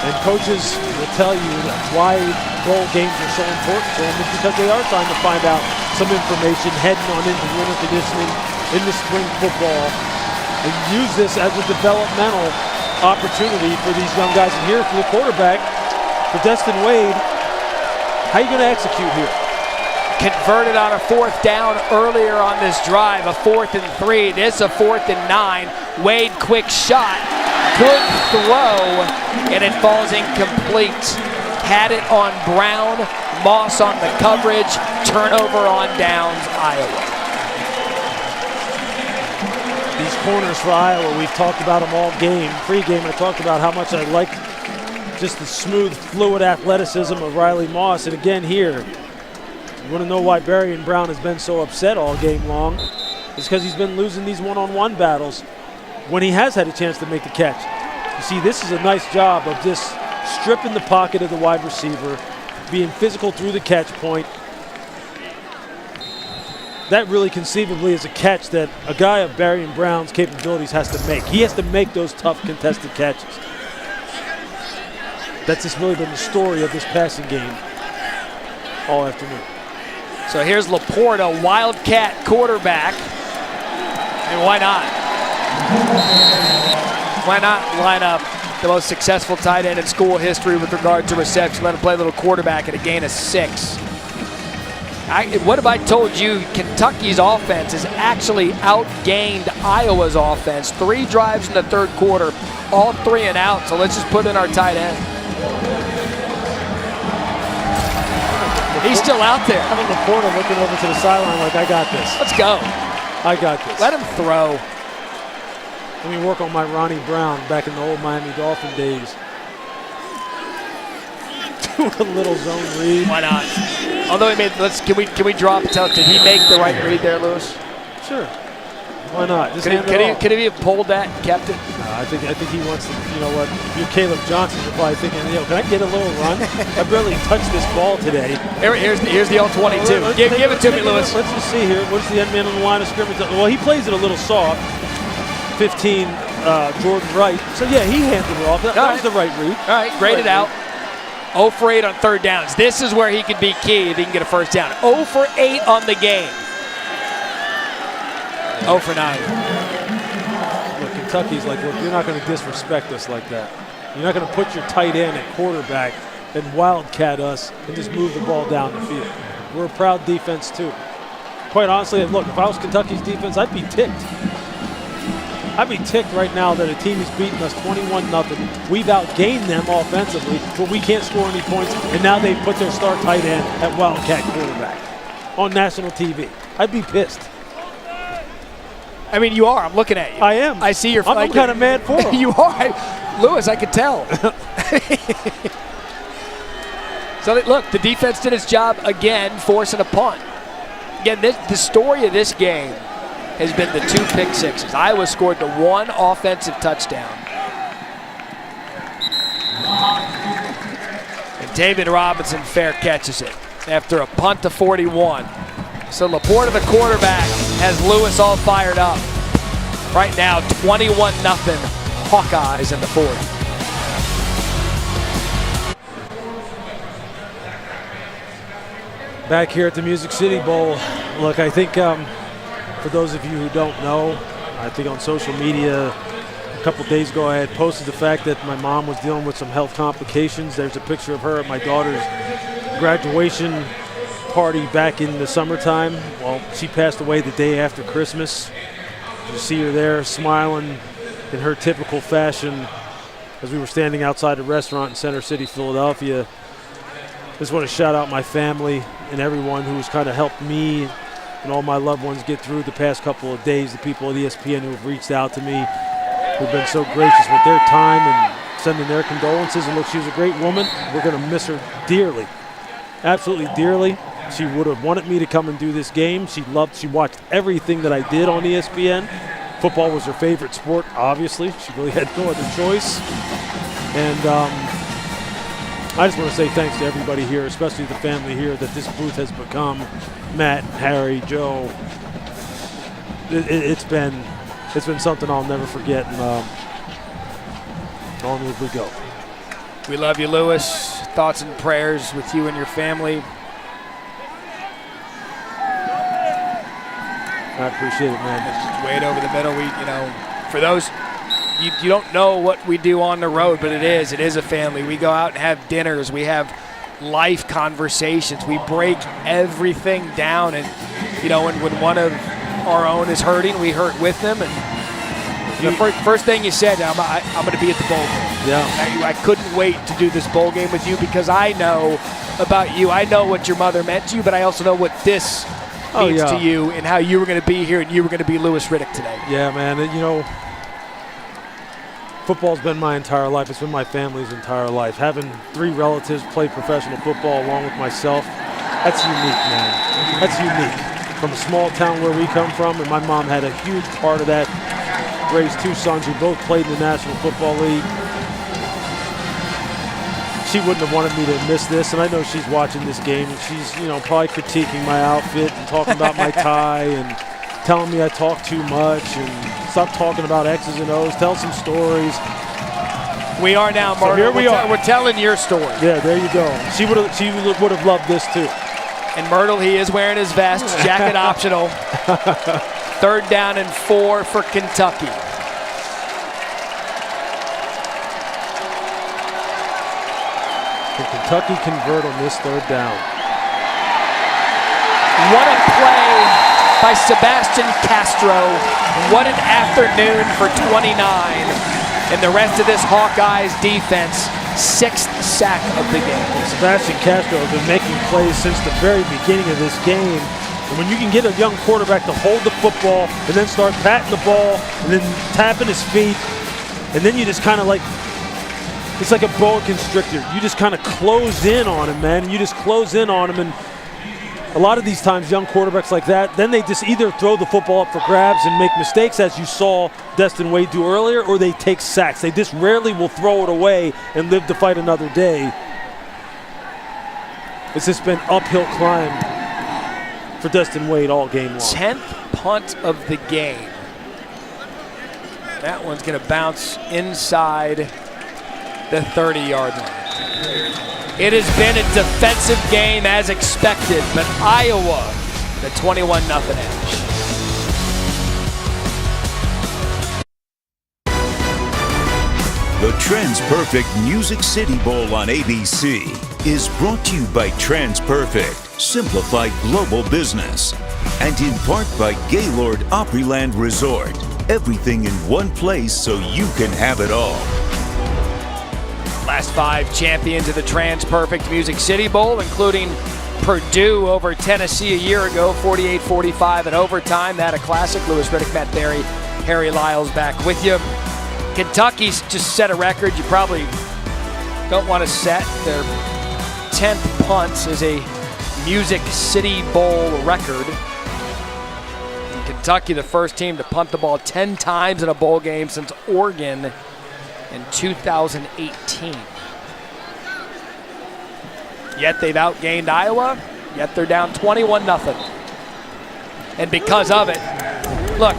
And coaches will tell you why bowl games are so important to them is because they are trying to find out some information heading on into winter conditioning, into spring football, and use this as a developmental opportunity for these young guys. And here for the quarterback, for Destin Wade, how are you going to execute here? Converted on a 4th down earlier on this drive, a 4th and 3. This a 4th and 9. Wade, quick shot, good throw, and it falls incomplete. Had it on Brown, Moss on the coverage, turnover on downs, Iowa. These corners for Iowa, we've talked about them all game. Pre-game, I talked about how much I like just the smooth, fluid athleticism of Riley Moss. And again here, you want to know why Barry and Brown has been so upset all game long? It's because he's been losing these one-on-one battles when he has had a chance to make the catch. You see, this is a nice job of just stripping the pocket of the wide receiver, being physical through the catch point. That really conceivably is a catch that a guy of Barry and Brown's capabilities has to make. He has to make those tough contested catches. That's just really been the story of this passing game all afternoon. So here's Laporte, a Wildcat quarterback. And why not? Why not line up the most successful tight end in school history with regard to reception? Let him play a little quarterback at a gain of 6. What have I told you? Kentucky's offense has actually outgained Iowa's offense. 3 drives in the third quarter, all 3 and out. So let's just put in our tight end. He's still out there. Having Laporte looking over to the sideline like, I got this. Let's go. I got this. Let him throw. Let me work on my Ronnie Brown back in the old Miami Dolphin days. Do a little zone read. Why not? Although he made, can we drop? Did he make the right read there, Lewis? Sure. Why not? Just Could hand it off. he have pulled that and kept it? I think he wants to. You know what? If you're Caleb Johnson, you're probably thinking, can I get a little run? I barely touched this ball today. Here's the old 22. Give it to me, Lewis. Let's just see here. What's the end man on the line of scrimmage? Well, he plays it a little soft. 15, Jordan Wright. So yeah, he handed it off. That was the right read. All right, grade it out. 0 for 8 on third downs. This is where he could be key if he can get a first down. 0 for 8 on the game. 0 for 9. Look, Kentucky's like, look, you're not going to disrespect us like that. You're not going to put your tight end at quarterback and wildcat us and just move the ball down the field. We're a proud defense too. Quite honestly, look, if I was Kentucky's defense, I'd be ticked. I'd be ticked right now that a team is beating us 21-0. We've outgained them offensively, but we can't score any points, and now they put their star tight end at wildcat quarterback on national TV. I'd be pissed. I mean, you are. I'm looking at you. I am. I see your. I'm kind of mad for him. You are, Lewis. I could tell. So look, the defense did its job again, forcing a punt. Again, the story of this game has been the 2 pick sixes. Iowa scored the 1 offensive touchdown. And David Robinson fair catches it after a punt to 41. So Laporta, the quarterback, has Lewis all fired up. Right now, 21-0 Hawkeyes in the fourth. Back here at the Music City Bowl, look, I think for those of you who don't know, I think on social media a couple days ago I had posted the fact that my mom was dealing with some health complications. There's a picture of her at my daughter's graduation party back in the summertime. Well, she passed away the day after Christmas. You see her there smiling in her typical fashion as we were standing outside a restaurant in Center City, Philadelphia. Just want to shout out my family and everyone who's kind of helped me and all my loved ones get through the past couple of days, the people at ESPN who have reached out to me, who've been so gracious with their time and sending their condolences. And look, she was a great woman. We're going to miss her dearly, absolutely dearly. She would have wanted me to come and do this game. She watched everything that I did on ESPN. Football was her favorite sport, obviously. She really had no other choice. And I just want to say thanks to everybody here, especially the family here that this booth has become. Matt, Harry, Joe. It's been something I'll never forget, and onward we go. We love you, Lewis. Thoughts and prayers with you and your family. I appreciate it, man. Way over the middle. For those, you don't know what we do on the road, but it is a family. We go out and have dinners. We have life conversations. We break everything down, and when one of our own is hurting, we hurt with them. And the first thing you said, I'm going to be at the bowl game. Yeah. I couldn't wait to do this bowl game with you because I know about you. I know what your mother meant to you, but I also know what this means to you and how you were going to be here and you were going to be Louis Riddick today. Yeah, man. Football's been my entire life. It's been my family's entire life. Having 3 relatives play professional football along with myself, that's unique, man. That's unique. From a small town where we come from, and my mom had a huge part of that. Raised 2 sons who both played in the National Football League. She wouldn't have wanted me to miss this, and I know she's watching this game, and she's, probably critiquing my outfit and talking about my tie and telling me I talk too much and stop talking about X's and O's, tell some stories. We are now, Martin. So here we are. We're telling your story. Yeah, there you go. She would have loved this too. And Myrtle, he is wearing his vest, jacket optional. 3rd down and 4 for Kentucky. Can Kentucky convert on this 3rd down? What a play by Sebastian Castro. What an afternoon for 29. And the rest of this Hawkeyes defense, 6th sack of the game. Sebastian Castro has been making plays since the very beginning of this game. And when you can get a young quarterback to hold the football and then start patting the ball and then tapping his feet, and then you just kind of it's like a boa constrictor. You just kind of close in on him, man. You just close in on him, and a lot of these times, young quarterbacks like that, then they just either throw the football up for grabs and make mistakes, as you saw Destin Wade do earlier, or they take sacks. They just rarely will throw it away and live to fight another day. It's just been uphill climb for Destin Wade all game long. 10th punt of the game. That one's going to bounce inside the 30-yard line. It has been a defensive game as expected, but Iowa, the 21-0 edge. The TransPerfect Music City Bowl on ABC is brought to you by TransPerfect, simplified global business, and in part by Gaylord Opryland Resort. Everything in one place so you can have it all. Last 5 champions of the TransPerfect Music City Bowl, including Purdue over Tennessee a year ago, 48-45 in overtime. That a classic. Lewis Riddick, Matt Berry, Harry Lyles back with you. Kentucky's just set a record you probably don't want to set. Their 10th punts is a Music City Bowl record. And Kentucky, the first team to punt the ball 10 times in a bowl game since Oregon in 2018. Yet they've outgained Iowa, yet they're down 21-0. And because of it, look,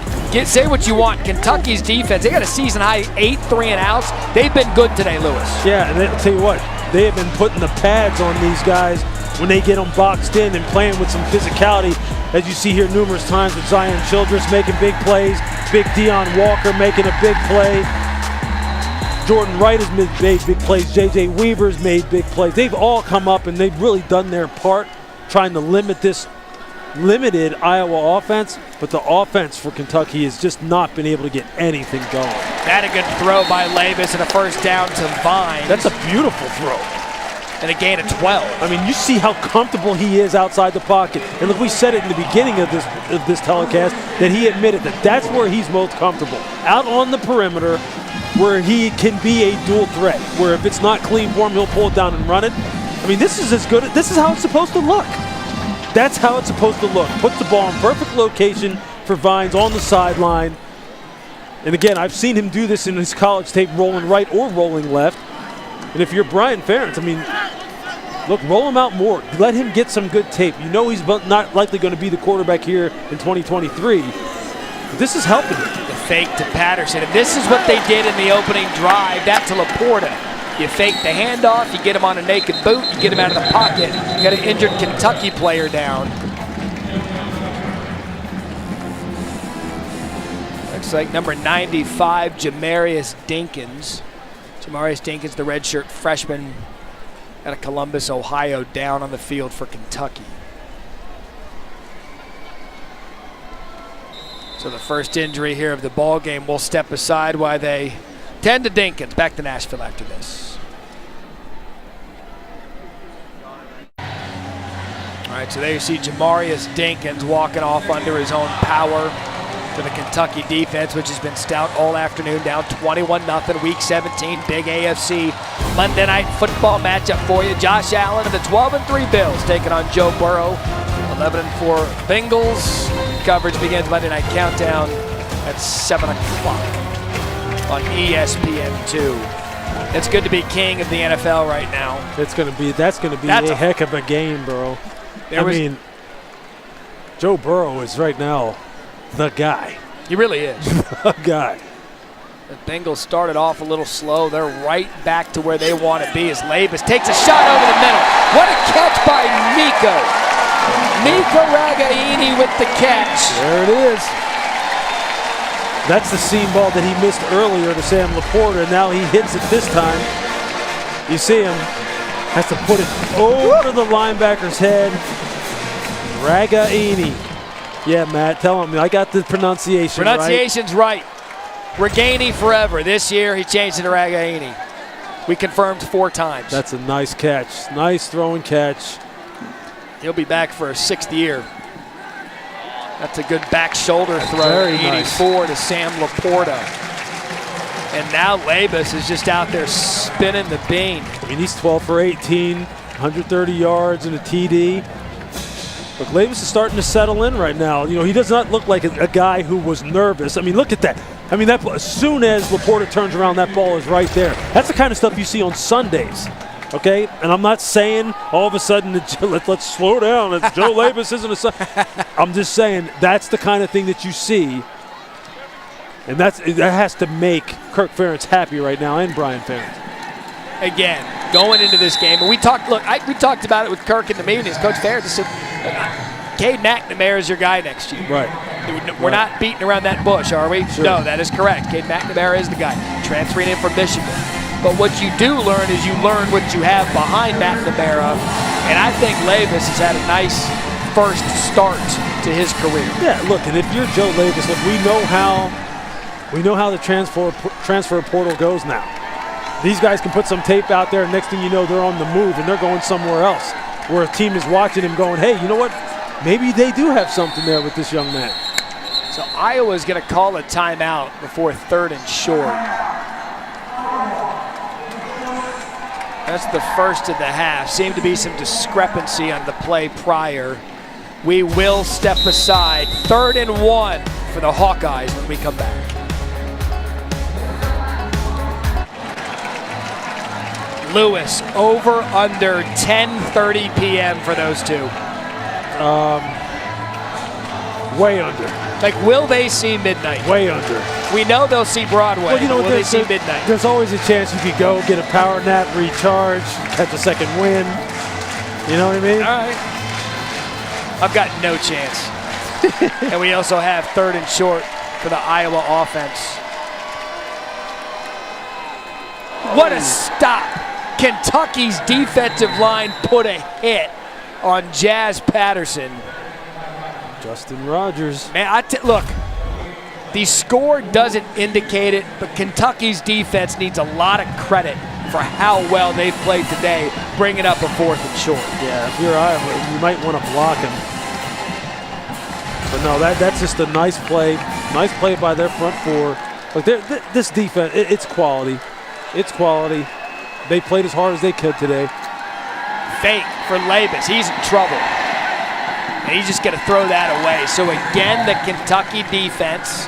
say what you want, Kentucky's defense, they got a season-high 8 3-and-outs. They've been good today, Lewis. Yeah, and I'll tell you what, they have been putting the pads on these guys when they get them boxed in and playing with some physicality, as you see here numerous times with Zion Childress making big plays, Big Deion Walker making a big play. Jordan Wright has made big plays. J.J. Weaver's made big plays. They've all come up and they've really done their part trying to limit this limited Iowa offense, but the offense for Kentucky has just not been able to get anything going. That a good throw by Labus and a first down to Vine. That's a beautiful throw. And a gain of 12. I mean, you see how comfortable he is outside the pocket. And look, we said it in the beginning of this telecast that he admitted that that's where he's most comfortable. Out on the perimeter, where he can be a dual threat, where if it's not clean for him, he'll pull it down and run it. I mean, this is as good. This is how it's supposed to look. That's how it's supposed to look. Puts the ball in perfect location for Vines on the sideline. And again, I've seen him do this in his college tape, rolling right or rolling left. And if you're Brian Ferentz, I mean, look, roll him out more. Let him get some good tape. You know he's not likely going to be the quarterback here in 2023. But this is helping him. The fake to Patterson. And this is what they did in the opening drive. That to Laporta. You fake the handoff, you get him on a naked boot, you get him out of the pocket. You got an injured Kentucky player down. Looks like number 95, Jamarius Dinkins. Jamarius Dinkins, the redshirt freshman out of Columbus, Ohio, down on the field for Kentucky. So the first injury here of the ball game will step aside while they tend to Dinkins. Back to Nashville after this. All right, so there you see Jamarius Dinkins walking off under his own power for the Kentucky defense, which has been stout all afternoon, down 21-0, Week 17, big AFC Monday Night Football matchup for you. Josh Allen and the 12-3 Bills taking on Joe Burrow, 11-4 Bengals. Coverage begins Monday Night Countdown at 7 o'clock on ESPN2. It's good to be king of the NFL right now. That's going to be a heck of a game, bro. I mean, Joe Burrow is right now the guy. He really is. The guy. The Bengals started off a little slow. They're right back to where they want to be as Labus takes a shot over the middle. What a catch by Nico. Nico Ragaini with the catch. There it is. That's the seam ball that he missed earlier to Sam Laporta, and now he hits it this time. You see him, has to put it over the linebacker's head. Ragaini. Yeah, Matt, tell him. I got the pronunciation right. Pronunciation's right. Ragaini forever. This year, he changed it to Ragaini. We confirmed 4 times. That's a nice catch. Nice throwing catch. He'll be back for a 6th year. That's a good back shoulder throw. Very 84 nice. to Sam Laporta. And now Labus is just out there spinning the bean. I mean, he's 12 for 18, 130 yards and a TD. Look, Levis is starting to settle in right now. You know, he does not look like a guy who was nervous. I mean, look at that. I mean, that as soon as Laporta turns around, that ball is right there. That's the kind of stuff you see on Sundays. Okay, and I'm not saying all of a sudden that let's slow down. Joe Levis isn't a. I'm just saying that's the kind of thing that you see, and that has to make Kirk Ferentz happy right now, and Brian Ferentz. Again, going into this game, and we talked about it with Kirk in the meetings. Coach Ferentz said, Cade McNamara is your guy next year. Right. We're not beating around that bush, are we? Sure. No, that is correct. Cade McNamara is the guy, transferring in from Michigan. But what you do learn is you learn what you have behind McNamara, and I think Levis has had a nice first start to his career. Yeah, look, and if you're Joe Levis, look, we know how the transfer portal goes now. These guys can put some tape out there, and next thing you know, they're on the move and they're going somewhere else, where a team is watching him going, hey, you know what? Maybe they do have something there with this young man. So Iowa's going to call a timeout before 3rd and short. That's the first of the half. Seemed to be some discrepancy on the play prior. We will step aside. 3rd and 1 for the Hawkeyes when we come back. Lewis, over under 10:30 p.m. for those two. Way under. Like, will they see midnight? Way under. We know they'll see Broadway. Well, you know, will they see midnight? There's always a chance you could go get a power nap, recharge, catch a second win. You know what I mean? All right. I've got no chance. And we also have 3rd and short for the Iowa offense. What a stop. Kentucky's defensive line put a hit on Jazz Patterson. Justin Rogers. Man, look, the score doesn't indicate it, but Kentucky's defense needs a lot of credit for how well they've played today, bringing up a 4th and short. Yeah, if you're Iowa, you might want to block him. But no, that's just a nice play. Nice play by their front four. Look, this defense, it's quality. It's quality. They played as hard as they could today. Fake for Levis. He's in trouble. And he's just going to throw that away. So again, the Kentucky defense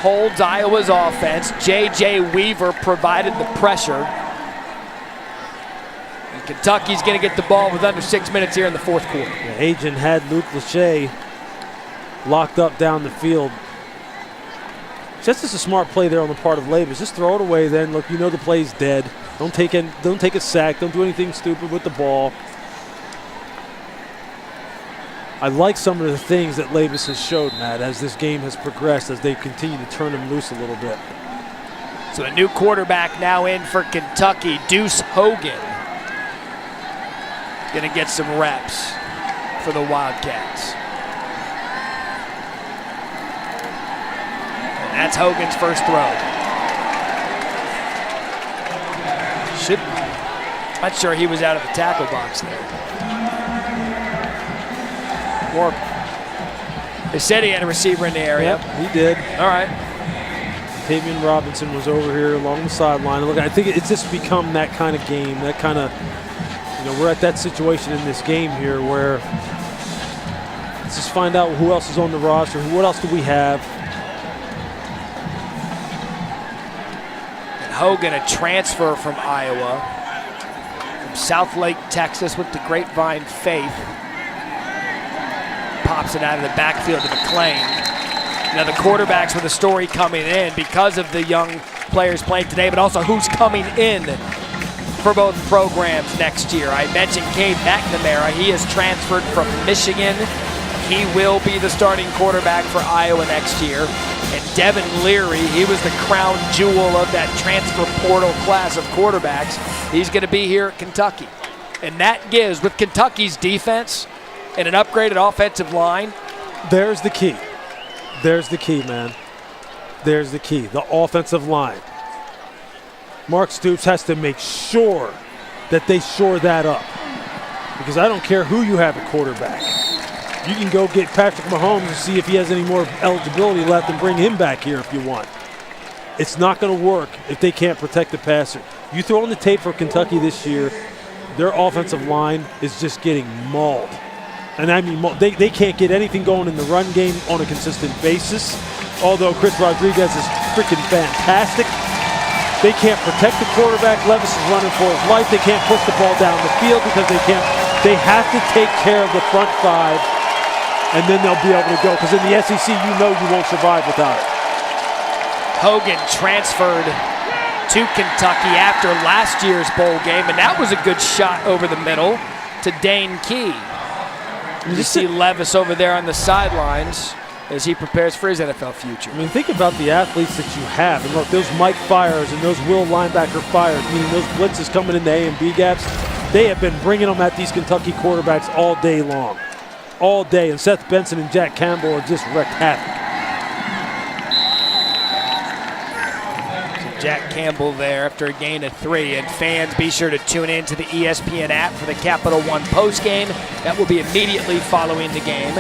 holds Iowa's offense. J.J. Weaver provided the pressure. And Kentucky's going to get the ball with under 6 minutes here in the 4th quarter. The agent had Luke Lachey locked up down the field. Just as a smart play there on the part of Levis. Just throw it away then. Look, you know the play's dead. Don't take a sack. Don't do anything stupid with the ball. I like some of the things that Levis has showed, Matt, as this game has progressed, as they continue to turn him loose a little bit. So a new quarterback now in for Kentucky, Deuce Hogan. Going to get some reps for the Wildcats. And that's Hogan's first throw. Not sure he was out of the tackle box there. They said he had a receiver in the area. Yep, he did. All right. Tavian Robinson was over here along the sideline. Look, I think it's just become that kind of game, that kind of, we're at that situation in this game here where let's just find out who else is on the roster, what else do we have. And Hogan, a transfer from Iowa, from South Lake, Texas, with the Grapevine Faith. Pops it out of the backfield to McClain. Now the quarterbacks were the story coming in because of the young players playing today, but also who's coming in for both programs next year. I mentioned Cade McNamara. He has transferred from Michigan. He will be the starting quarterback for Iowa next year. And Devin Leary, he was the crown jewel of that transfer portal class of quarterbacks. He's going to be here at Kentucky. And that gives, with Kentucky's defense and an upgraded offensive line. There's the key. There's the key, man. There's the key, the offensive line. Mark Stoops has to make sure that they shore that up. Because I don't care who you have at quarterback. You can go get Patrick Mahomes and see if he has any more eligibility left and bring him back here if you want. It's not going to work if they can't protect the passer. You throw on the tape for Kentucky this year, their offensive line is just getting mauled. And I mean, they can't get anything going in the run game on a consistent basis. Although Chris Rodriguez is freaking fantastic, they can't protect the quarterback. Levis is running for his life. They can't push the ball down the field because they can't. They have to take care of the front five, and then they'll be able to go. Because in the SEC, you know you won't survive without it. Hogan transferred to Kentucky after last year's bowl game, and that was a good shot over the middle to Dane Key. You see Levis over there on the sidelines as he prepares for his NFL future. I mean, think about the athletes that you have. And look, those Mike Fires and those Will linebacker Fires, meaning those blitzes coming into A and B gaps, they have been bringing them at these Kentucky quarterbacks all day long. All day. And Seth Benson and Jack Campbell have just wrecked havoc. Jack Campbell there after a gain of 3. And fans, be sure to tune in to the ESPN app for the Capital One postgame. That will be immediately following the game,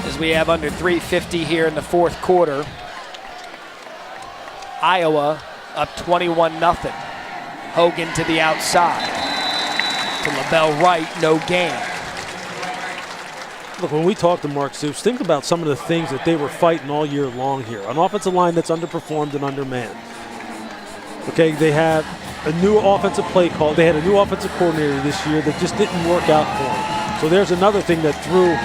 as we have under 3:50 here in the fourth quarter. Iowa up 21-0. Hogan to the outside. To LaBelle Wright, no gain. Look, when we talk to Mark Stoops, think about some of the things that they were fighting all year long here. An offensive line that's underperformed and undermanned. Okay, they have a new offensive play call. They had a new offensive coordinator this year that just didn't work out for them. So there's another thing that threw,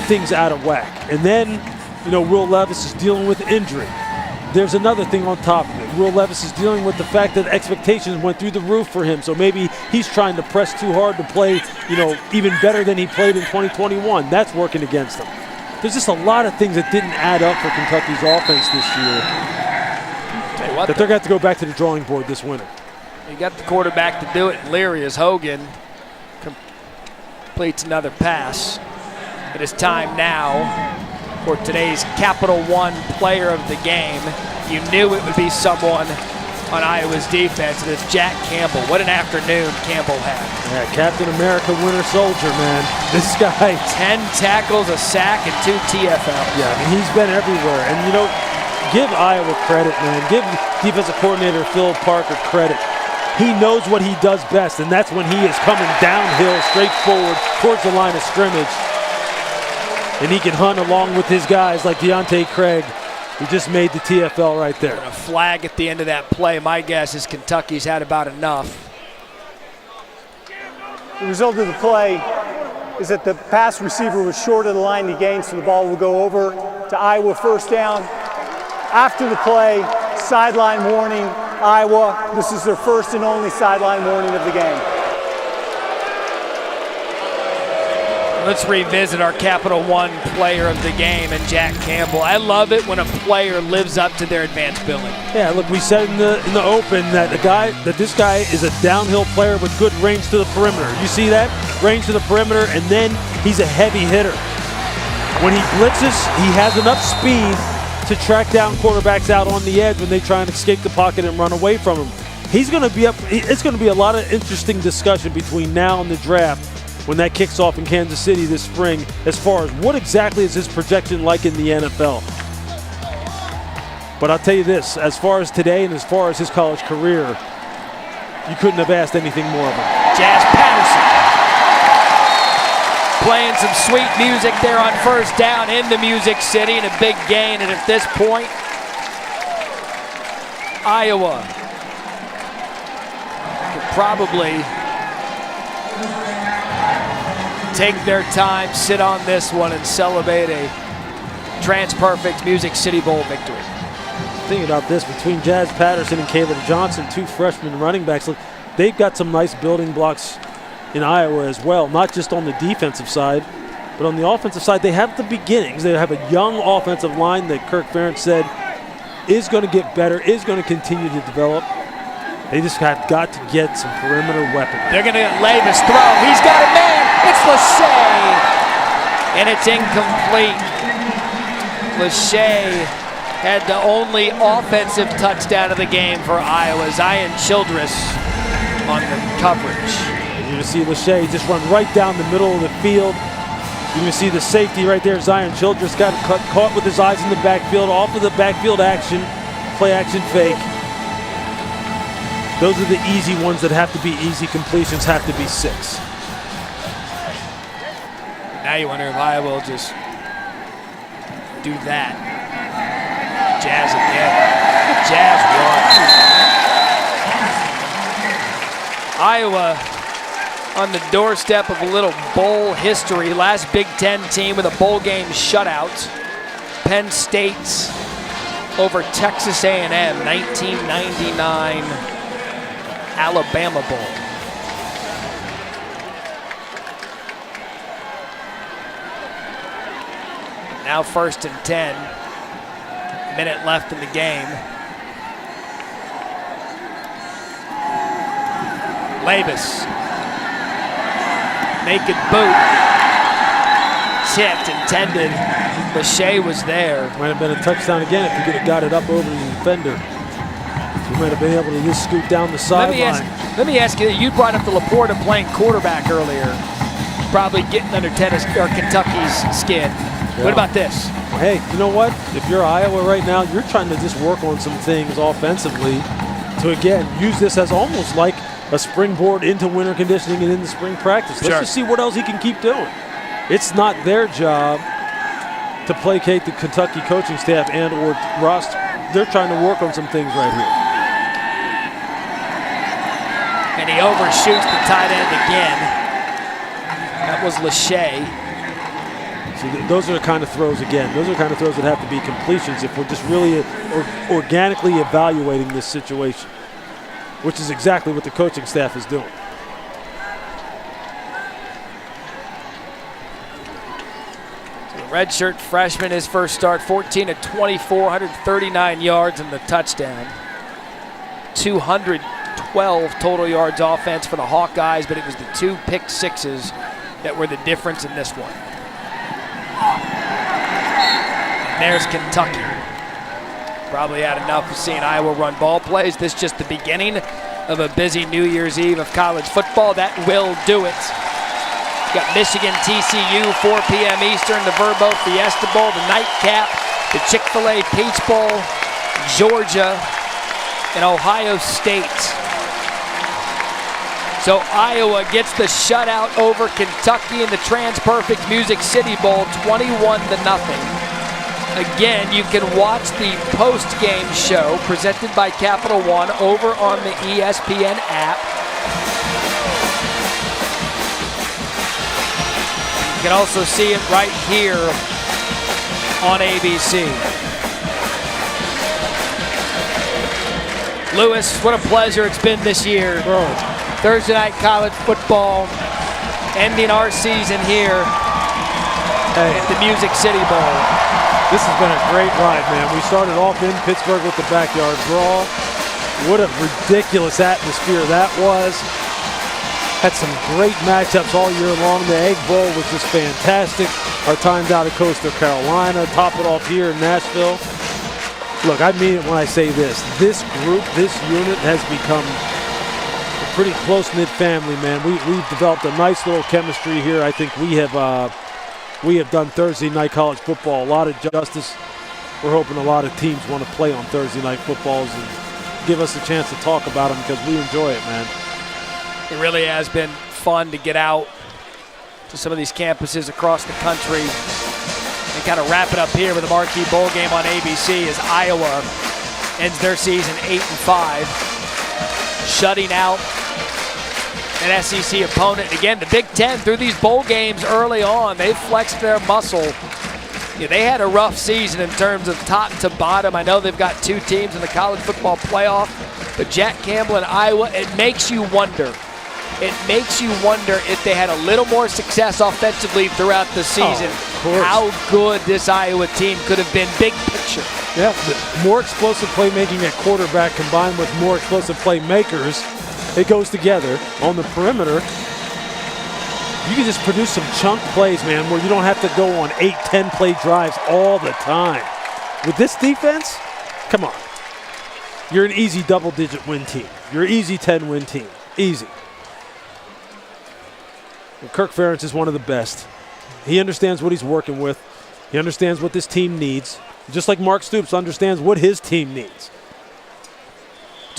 things out of whack. And then, Will Levis is dealing with injury. There's another thing on top of it. Will Levis is dealing with the fact that expectations went through the roof for him. So maybe he's trying to press too hard to play, even better than he played in 2021. That's working against him. There's just a lot of things that didn't add up for Kentucky's offense this year. That they're going to have to go back to the drawing board this winter. You got the quarterback to do it, Leary, as Hogan completes another pass. It is time now for today's Capital One player of the game. You knew it would be someone on Iowa's defense, and it's Jack Campbell. What an afternoon Campbell had. Yeah, Captain America, Winter Soldier, man. This guy. 10 tackles, a sack, and 2 TFLs. Yeah, I mean, he's been everywhere. And, give Iowa credit, man. Give defensive coordinator Phil Parker credit. He knows what he does best, and that's when he is coming downhill, straight forward, towards the line of scrimmage. And he can hunt along with his guys like Deontay Craig, who just made the TFL right there. A flag at the end of that play. My guess is Kentucky's had about enough. The result of the play is that the pass receiver was short of the line to gain, so the ball will go over to Iowa first down. After the play, sideline warning, Iowa. This is their first and only sideline warning of the game. Let's revisit our Capital One player of the game and Jack Campbell. I love it when a player lives up to their advanced billing. Yeah, look, we said in the open that this guy is a downhill player with good range to the perimeter. You see that? Range to the perimeter, and then he's a heavy hitter. When he blitzes, he has enough speed to track down quarterbacks out on the edge when they try and escape the pocket and run away from him. He's going to be up. It's going to be a lot of interesting discussion between now and the draft when that kicks off in Kansas City this spring, as far as what exactly is his projection like in the NFL. But I'll tell you this, as far as today and as far as his college career, you couldn't have asked anything more of him. Jazz Patterson playing some sweet music there on first down in the Music City, and a big gain. And at this point, Iowa could probably take their time, sit on this one, and celebrate a TransPerfect Music City Bowl victory. Thinking about this, between Jazz Patterson and Caleb Johnson, 2 freshman running backs, look, they've got some nice building blocks in Iowa as well, not just on the defensive side, but on the offensive side. They have the beginnings. They have a young offensive line that Kirk Ferentz said is going to get better, is going to continue to develop. They just have got to get some perimeter weapons. They're going to lay this throw. He's got a man. It's Lachey. And it's incomplete. Lachey had the only offensive touchdown of the game for Iowa. Zion Childress on the coverage. You're going to see Lachey just run right down the middle of the field. You're going to see the safety right there. Zion Childress got caught with his eyes in the backfield, off of the backfield action, play action fake. Those are the easy ones that have to be easy completions, have to be 6. you wonder if Iowa will just do that. Jazz again. Jazz won. Iowa on the doorstep of a little bowl history. Last Big Ten team with a bowl game shutout. Penn State's over Texas A&M, 1999 Alabama Bowl. Now 1st and 10. Minute left in the game. Labus. Naked boot. Tipped, intended. Lachey was there. Might have been a touchdown again if he could have got it up over the defender. He might have been able to just scoot down the sideline. Let me ask you, you brought up the Laporta playing quarterback earlier. Probably getting under Kentucky's skin. Yeah. What about this? Hey, you know what? If you're Iowa right now, you're trying to just work on some things offensively to, again, use this as almost like a springboard into winter conditioning and into spring practice. Let's just see what else he can keep doing. It's not their job to placate the Kentucky coaching staff and or roster. They're trying to work on some things right here. And he overshoots the tight end again. That was Lachey. See, those are the kind of throws, again, those are the kind of throws that have to be completions if we're just really organically evaluating this situation, which is exactly what the coaching staff is doing. Redshirt freshman, his first start, 14 of 24, 139 yards and the touchdown. 212 total yards offense for the Hawkeyes, but it was the 2 pick sixes that were the difference in this one. And there's Kentucky. Probably had enough of seeing Iowa run ball plays. This is just the beginning of a busy New Year's Eve of college football. That will do it. Got Michigan, TCU, 4 p.m. Eastern, the Verbo Fiesta Bowl, the nightcap, the Chick-fil-A Peach Bowl, Georgia, and Ohio State. So Iowa gets the shutout over Kentucky in the TransPerfect Music City Bowl, 21-0. Again, you can watch the post-game show presented by Capital One over on the ESPN app. You can also see it right here on ABC. Lewis, what a pleasure it's been this year. Bro. Thursday night college football, ending our season here at the Music City Bowl. This has been a great ride, man. We started off in Pittsburgh with the backyard brawl. What a ridiculous atmosphere that was. Had some great matchups all year long. The Egg Bowl was just fantastic. Our time down at Coastal Carolina, top it off here in Nashville. Look, I mean it when I say this. This group, this unit has become a pretty close-knit family, man. We've developed a nice little chemistry here. I think we have done Thursday night college football a lot of justice. We're hoping a lot of teams want to play on Thursday night footballs and give us a chance to talk about them because we enjoy it, man. It really has been fun to get out to some of these campuses across the country and kind of wrap it up here with a marquee bowl game on ABC as Iowa ends their season 8-5, shutting out an SEC opponent. Again, the Big Ten, through these bowl games early on, they flexed their muscle. Yeah, they had a rough season in terms of top to bottom. I know they've got 2 teams in the college football playoff, but Jack Campbell and Iowa, it makes you wonder. It makes you wonder if they had a little more success offensively throughout the season, how good this Iowa team could have been, big picture. Yeah, more explosive playmaking at quarterback combined with more explosive playmakers. It goes together on the perimeter. You can just produce some chunk plays, man, where you don't have to go on 8-10 play drives all the time. With this defense, come on. You're an easy double-digit win team. You're an easy 10-win team. Easy. And Kirk Ferentz is one of the best. He understands what he's working with. He understands what this team needs. Just like Mark Stoops understands what his team needs.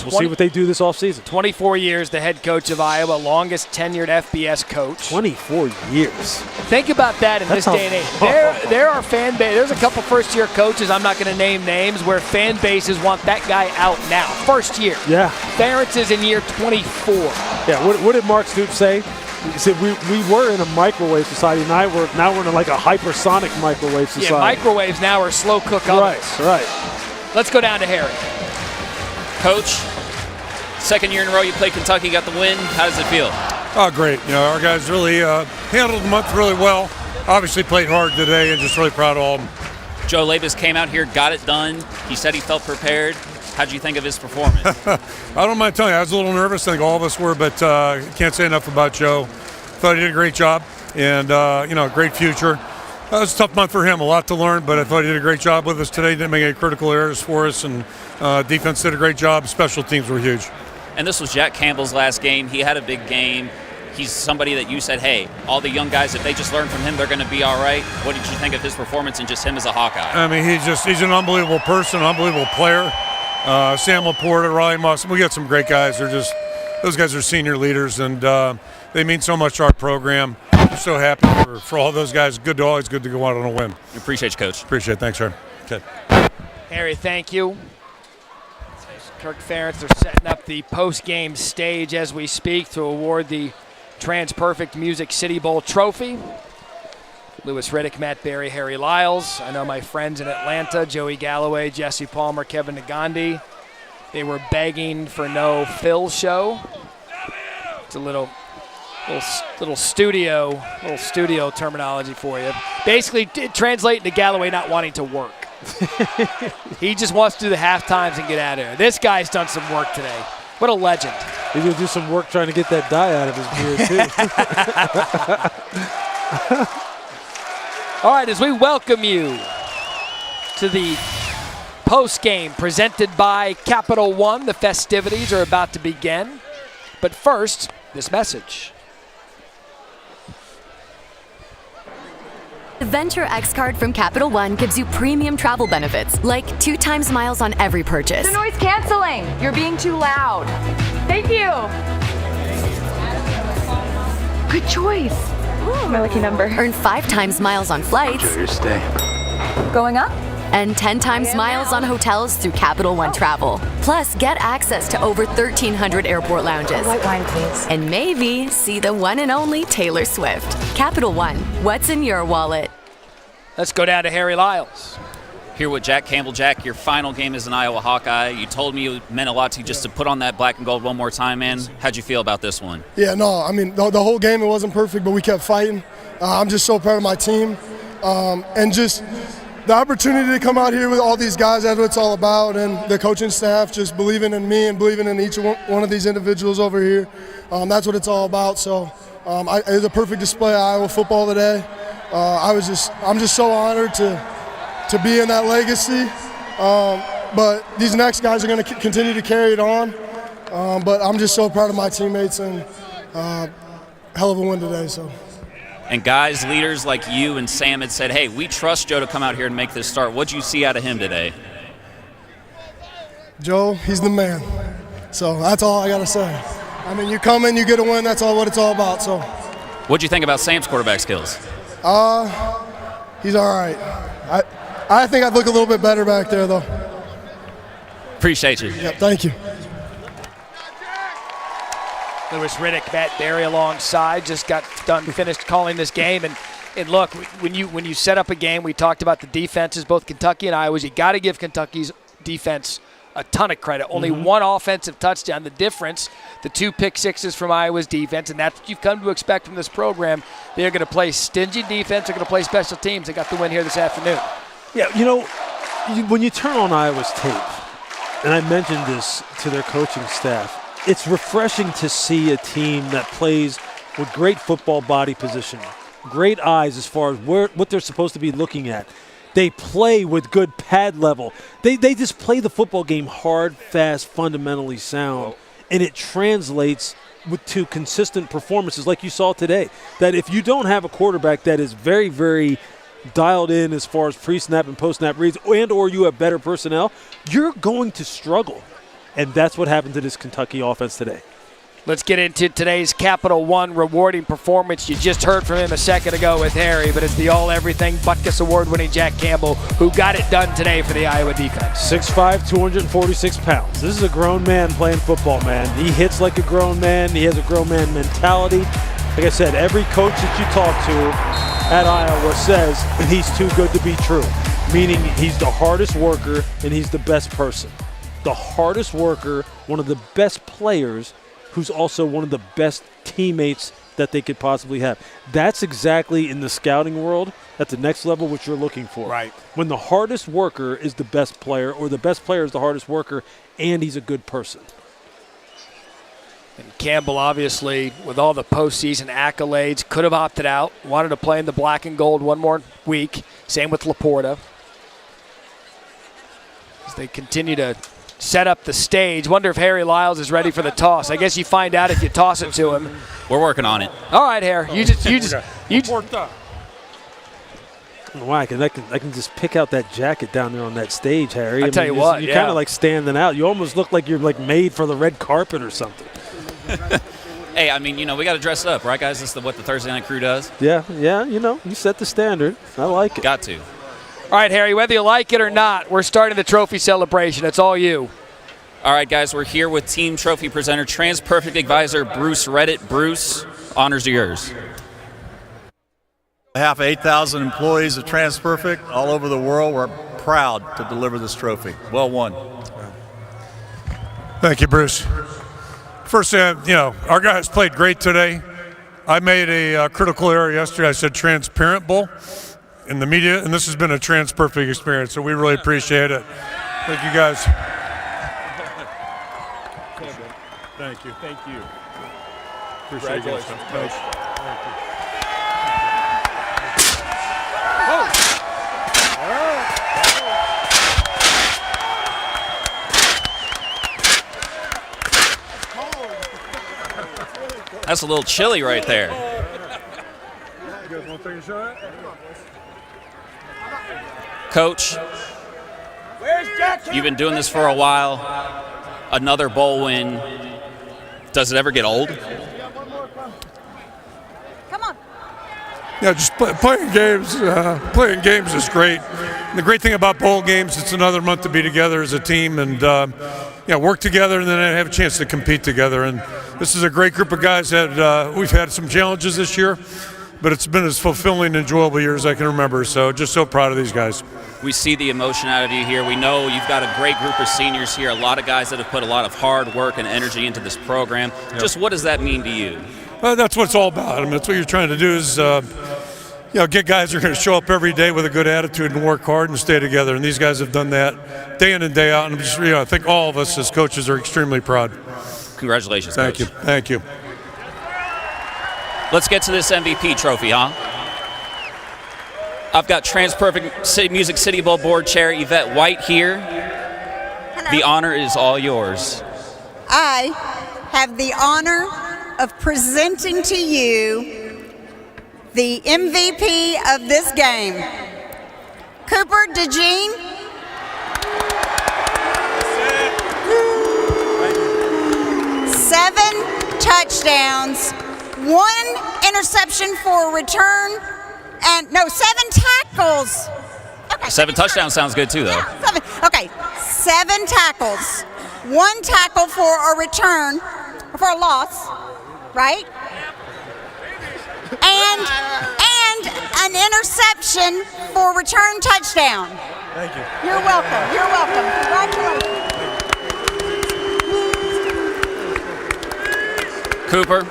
We'll see what they do this offseason. 24 years, the head coach of Iowa, longest tenured FBS coach. 24 years. Think about that in this day and age. There are fan base. There's a couple first-year coaches, I'm not going to name names, where fan bases want that guy out now. First year. Yeah. Ferentz is in year 24. Yeah, what did Mark Stoops say? He said we were in a microwave society, now we're in like a hypersonic microwave society. Yeah, microwaves now are slow cook ovens. Right. Let's go down to Harry. Coach, second year in a row you played Kentucky, got the win. How does it feel? Oh, great. Our guys really handled the month really well. Obviously played hard today and just really proud of all of them. Joe Labus came out here, got it done. He said he felt prepared. How did you think of his performance? I don't mind telling you, I was a little nervous. I think all of us were, but can't say enough about Joe. Thought he did a great job and, great future. It was a tough month for him, a lot to learn, but I thought he did a great job with us today. Didn't make any critical errors for us, and defense did a great job. Special teams were huge. And this was Jack Campbell's last game. He had a big game. He's somebody that you said, hey, all the young guys, if they just learn from him, they're going to be all right. What did you think of his performance and just him as a Hawkeye? I mean, he's an unbelievable person, unbelievable player. Sam Laporta, Riley Moss, we got some great guys. Those guys are senior leaders, and they mean so much to our program. I'm so happy for all those guys. Always good to go out on a win. Appreciate you, Coach. Appreciate it. Thanks, Harry. Okay. Harry, thank you. Kirk Ferentz, they're setting up the post-game stage as we speak to award the TransPerfect Music City Bowl trophy. Lewis Riddick, Matt Berry, Harry Lyles. I know my friends in Atlanta, Joey Galloway, Jesse Palmer, Kevin Nagandi. They were begging for no Phil show. It's a little studio terminology for you. Basically, translate to Galloway not wanting to work. He just wants to do the half times and get out of there. This guy's done some work today. What a legend. He's going to do some work trying to get that dye out of his beard, too. All right, as we welcome you to the post-game presented by Capital One, the festivities are about to begin. But first, this message. The Venture X card from Capital One gives you premium travel benefits, like 2 times miles on every purchase. The noise canceling. You're being too loud. Thank you. Good choice. Ooh, my lucky number. Earn 5 times miles on flights. Enjoy your stay. Going up? And 10 times miles on hotels through Capital One Travel. Plus, get access to over 1,300 airport lounges. White wine, please. And maybe see the one and only Taylor Swift. Capital One, what's in your wallet? Let's go down to Harry Lyles. Here with Jack Campbell. Jack, your final game as an Iowa Hawkeye. You told me it meant a lot to you just to put on that black and gold one more time, man. How'd you feel about this one? Yeah, no, I mean, the whole game, it wasn't perfect, but we kept fighting. I'm just so proud of my team. And just the opportunity to come out here with all these guys, that's what it's all about, and the coaching staff just believing in me and believing in each one of these individuals over here. That's what it's all about. So it was a perfect display of Iowa football today. I'm just so honored to be in that legacy. But these next guys are going to continue to carry it on. But I'm just so proud of my teammates, and hell of a win today. So. And guys, leaders like you and Sam had said, hey, we trust Joe to come out here and make this start. What'd you see out of him today? Joe, he's the man. So that's all I got to say. I mean, you come in, you get a win, that's all what it's all about. So. What'd you think about Sam's quarterback skills? He's all right. I think I'd look a little bit better back there, though. Appreciate you. Yep, thank you. Lewis Riddick, Matt Berry alongside, just got finished calling this game. And look, when you set up a game, we talked about the defenses, both Kentucky and Iowa's. You got to give Kentucky's defense a ton of credit. Only one offensive touchdown. The difference, the 2 pick sixes from Iowa's defense, and that's what you've come to expect from this program. They're going to play stingy defense. They're going to play special teams. They got the win here this afternoon. Yeah, when you turn on Iowa's tape, and I mentioned this to their coaching staff, it's refreshing to see a team that plays with great football body position, great eyes as far as what they're supposed to be looking at. They play with good pad level. They just play the football game hard, fast, fundamentally sound, and it translates to consistent performances like you saw today. That if you don't have a quarterback that is very, very dialed in as far as pre-snap and post-snap reads, and or you have better personnel, you're going to struggle. And that's what happened to this Kentucky offense today. Let's get into today's Capital One rewarding performance. You just heard from him a second ago with Harry, but it's the All-Everything Butkus Award-winning Jack Campbell who got it done today for the Iowa defense. 6'5", 246 pounds. This is a grown man playing football, man. He hits like a grown man. He has a grown man mentality. Like I said, every coach that you talk to at Iowa says he's too good to be true, meaning he's the hardest worker and he's the best person. The hardest worker, one of the best players, who's also one of the best teammates that they could possibly have. That's exactly in the scouting world at the next level what you're looking for. Right. When the hardest worker is the best player, or the best player is the hardest worker, and he's a good person. And Campbell, obviously, with all the postseason accolades, could have opted out, wanted to play in the black and gold one more week. Same with Laporta. As they continue to set up the stage. Wonder if Harry Lyles is ready for the toss. I guess you find out if you toss it to him. We're working on it. All right, Harry. You just. Why? I can just pick out that jacket down there on that stage, Harry. I tell you what, you're kind of like standing out. You almost look like you're like made for the red carpet or something. Hey, I mean, we got to dress up, right, guys? This is what the Thursday Night Crew does. Yeah, you set the standard. I like it. Got to. All right, Harry, whether you like it or not, we're starting the trophy celebration. It's all you. All right, guys, we're here with Team Trophy presenter, TransPerfect advisor Bruce Reddit. Bruce, honors are yours. On behalf of 8,000 employees of TransPerfect all over the world, we're proud to deliver this trophy. Well won. Thank you, Bruce. First, our guys played great today. I made a critical error yesterday. I said transparent bowl in the media, and this has been a TransPerfect experience, so we really appreciate it. Thank you, guys. Thank you. Thank you. Appreciate it, guys. Thank you. That's a little chilly right there. You guys want to take a shot? Coach, you've been doing this for a while. Another bowl win. Does it ever get old? Come on. Yeah, just playing games. Playing games is great. And the great thing about bowl games, it's another month to be together as a team and work together, and then have a chance to compete together. And this is a great group of guys that we've had some challenges this year, but it's been as fulfilling and enjoyable year as I can remember. So just so proud of these guys. We see the emotion out of you here. We know you've got a great group of seniors here, a lot of guys that have put a lot of hard work and energy into this program. Yep. Just what does that mean to you? That's what it's all about. I mean, that's what you're trying to do is get guys who are going to show up every day with a good attitude and work hard and stay together. And these guys have done that day in and day out. And I'm just, I think all of us as coaches are extremely proud. Congratulations, Thank Coach. you. Thank you. Let's get to this MVP trophy, huh? I've got TransPerfect Music City Bowl Board Chair Yvette White here. Hello. The honor is all yours. I have the honor of presenting to you the MVP of this game. Cooper DeJean. 7 touchdowns, 1 interception for a return, and 7 tackles. Okay. 7 touchdowns sounds good too, though. Yeah, 7. Okay, 7 tackles, 1 tackle for a return, for a loss, right? And an interception for return touchdown. Thank you. You're welcome. You're welcome. Congratulations. Cooper,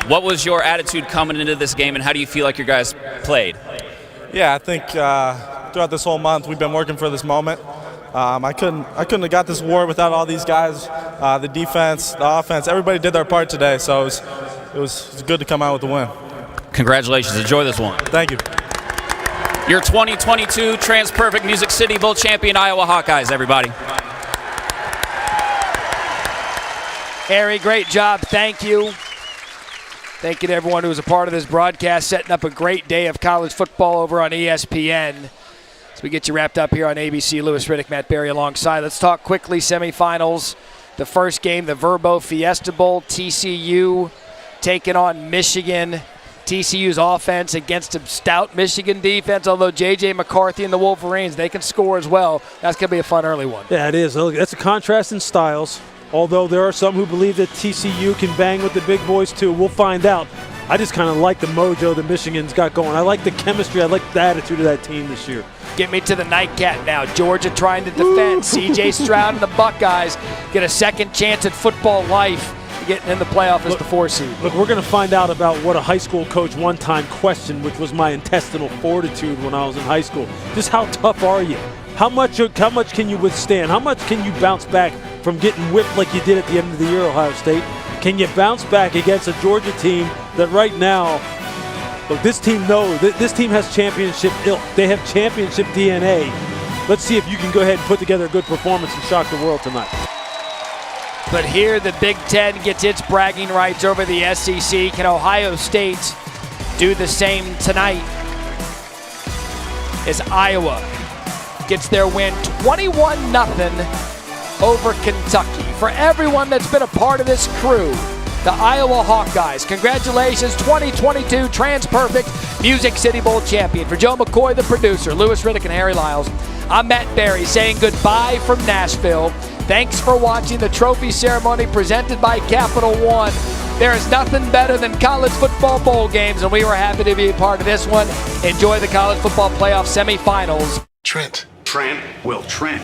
what was your attitude coming into this game, and how do you feel like your guys played? Yeah, I think throughout this whole month we've been working for this moment. I couldn't have got this award without all these guys, the defense, the offense. Everybody did their part today, so it was good to come out with the win. Congratulations. Enjoy this one. Thank you. Your 2022 TransPerfect Music City Bowl champion Iowa Hawkeyes, everybody. Harry, great job. Thank you. Thank you to everyone who was a part of this broadcast, setting up a great day of college football over on ESPN. As we get you wrapped up here on ABC, Lewis Riddick, Matt Berry alongside. Let's talk quickly semifinals. The first game, the Verbo Fiesta Bowl, TCU taking on Michigan. TCU's offense against a stout Michigan defense, although J.J. McCarthy and the Wolverines, they can score as well. That's going to be a fun early one. Yeah, it is. That's a contrast in styles, although there are some who believe that TCU can bang with the big boys too. We'll find out. I just kind of like the mojo that Michigan's got going. I like the chemistry. I like the attitude of that team this year. Get me to the nightcap now. Georgia trying to defend. C.J. Stroud and the Buckeyes get a second chance at football life, getting in the playoff as the 4 seed. Look, we're going to find out about what a high school coach one time questioned, which was my intestinal fortitude when I was in high school. Just how tough are you? How much can you withstand? How much can you bounce back from getting whipped like you did at the end of the year, Ohio State? Can you bounce back against a Georgia team that right now, look, this team knows, this team has championship ilk. They have championship DNA. Let's see if you can go ahead and put together a good performance and shock the world tonight. But here the Big Ten gets its bragging rights over the SEC. Can Ohio State do the same tonight as Iowa gets their win 21-0 over Kentucky? For everyone that's been a part of this crew, the Iowa Hawkeyes, congratulations, 2022 TransPerfect Music City Bowl champion. For Joe McCoy, the producer, Lewis Riddick, and Harry Lyles, I'm Matt Berry saying goodbye from Nashville. Thanks for watching the trophy ceremony presented by Capital One. There is nothing better than college football bowl games, and we were happy to be a part of this one. Enjoy the college football playoff semifinals. Trent will trend.